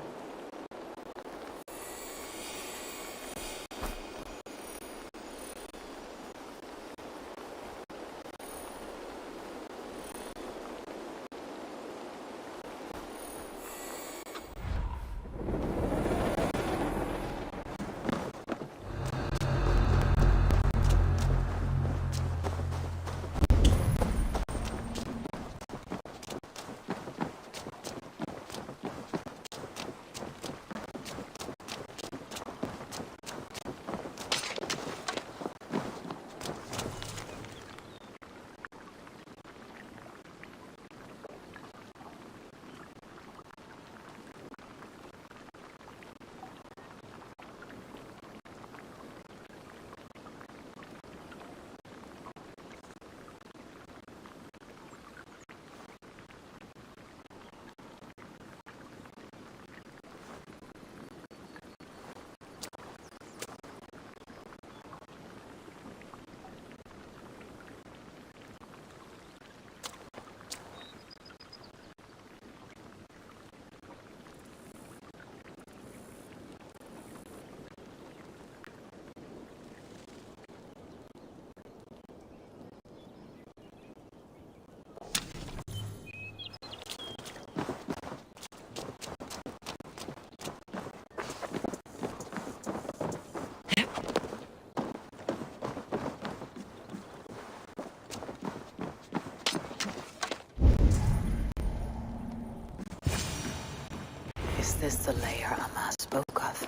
Is this the lair Amma spoke of?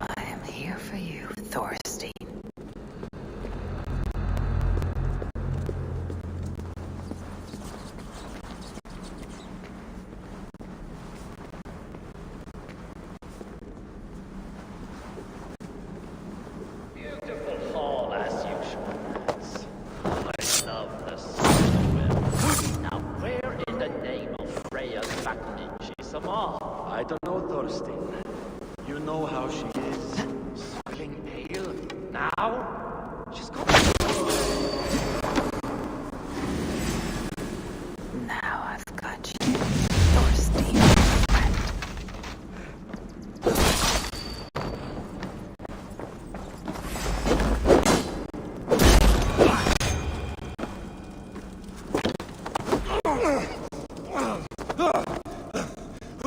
I am here for you, Thorstein. Hall as usual. I love the sun. Now where in the name of Freya's back did she some off? I don't know, Thorstein. You know how she is. Swilling ale? Now? She's gone. Now I've got you, Thorstein, friend.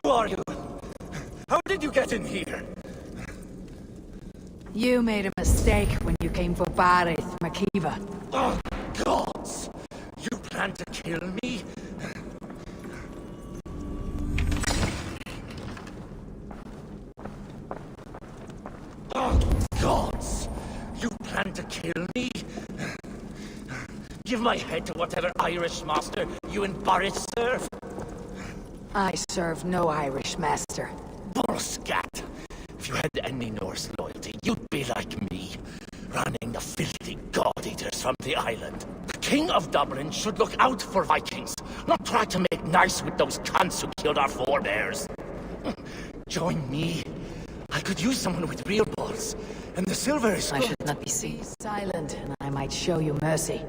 Who are you? How did you get in here? You made a mistake when you came for Barith, Makiva. Oh, gods! You plan to kill me? Oh, gods! You plan to kill me? Give my head to whatever Irish master you and Barith serve? I serve no Irish master. Bullscat! If you had any Norse loyalty, you'd be like me, running the filthy god-eaters from the island. The King of Dublin should look out for Vikings, not try to make nice with those cunts who killed our forebears. Join me. I could use someone with real balls, and the silver is I good. should not be seen silent, and I might show you mercy.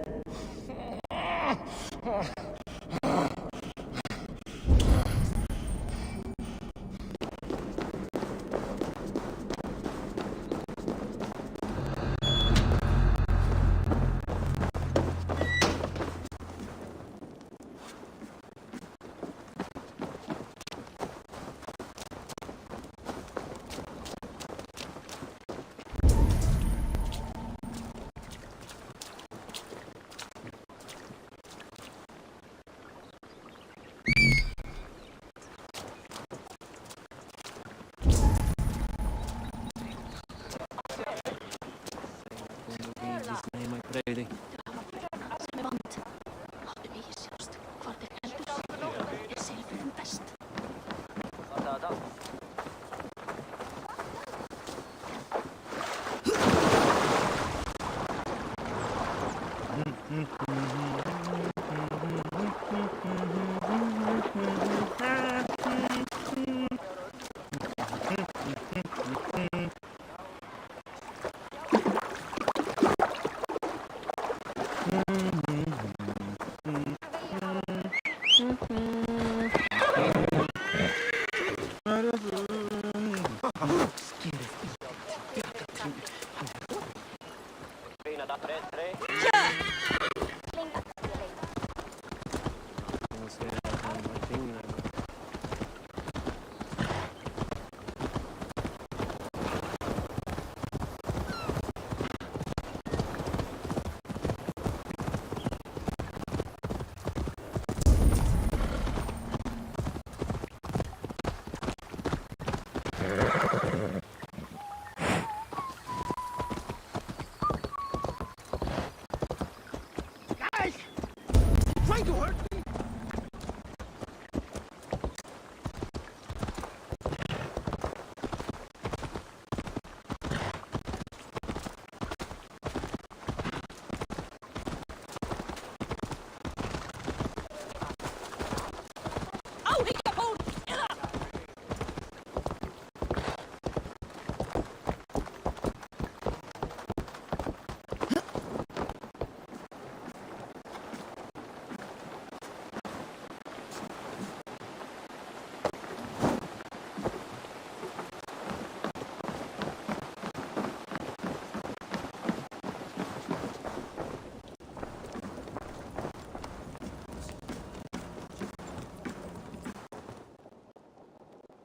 trying to hurt me?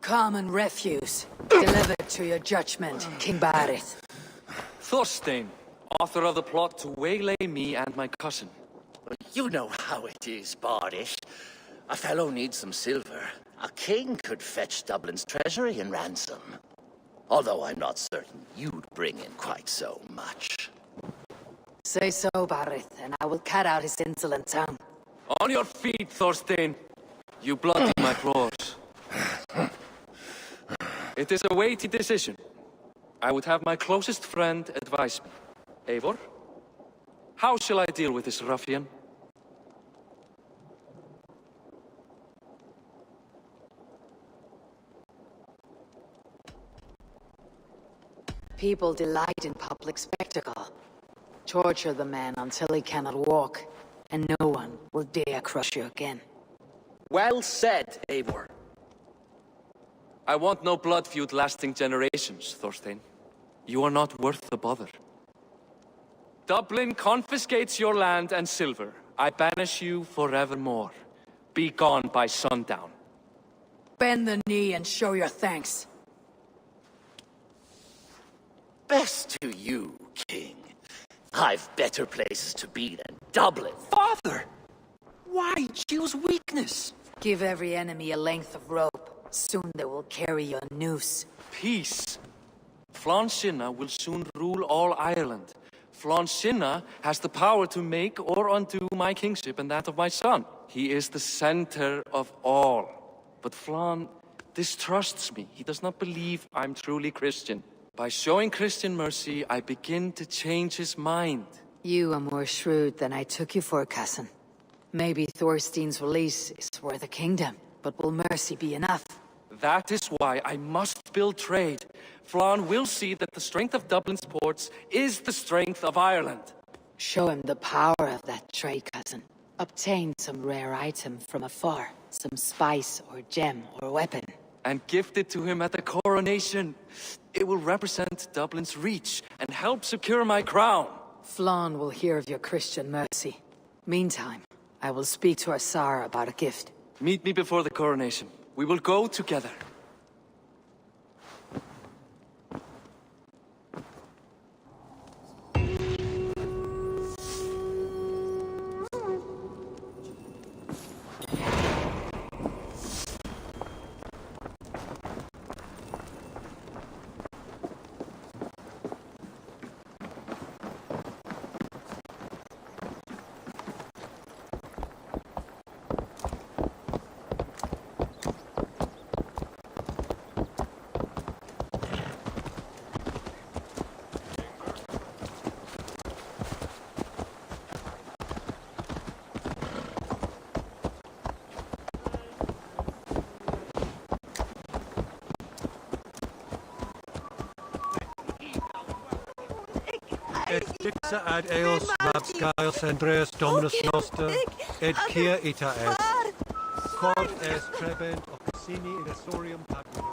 Common refuse. Delivered to your judgment, King Barith. Thorstein, author of the plot to waylay me and my cousin. You know how it is, Bardish. A fellow needs some silver. A king could fetch Dublin's treasury in ransom. Although I'm not certain you'd bring in quite so much. Say so, Barith, and I will cut out his insolent tongue. On your feet, Thorstein. You bloody my claws. It is a weighty decision. I would have my closest friend advise me. Eivor, how shall I deal with this ruffian? People delight in public spectacle. Torture the man until he cannot walk, and no one will dare crush you again. Well said, Eivor. I want no blood feud lasting generations, Thorstein. You are not worth the bother. Dublin confiscates your land and silver. I banish you forevermore. Be gone by sundown. Bend the knee and show your thanks. Best to you, King. I've better places to be than Dublin. Father! Why choose weakness? Give every enemy a length of rope. Soon they will carry your noose. Peace. Flann Sinna will soon rule all Ireland. Flann Sinna has the power to make or undo my kingship and that of my son. He is the center of all. But Flann distrusts me. He does not believe I'm truly Christian. By showing Christian mercy, I begin to change his mind. You are more shrewd than I took you for, cousin. Maybe Thorstein's release is worth a kingdom, but will mercy be enough? That is why I must build trade. Flann will see that the strength of Dublin's ports is the strength of Ireland. Show him the power of that trade, cousin. Obtain some rare item from afar, some spice or gem or weapon. And gift it to him at the coronation. It will represent Dublin's reach and help secure my crown. Flann will hear of your Christian mercy. Meantime, I will speak to Asara about a gift. Meet me before the coronation. We will go together. Et dixa ad eos rapscaios Andreas Dominus Noster, et kia ita est. Quod est trebent oficini in Asorium Patrum.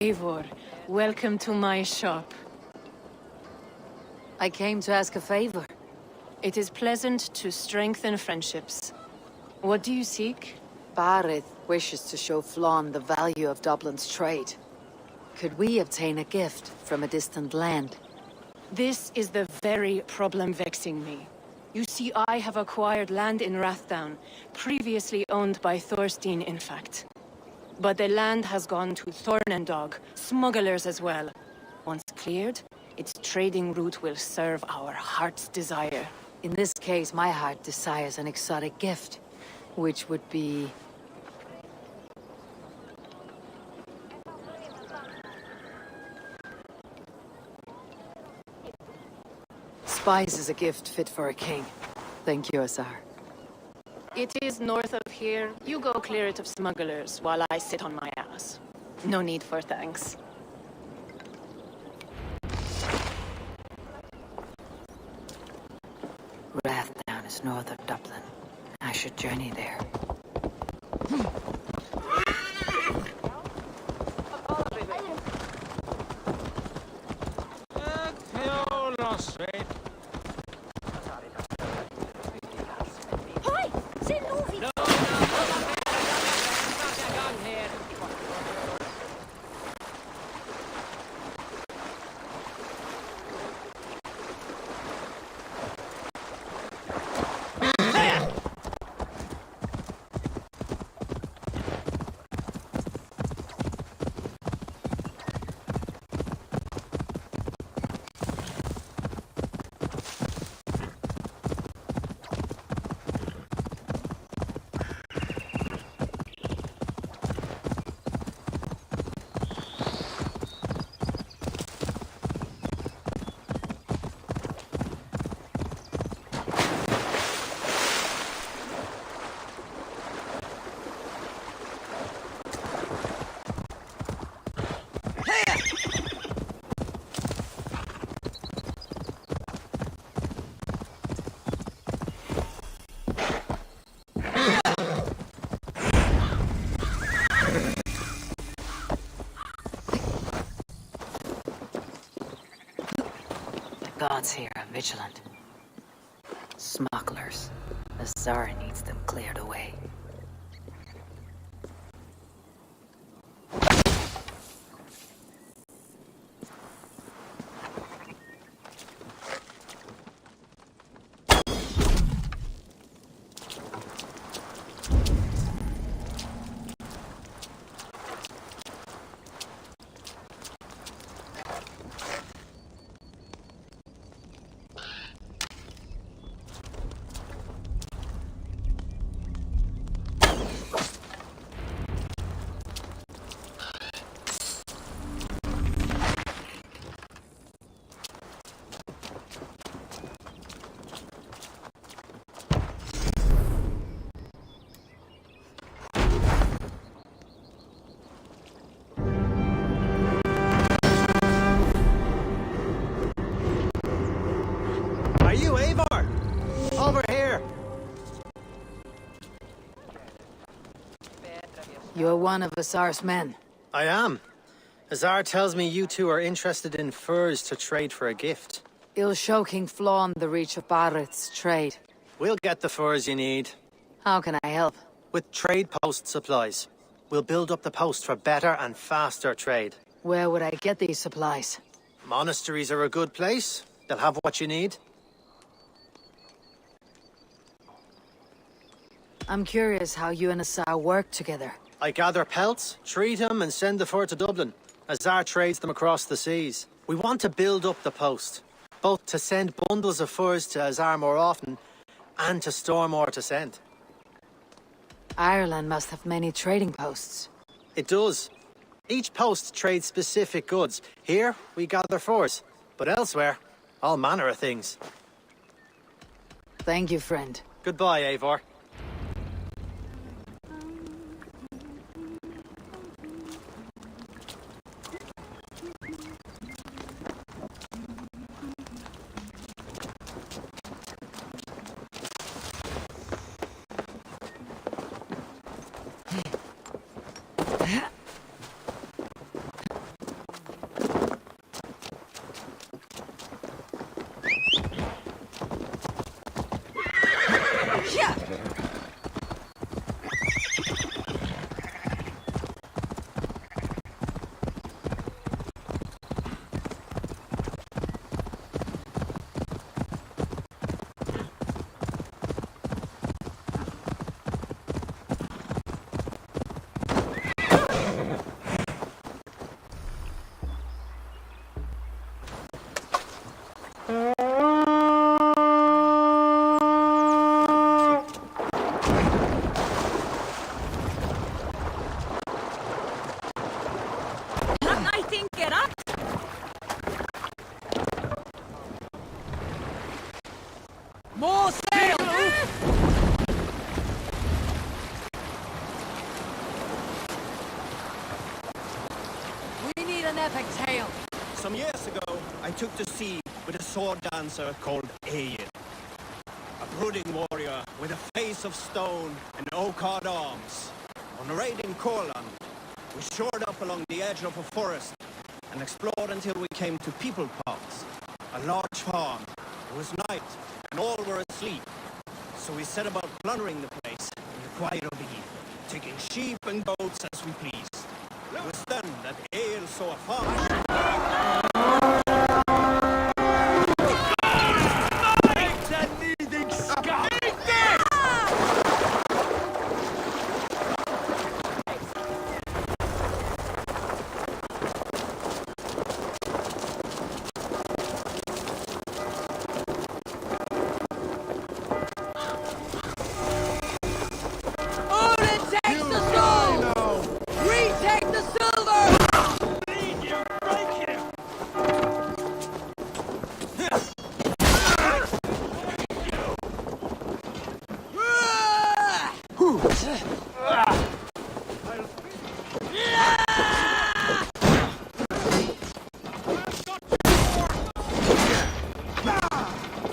Eivor, welcome to my shop. I came to ask a favor. It is pleasant to strengthen friendships. What do you seek? Barith wishes to show Flann the value of Dublin's trade. Could we obtain a gift from a distant land? This is the very problem vexing me. You see, I have acquired land in Rathdown, previously owned by Thorstein, in fact. But the land has gone to Thornendog, smugglers as well. Once cleared, its trading route will serve our heart's desire. In this case, my heart desires an exotic gift, which would be... Spice is a gift fit for a king. Thank you, Azar. It is north of here. You go clear it of smugglers while I sit on my ass. No need for thanks. Rathdown is north of Dublin. I should journey there. Gods here are vigilant. Smugglers. Azar needs them cleared away. Are you Eivor? Over here! You're one of Azar's men. I am. Azar tells me you two are interested in furs to trade for a gift. He'll show King Flann the reach of Barith's trade. We'll get the furs you need. How can I help? With trade post supplies. We'll build up the post for better and faster trade. Where would I get these supplies? Monasteries are a good place. They'll have what you need. I'm curious how you and Azar work together. I gather pelts, treat them, and send the fur to Dublin. Azar trades them across the seas. We want to build up the post, both to send bundles of furs to Azar more often, and to store more to send. Ireland must have many trading posts. It does. Each post trades specific goods. Here, we gather furs, but elsewhere, all manner of things. Thank you, friend. Goodbye, Eivor. More sail! We need an epic tale. Some years ago, I took to sea with a sword dancer called Egil. A brooding warrior with a face of stone and oak-hard arms. On a raid in Courland, we shored up along the edge of a forest and explored until we came to People Pass, a large farm. It was night, and all were asleep. So we set about plundering the place in the quiet of the evening, taking sheep and goats as we pleased. It was then that Egil saw a farm.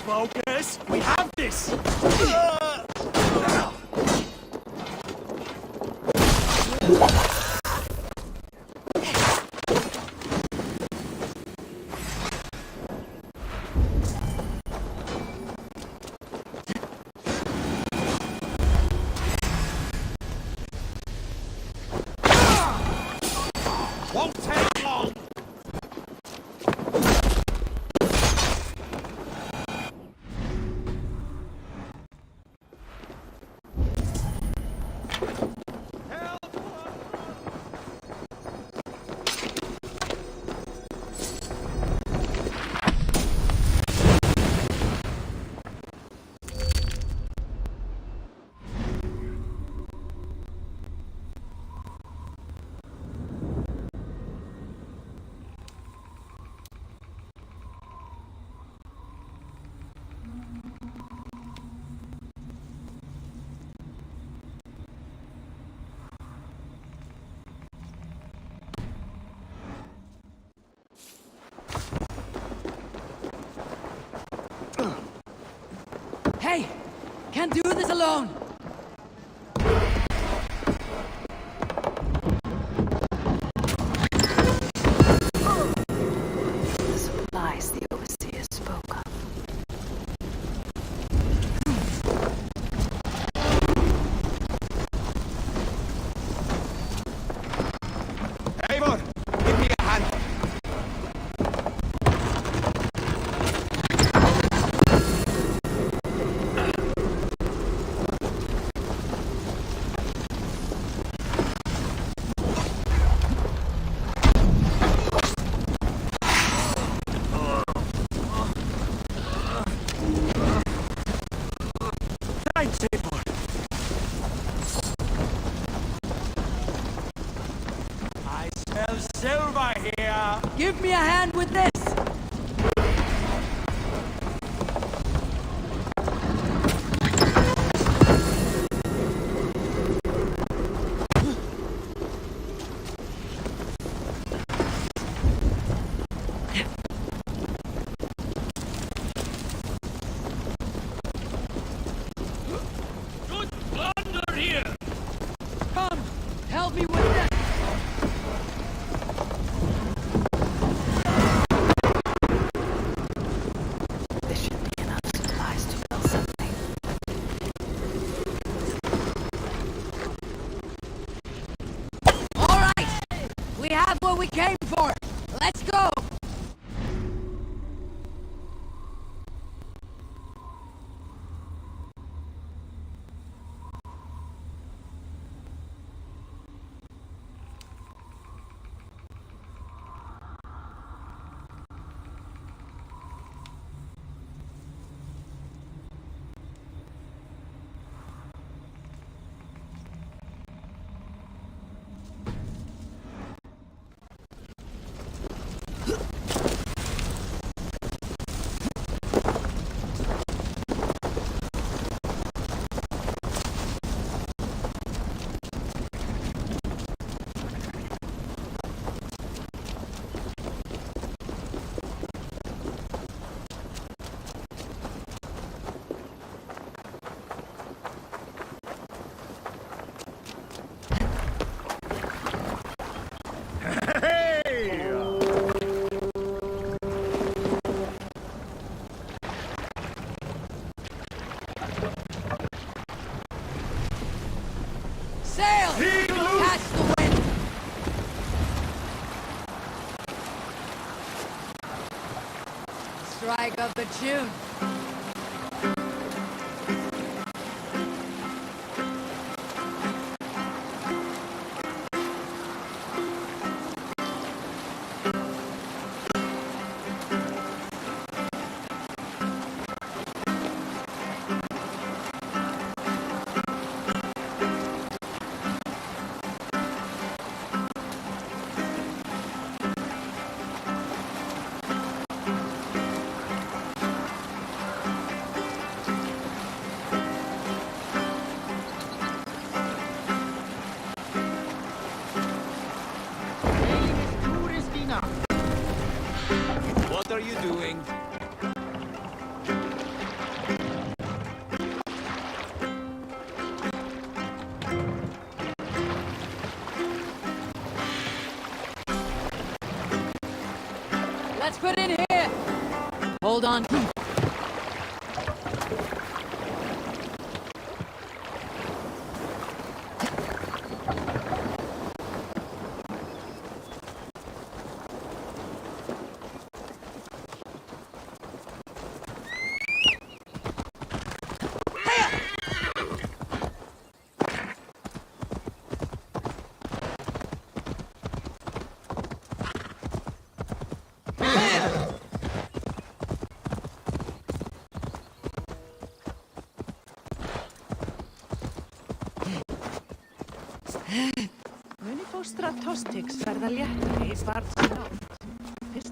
Focus! We have this! Won't take long! Hey! Can't do this alone! The supplies the overseer spoke of. Eivor, give me a hand. Thanks, Eivor. I smell silver here. Give me a hand with this! Good plunder here. Come! Help me with this! we came for! Let's go! Sail! Catch the wind! Strike up a tune! What are you doing? Let's put in here! Hold on.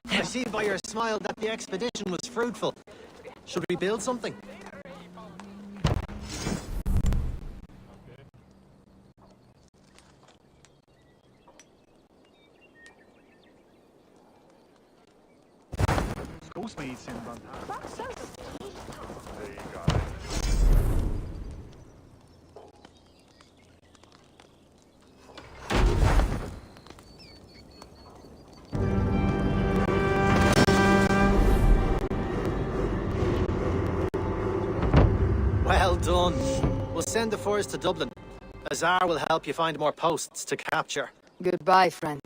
I see by your smile that the expedition was fruitful. Should we build something? Schoolmates in Valhalla. There you go. Well done. We'll send the force to Dublin. Azar will help you find more posts to capture. Goodbye, friend.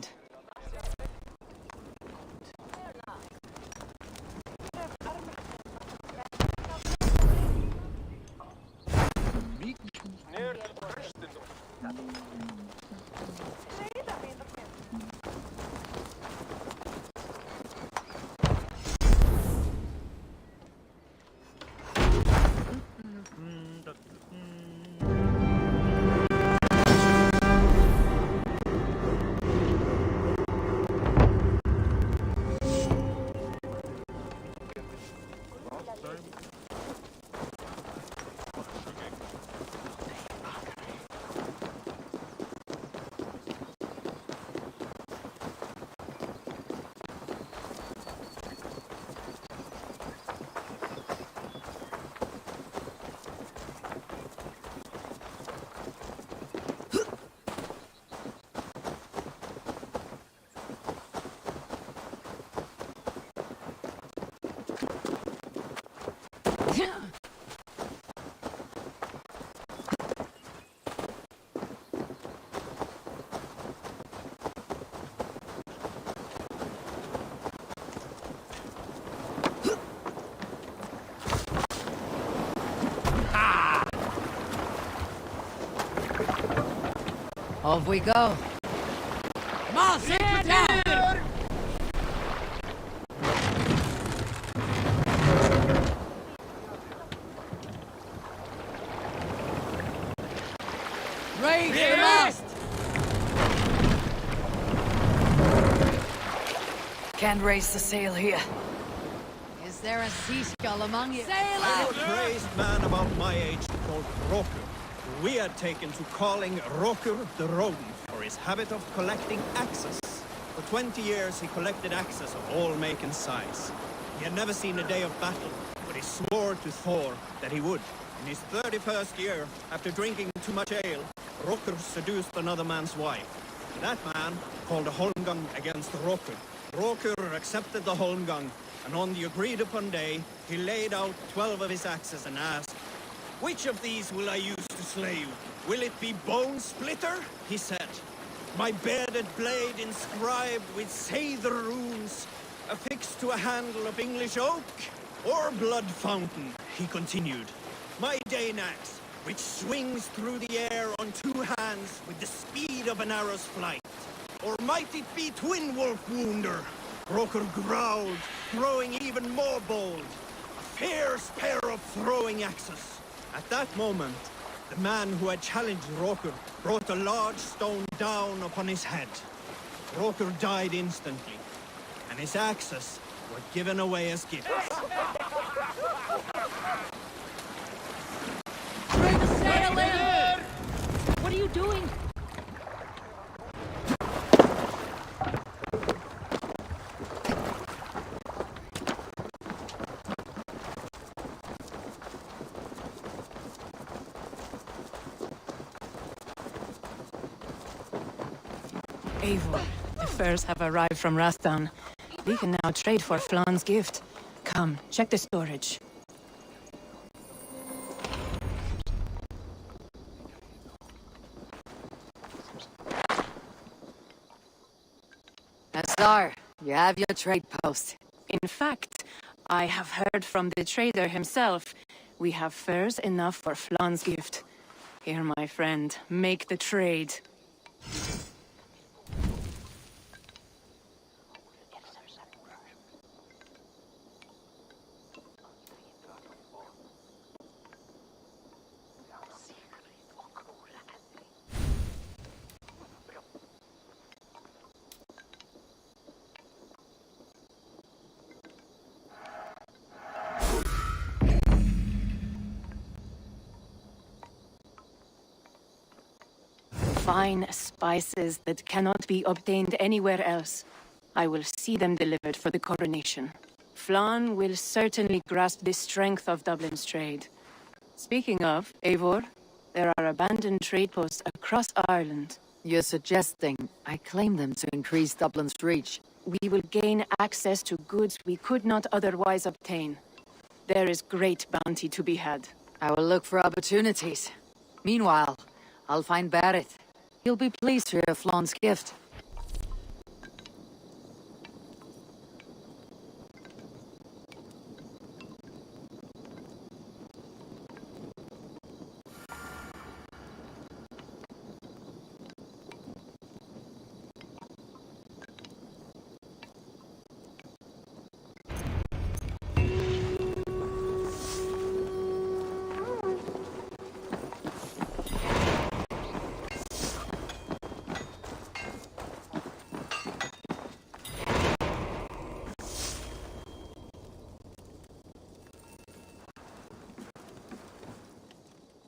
Off we go. Moss, down! Raise the mast! Can't raise the sail here. Is there a sea skull among you? Sail I up! know a crazed man about my age called Rokur, who we had taken to calling Rokur the Rodent for his habit of collecting axes. For 20 years he collected axes of all make and size. He had never seen a day of battle, but he swore to Thor that he would. In his 31st year, after drinking too much ale, Rokur seduced another man's wife. That man called a holmgang against Rokur. Rokur accepted the holmgang, and on the agreed-upon day, he laid out 12 of his axes and asked, "Which of these will I use to slay you? Will it be Bone Splitter?" he said. "My bearded blade inscribed with Seidr runes, affixed to a handle of English oak? Or Blood Fountain?" he continued. "My Dane axe, which swings through the air on 2 hands with the speed of an arrow's flight? Or might it be Twin Wolf Wounder?" Rokur growled, growing even more bold. A fierce pair of throwing axes. At that moment, the man who had challenged Rokur brought a large stone down upon his head. Rokur died instantly, and his axes were given away as gifts. Sail in! What are you doing? Eivor, the furs have arrived from Rathdon. We can now trade for Flan's gift. Come, check the storage. Asar, you have your trade post. In fact, I have heard from the trader himself. We have furs enough for Flan's gift. Here, my friend, make the trade. Fine spices that cannot be obtained anywhere else. I will see them delivered for the coronation. Flan will certainly grasp the strength of Dublin's trade. Speaking of, Eivor, there are abandoned trade posts across Ireland. You're suggesting I claim them to increase Dublin's reach? We will gain access to goods we could not otherwise obtain. There is great bounty to be had. I will look for opportunities. Meanwhile, I'll find Barrett. He'll be pleased to hear Flan's gift.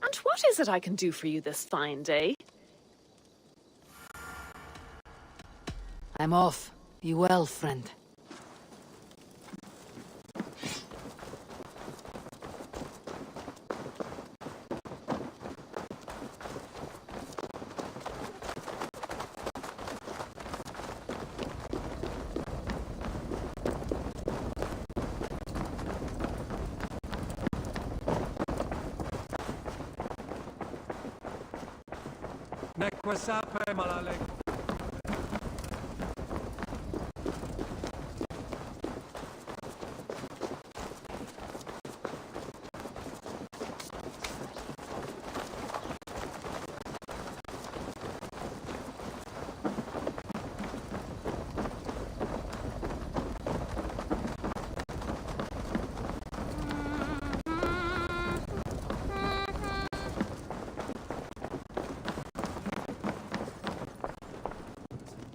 And what is it I can do for you this fine day? I'm off. Be well, friend. Nekwasape malale.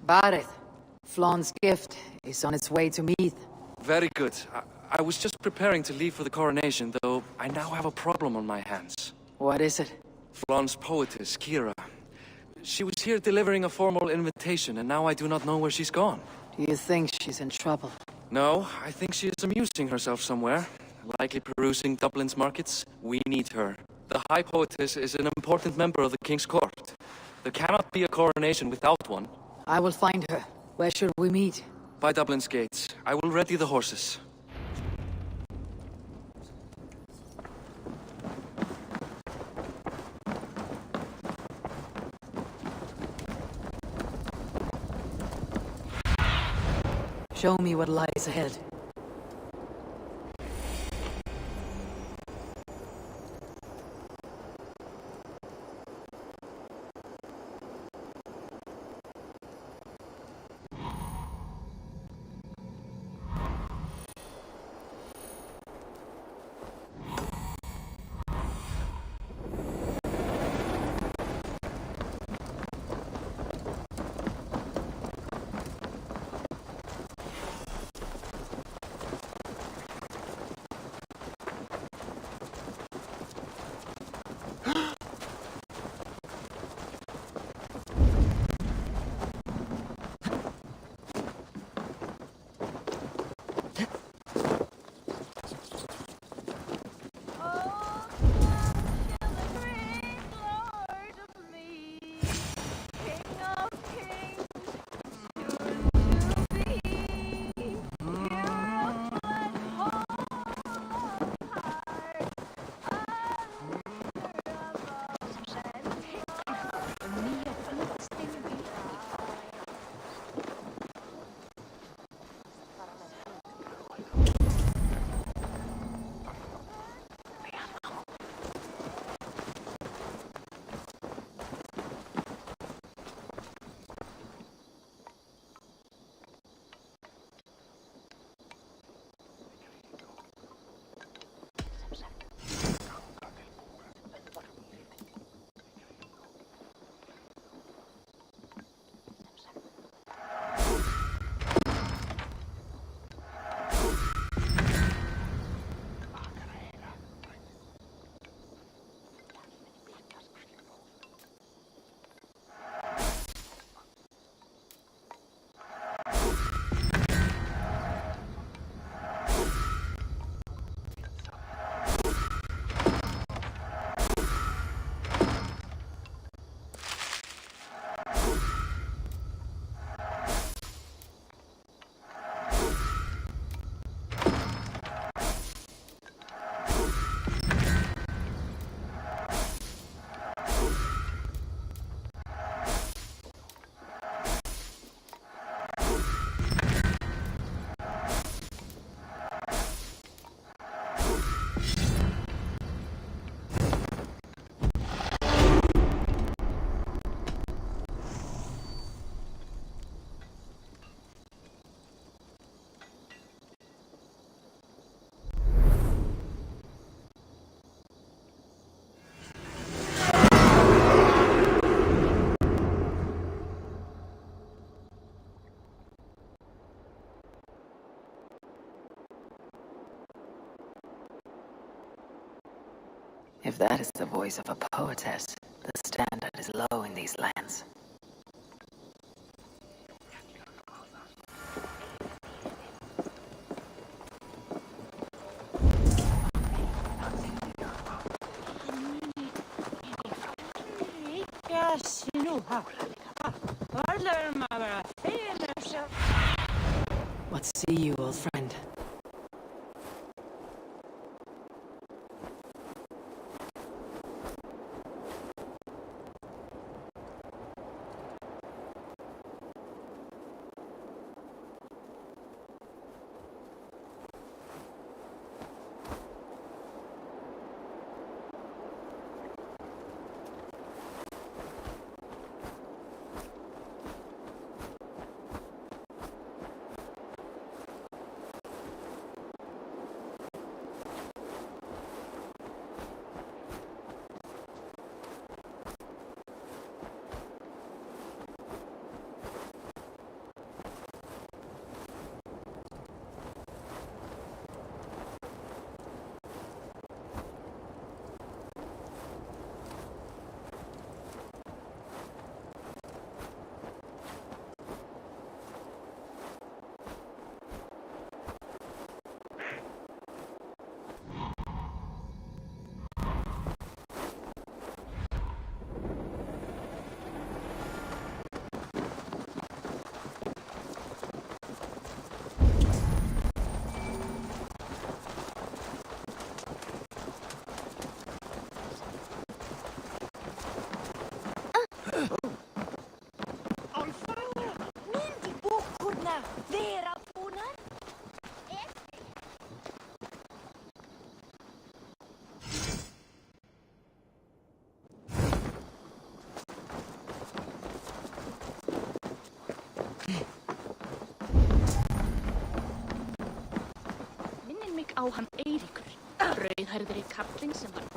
Bareth, Flawn's gift is on its way to Meath. Very good. I was just preparing to leave for the coronation, though I now have a problem on my hands. What is it? Flawn's poetess, Kira. She was here delivering a formal invitation, and now I do not know where she's gone. Do you think she's in trouble? No, I think she is amusing herself somewhere. Likely perusing Dublin's markets. We need her. The High Poetess is an important member of the King's Court. There cannot be a coronation without one. I will find her. Where should we meet? By Dublin's gates. I will ready the horses. Show me what lies ahead. If that is the voice of a poetess, the standard is low in these lands. What see you, old friend? Eiríkur, rauðhærðri karlinn sem var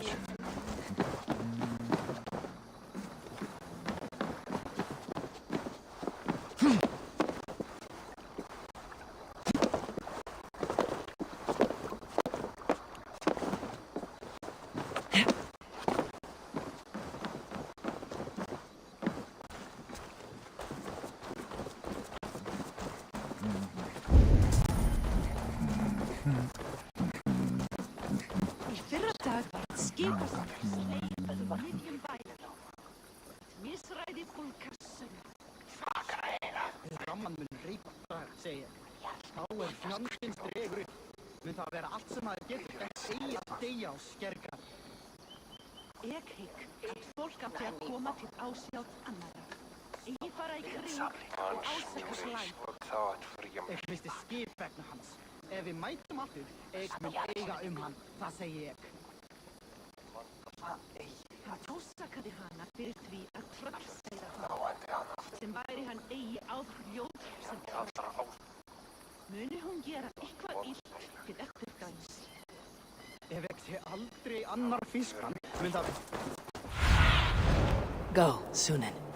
Í fyrra dag var skipastur slegið miðjum bænum. Misræði fólkarsögn. Ramman mun reypa dag, segi ég. Þá fjandins dregur upp. Mun það vera allt sem maður getur en eigi að deyja á skergar. Ég hygg að fólk átti að koma til ásjátt annarra. Eigi fara í kring og ásækja slæm. Ég misti skip vegna hans. Ef við mætum aftur, ég mun eiga hann, það segi ég. Hann ásakaði hana fyrir því að tröllsæra hann, sem væri hann eigi áður ljót sem tröll. Muni hún gera eitthvað illt til eftirgræns. Ef ég sé aldrei annar fiskan, mun það... Go, Sunan.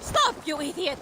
Stop, you idiot!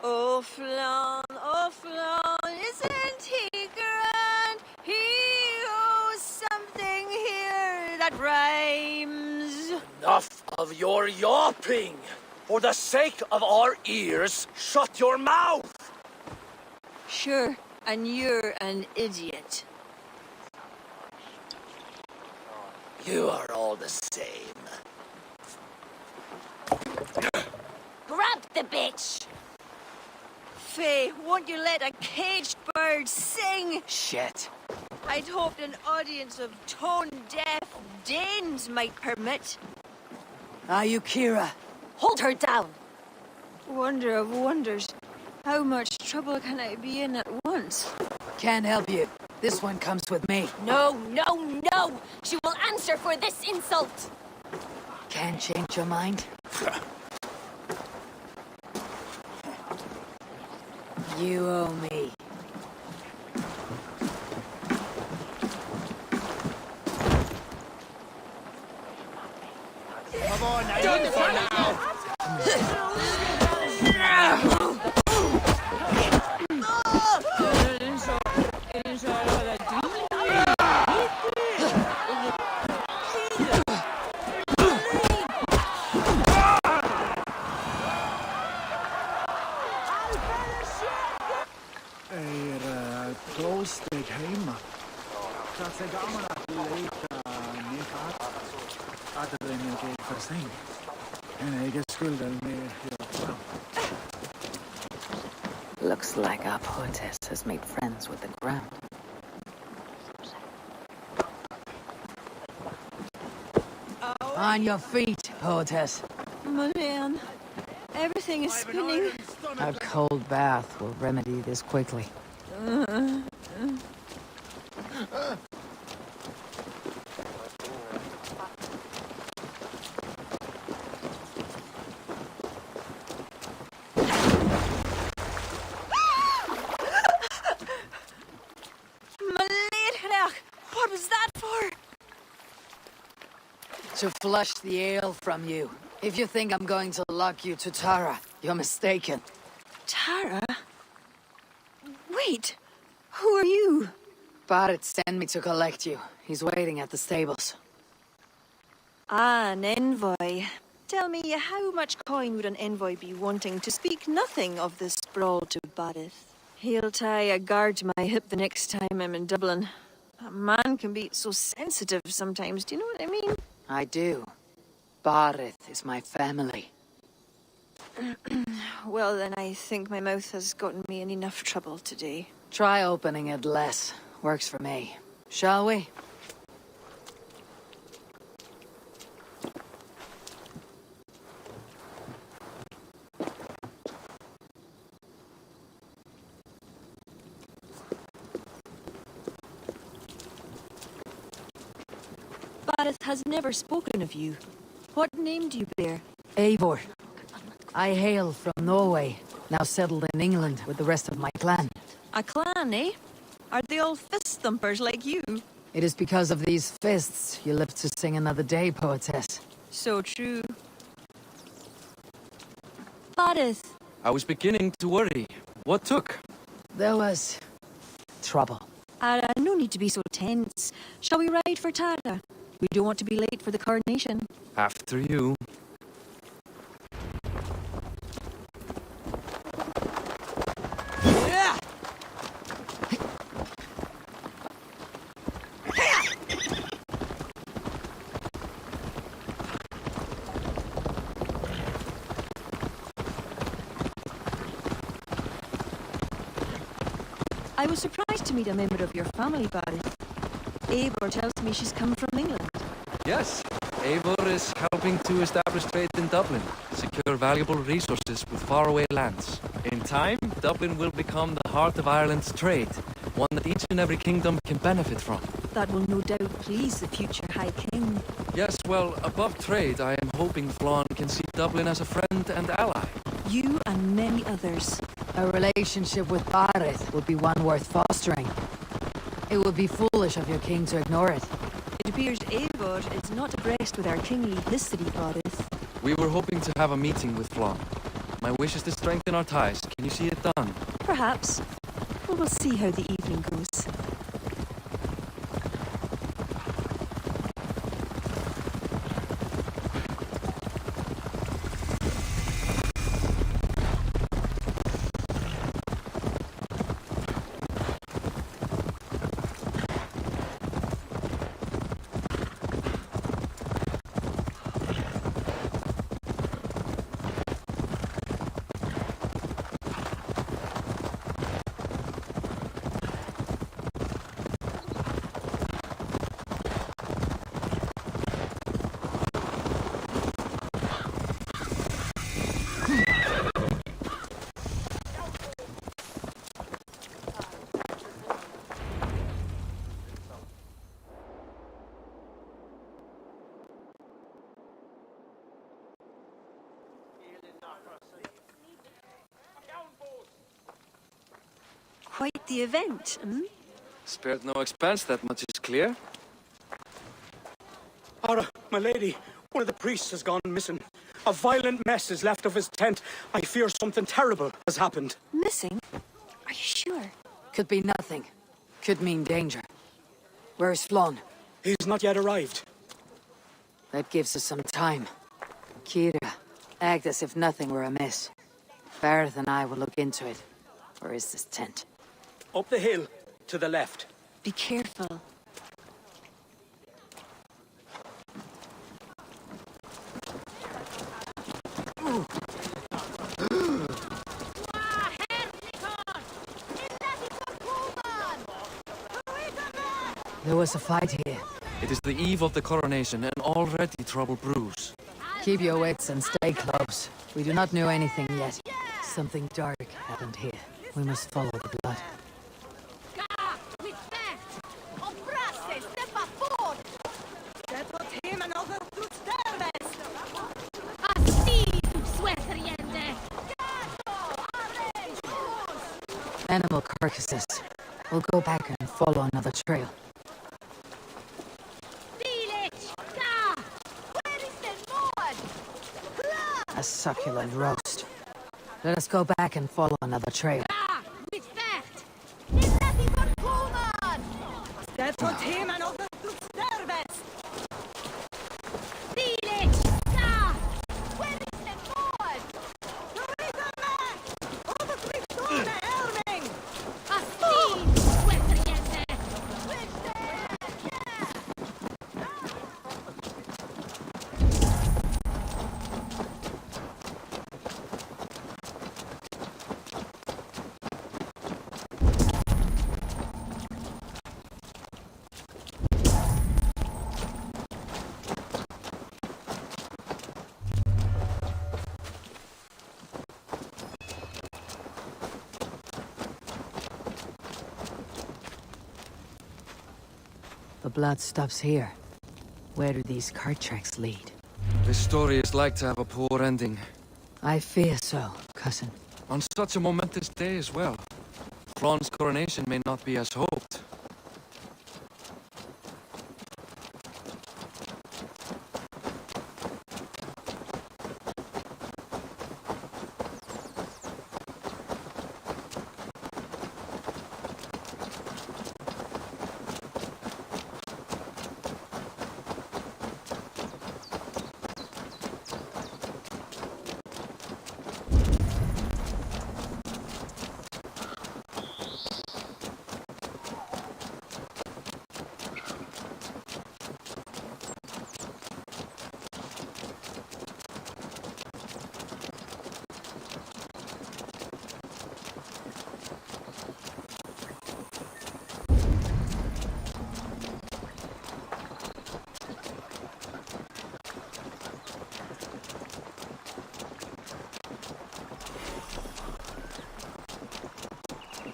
Oh, Flan, isn't he grand? He owes something here that rhymes. Enough of your yawping! For the sake of our ears, shut your mouth! Sure, and you're an idiot. You are all the same. Grab the bitch! Faye, won't you let a caged bird sing? Shit. I'd hoped an audience of tone-deaf Danes might permit. Are you Kira? Hold her down! Wonder of wonders. How much trouble can I be in at once? Can't help you. This one comes with me. No, no, no! She will answer for this insult! Can't change your mind? You owe me. Come on, now. Done for now. Klóstig heima. Það er gaman að leita nýtt aðrinn ekki for seint. En ég skulda mér hér fram. Looks like our poetess has made friends with the ground. On your feet, poetess. Man, everything is spinning. A cold bath will remedy this quickly. What was that for? To flush the ale from you. If you think I'm going to lock you to Tara, you're mistaken. Tara? Wait, who are you? Barrett sent me to collect you. He's waiting at the stables. Ah, an envoy. Tell me, how much coin would an envoy be wanting, to speak nothing of the sprawl to Barrett? He'll tie a guard to my hip the next time I'm in Dublin. A man can be so sensitive sometimes, do you know what I mean? I do. Barrett is my family. Well, then I think my mouth has gotten me in enough trouble today. Try opening it less. Works for me. Shall we? Barrett has never spoken of you. What name do you bear? Eivor. I hail from Norway, now settled in England with the rest of my clan. A clan, eh? Are they all fist thumpers like you? It is because of these fists you live to sing another day, poetess. So true. Barrett. I was beginning to worry. What took? There was trouble. No need to be so tense. Shall we ride for Tara? We don't want to be late for the coronation. After you. I was surprised to meet a member of your family, Barith. Eivor tells me she's come from England. Yes, Eivor is helping to establish trade in Dublin, secure valuable resources with faraway lands. In time, Dublin will become the heart of Ireland's trade, one that each and every kingdom can benefit from. That will no doubt please the future High King. Yes, well, above trade, I am hoping Flann can see Dublin as a friend and ally. You and many others. A relationship with Barith would be one worth fostering. It would be foolish of your king to ignore it. It appears Eivor is not abreast with our kingly history, Barith. We were hoping to have a meeting with Flann. My wish is to strengthen our ties. Can you see it done? Perhaps. Well, we'll see how the evening goes. Quite the event, hmm? Spared no expense, that much is clear. Ara, my lady, one of the priests has gone missing. A violent mess is left of his tent. I fear something terrible has happened. Missing? Are you sure? Could be nothing. Could mean danger. Where's Flann? He's not yet arrived. That gives us some time. Kira, act as if nothing were amiss. Barith and I will look into it. Where is this tent? Up the hill, to the left. Be careful. There was a fight here. It is the eve of the coronation, and already trouble brews. Keep your wits and stay close. We do not know anything yet. Something dark happened here. We must follow the blood. Animal carcasses. We'll go back and follow another trail. A succulent roast. Let us go back and follow another trail. The blood stops here. Where do these cart tracks lead? This story is like to have a poor ending. I fear so, cousin. On such a momentous day as well. Flann's coronation may not be as hoped.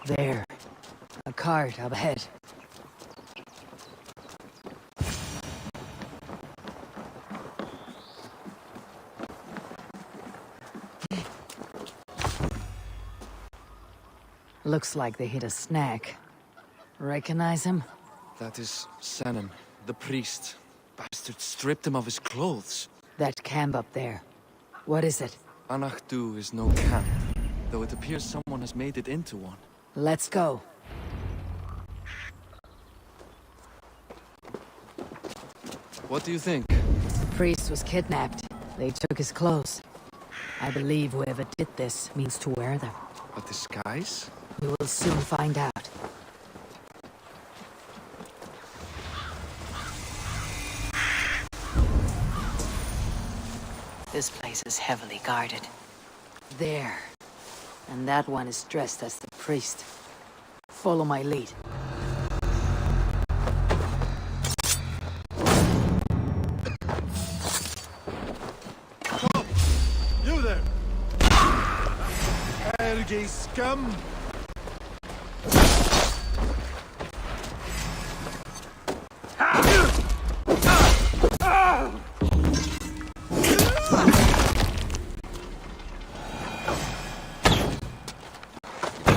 There. A cart up ahead. Looks like they hit a snag. Recognize him? That is Sanem, the priest. Bastard stripped him of his clothes. That camp up there. What is it? Anachdu is no camp, though it appears someone has made it into one. Let's go. What do you think? The priest was kidnapped. They took his clothes. I believe whoever did this means to wear them. A disguise? We will soon find out. This place is heavily guarded. There. And that one is dressed as the priest. Follow my lead. Stop! You there! Ergi scum!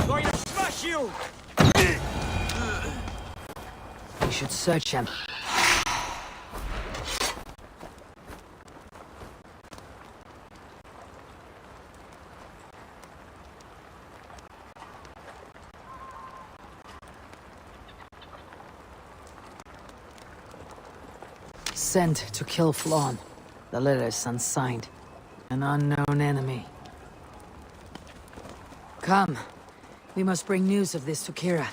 Going to smash you! We should search him. Sent to kill Flawn. The letter is unsigned. An unknown enemy. Come. We must bring news of this to Kira.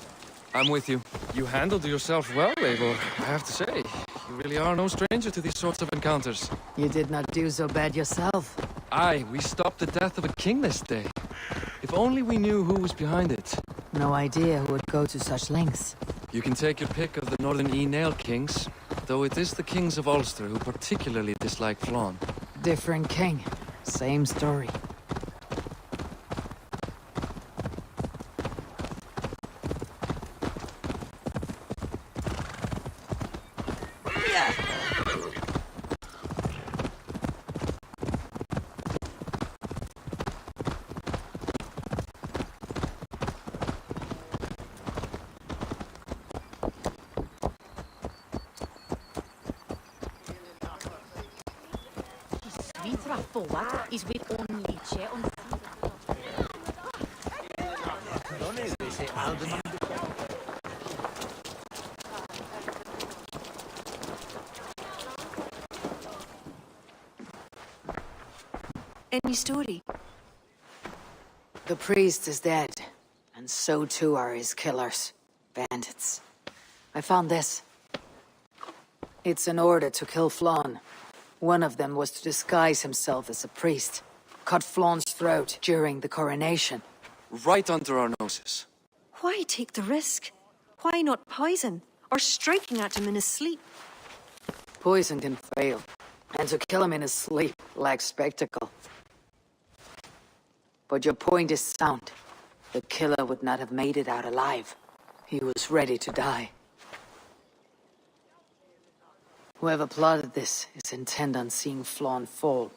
I'm with you. You handled yourself well, Eivor, I have to say. You really are no stranger to these sorts of encounters. You did not do so bad yourself. Aye, we stopped the death of a king this day. If only we knew who was behind it. No idea who would go to such lengths. You can take your pick of the Northern Nail kings, though it is the kings of Ulster who particularly dislike Flawn. Different king. Same story. Svitra forward is with only chair on Any story? The priest is dead, and so too are his killers. Bandits. I found this. It's an order to kill Flawn. One of them was to disguise himself as a priest. Cut Flawn's throat during the coronation. Right under our noses. Why take the risk? Why not poison? Or striking at him in his sleep? Poison can fail, and to kill him in his sleep lacks spectacle. But your point is sound. The killer would not have made it out alive. He was ready to die. Whoever plotted this is intent on seeing Flawn fall.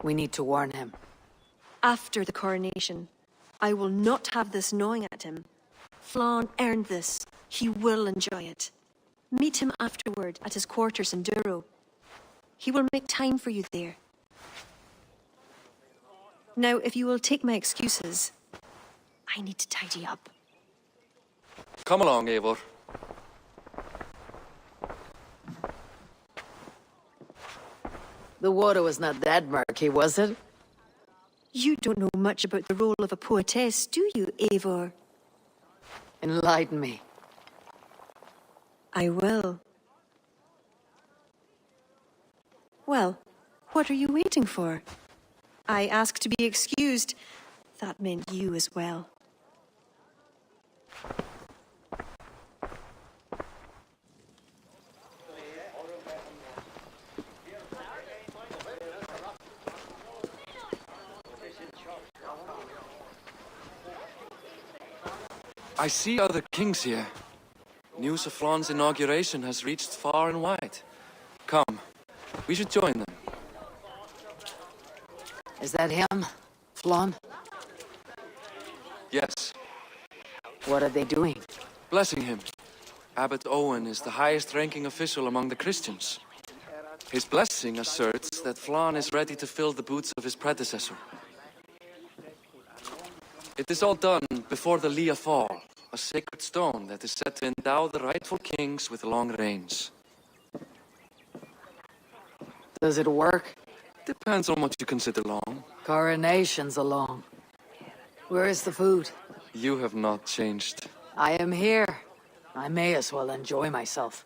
We need to warn him. After the coronation, I will not have this gnawing at him. Flawn earned this. He will enjoy it. Meet him afterward at his quarters in Duro. He will make time for you there. Now, if you will take my excuses, I need to tidy up. Come along, Eivor. The water was not that murky, was it? You don't know much about the role of a poetess, do you, Eivor? Enlighten me. I will. Well, what are you waiting for? I asked to be excused. That meant you as well. I see other kings here. News of Flaun's inauguration has reached far and wide. Come, we should join them. Is that him? Flaun? Yes. What are they doing? Blessing him. Abbot Owen is the highest-ranking official among the Christians. His blessing asserts that Flaun is ready to fill the boots of his predecessor. It is all done before the Lia Fall, a sacred stone that is said to endow the rightful kings with long reigns. Does it work? Depends on what you consider long. Coronations are long. Where is the food? You have not changed. I am here. I may as well enjoy myself.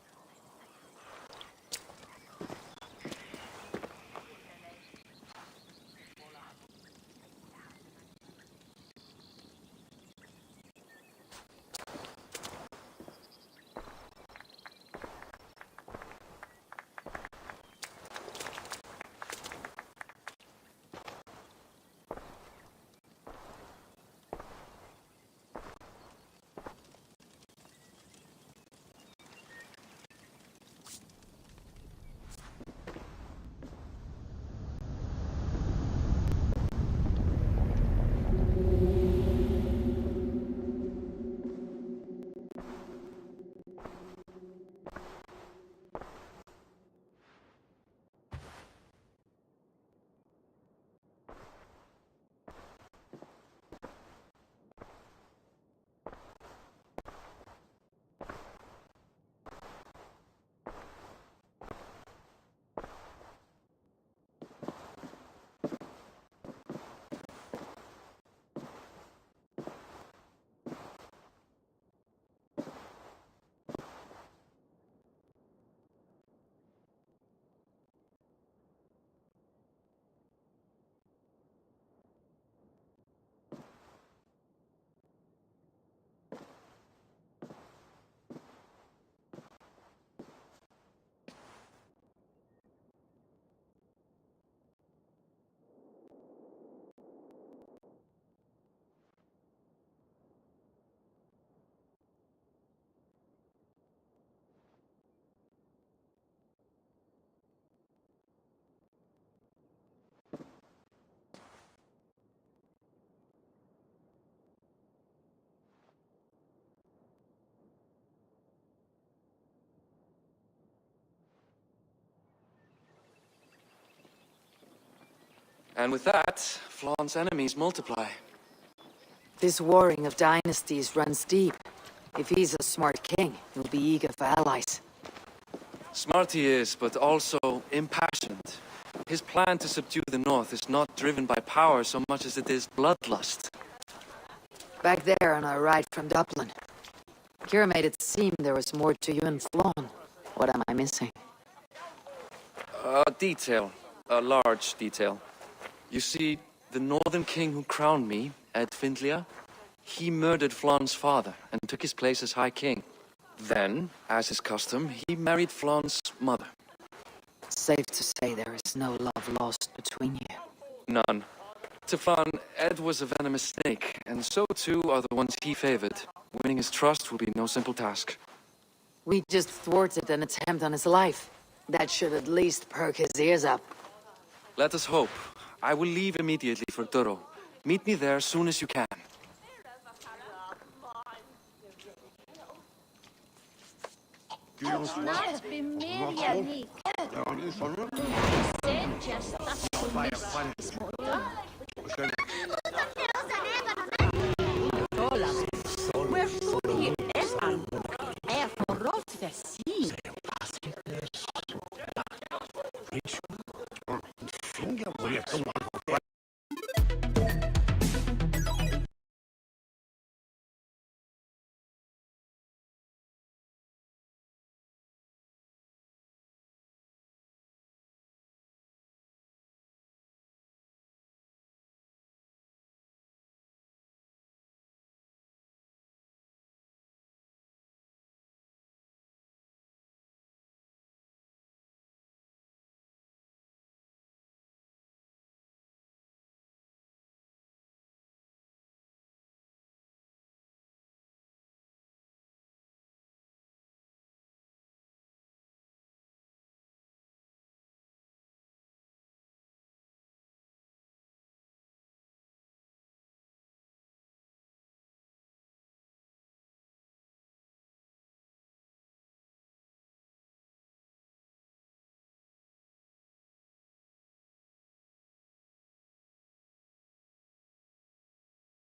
And with that, Flaun's enemies multiply. This warring of dynasties runs deep. If he's a smart king, he'll be eager for allies. Smart he is, but also impassioned. His plan to subdue the north is not driven by power so much as it is bloodlust. Back there on our ride from Dublin, Kira made it seem there was more to you and Flaun. What am I missing? A detail. A large detail. You see, the northern king who crowned me, Ed Findlia, he murdered Flaun's father and took his place as High King. Then, as is custom, he married Flaun's mother. Safe to say there is no love lost between you. None. To Flaun, Ed was a venomous snake, and so too are the ones he favored. Winning his trust will be no simple task. We just thwarted an attempt on his life. That should at least perk his ears up. Let us hope. I will leave immediately for Duro. Meet me there as soon as you can. Not be